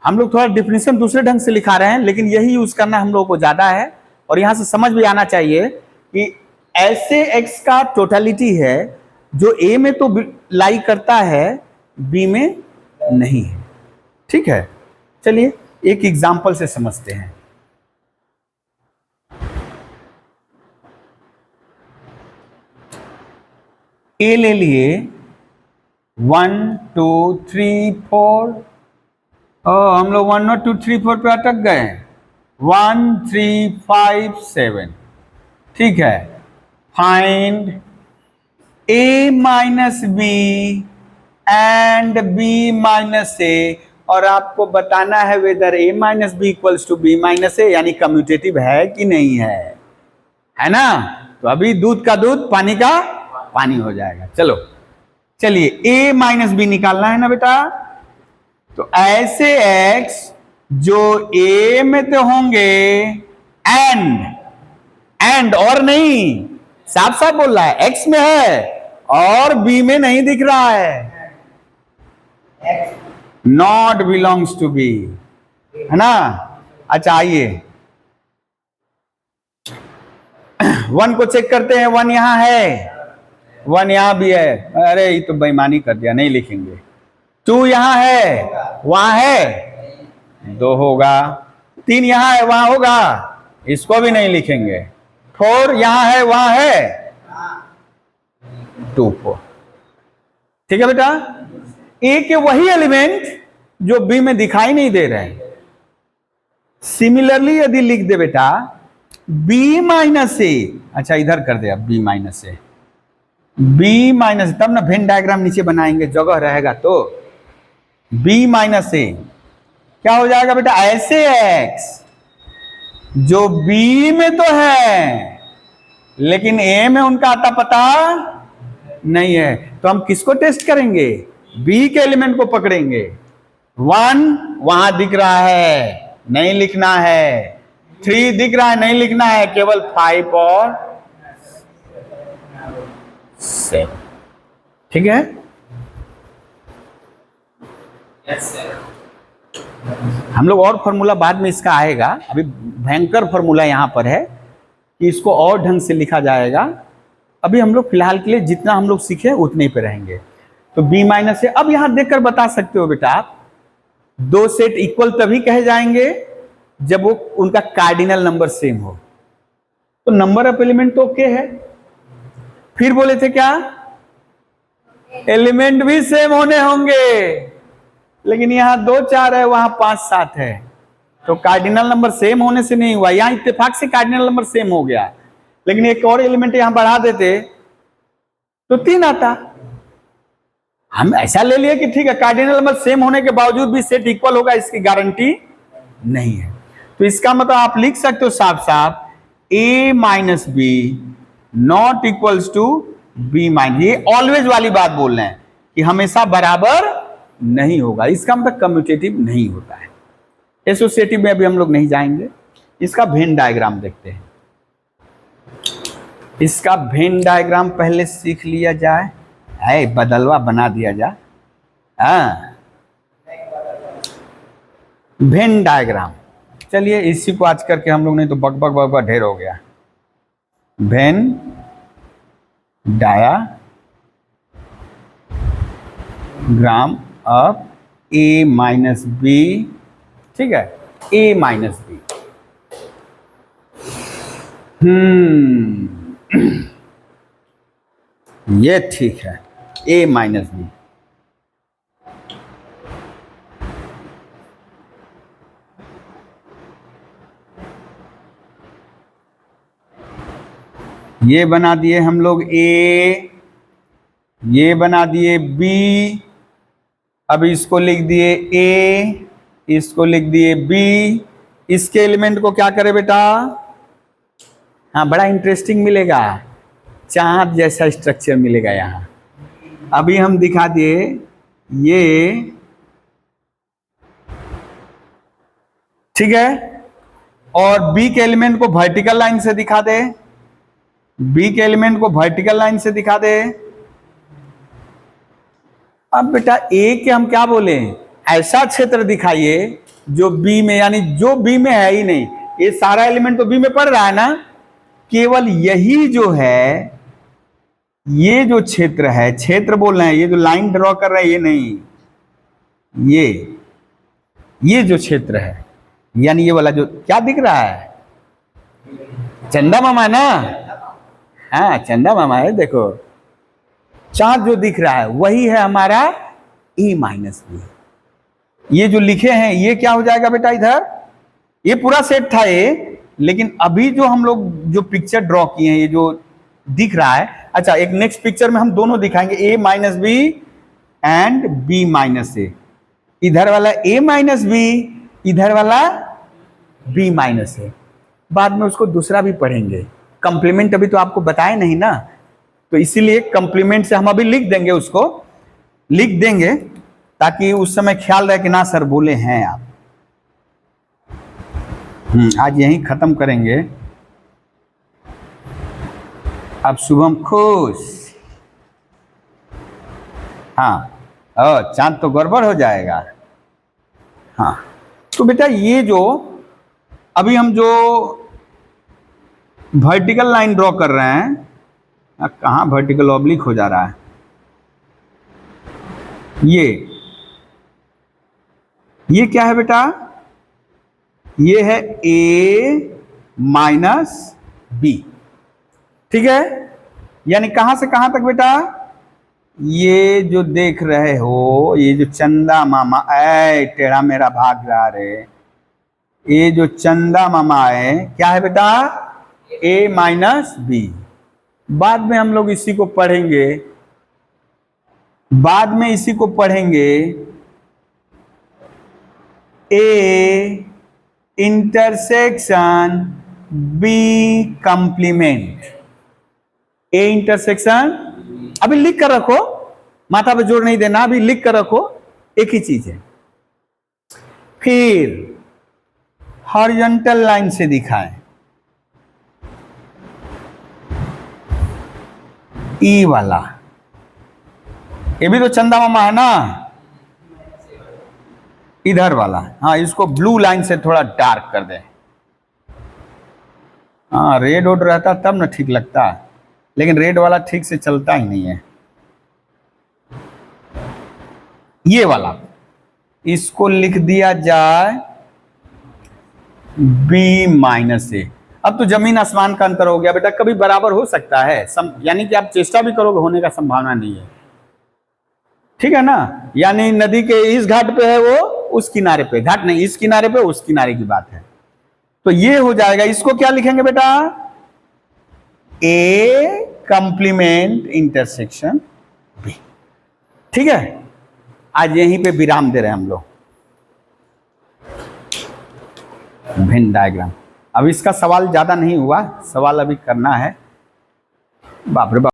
Speaker 1: हम लोग थोड़ा डिफिनेशन दूसरे ढंग से लिखा रहे हैं, लेकिन यही यूज करना हम लोगों को ज्यादा है। और यहां से समझ भी आना चाहिए कि ऐसे एक्स का टोटलिटी है जो ए में तो लाई करता है, बी में नहीं है। ठीक है, चलिए एक एग्जांपल से समझते हैं। ए ले लिए 1 2 3 4, हम लोग 1 2 3 4 पे अटक गए। 1 3 5 7, ठीक है। Find A minus B and B minus A, और आपको बताना है whether A minus B equals to B minus A, यानी कम्यूटेटिव है कि नहीं है ना। तो अभी दूध का दूध पानी का पानी हो जाएगा। चलो चलिए, ए माइनस बी निकालना है ना बेटा। तो ऐसे x जो A में तो होंगे एंड और नहीं, साफ साफ बोल रहा है x में है और B में नहीं दिख रहा है, नॉट बिलोंग्स टू बी, है ना। अच्छा आइए 1 को चेक करते हैं, 1 यहां है, 1 यहां भी है, अरे ये तो बेईमानी कर दिया, नहीं लिखेंगे। 2 यहां है, वहां है, 2 होगा। 3 यहां है, वहां होगा, इसको भी नहीं लिखेंगे। 4 यहां है, वहां है, 2 4। ठीक है बेटा, ए के वही एलिमेंट जो बी में दिखाई नहीं दे रहे हैं। सिमिलरली यदि लिख दे बेटा बी माइनस ए, अच्छा इधर कर दे अब बी माइनस ए, बी माइनस, तब ना वेन डायग्राम नीचे बनाएंगे, जगह रहेगा तो। बी माइनस ए क्या हो जाएगा बेटा, ऐसे एक्स जो बी में तो है लेकिन ए में उनका आता पता नहीं है, तो हम किसको टेस्ट करेंगे, बी के एलिमेंट को पकड़ेंगे। 1 वहां दिख रहा है, नहीं लिखना है। 3 दिख रहा है, नहीं लिखना है, केवल 5 और 7। ठीक है,
Speaker 2: यस सर।
Speaker 1: हम लोग और फॉर्मूला बाद में इसका आएगा, अभी भयंकर फॉर्मूला यहां पर है कि इसको और ढंग से लिखा जाएगा। अभी हम लोग फिलहाल के लिए जितना हम लोग सीखे उतने ही पे रहेंगे। तो बी माइनस है, अब यहां देखकर बता सकते हो बेटा आप 2 सेट इक्वल तभी कहे जाएंगे जब वो उनका कार्डिनल नंबर सेम हो। तो नंबर ऑफ एलिमेंट तो ओके है, फिर बोले थे क्या, एलिमेंट भी सेम होने होंगे, लेकिन यहां 2 4 है, वहां 5 7 है, तो कार्डिनल नंबर सेम होने से नहीं हुआ, यहां इत्तेफाक से कार्डिनल नंबर सेम हो गया। लेकिन एक और एलिमेंट यहां बढ़ा देते तो 3 आता। हम ऐसा ले लिए कि ठीक है कार्डिनल नंबर सेम होने के बावजूद भी सेट इक्वल होगा, इसकी गारंटी नहीं है। तो इसका मतलब आप लिख सकते हो साफ साफ a minus B not equals to B minus, ये ऑलवेज वाली बात बोल रहे हैं कि हमेशा बराबर नहीं होगा, इसका मतलब कम्यूटेटिव नहीं होता है। एसोसिएटिव में अभी हम लोग नहीं जाएंगे। इसका वेन डायग्राम देखते हैं, इसका वेन डायग्राम पहले सीख लिया जाए, है बदलवा बना दिया जाए। हाँ वेन डायग्राम, चलिए इसी को आज करके हम लोग, नहीं तो बक बक बक बक ढेर हो गया। Venn diagram of A minus B, ठीक है, ए माइनस बी। ये ठीक है, ए माइनस बी। ये बना दिए हम लोग ए, ये बना दिए बी, अब इसको लिख दिए ए, इसको लिख दिए बी। इसके एलिमेंट को क्या करे बेटा, हाँ बड़ा इंटरेस्टिंग मिलेगा, चांद जैसा स्ट्रक्चर मिलेगा यहाँ। अभी हम दिखा दिए ये, ठीक है, और बी के एलिमेंट को वर्टिकल लाइन से दिखा दे, बी के एलिमेंट को वर्टिकल लाइन से दिखा दे। अब बेटा ए के हम क्या बोले, ऐसा क्षेत्र दिखाइए जो बी में, यानी जो बी में है ही नहीं, ये सारा एलिमेंट तो बी में पड़ रहा है ना, केवल यही जो है, ये जो क्षेत्र है, क्षेत्र बोल रहे हैं, ये जो लाइन ड्रॉ कर रहे हैं ये नहीं, ये जो क्षेत्र है, यानी ये वाला जो क्या दिख रहा है, चंदा मामा ना, हाँ चंदा मामा है, देखो चांद जो दिख रहा है वही है हमारा ए माइनस बी। ये जो लिखे हैं ये क्या हो जाएगा बेटा, इधर ये पूरा सेट था ये, लेकिन अभी जो हम लोग जो पिक्चर ड्रॉ किए हैं, ये जो दिख रहा है, अच्छा एक नेक्स्ट पिक्चर में हम दोनों दिखाएंगे, A minus B and B minus A. इधर वाला ए माइनस बी, इधर वाला बी माइनस ए। बाद में उसको दूसरा भी पढ़ेंगे, कंप्लीमेंट अभी तो आपको बताए नहीं ना, तो इसीलिए कंप्लीमेंट से हम अभी लिख देंगे, उसको लिख देंगे। ताकि उस समय ख्याल रहे कि ना सर बोले हैं आप। आज यहीं खत्म करेंगे। अब शुभम खुश। हाँ, चांद तो गड़बड़ हो जाएगा। हाँ, तो बेटा ये जो अभी हम जो वर्टिकल लाइन ड्रॉ कर रहे हैं, कहाँ वर्टिकल ऑब्लिक हो जा रहा है, ये क्या है बेटा? ये है a माइनस बी। ठीक है, यानी कहां से कहां तक बेटा? ये जो देख रहे हो, ये जो चंदा मामा टेढ़ा मेरा भाग रहा रे, ये जो चंदा मामा है क्या है बेटा? a minus B. बाद में हम लोग इसी को पढ़ेंगे, A intersection B complement. A intersection, अभी लिख कर रखो, माथा पे जोर नहीं देना, अभी लिख कर रखो, एक ही चीज है। फिर हॉरिजॉन्टल लाइन से दिखाएं, ई वाला, ये भी तो चंदा मामा है ना, इधर वाला। हाँ, इसको ब्लू लाइन से थोड़ा डार्क कर दें। हाँ, रेड ओड रहता तब ना ठीक लगता, लेकिन रेड वाला ठीक से चलता ही नहीं है। ये वाला, इसको लिख दिया जाए b माइनस ए। अब तो जमीन आसमान का अंतर हो गया बेटा, कभी बराबर हो सकता है, यानी कि आप चेष्टा भी करोगे, होने का संभावना नहीं है। ठीक है ना, यानी नदी के इस घाट पे है वो उस किनारे पे, घाट नहीं, इस किनारे पे उस किनारे की बात है। तो ये हो जाएगा, इसको क्या लिखेंगे बेटा? ए कंप्लीमेंट इंटरसेक्शन बी। ठीक है, आज यहीं पे विराम दे रहे हैं हम लोग। वेन डायग्राम, अब इसका सवाल ज्यादा नहीं हुआ, सवाल अभी करना है। बाप रे बाप।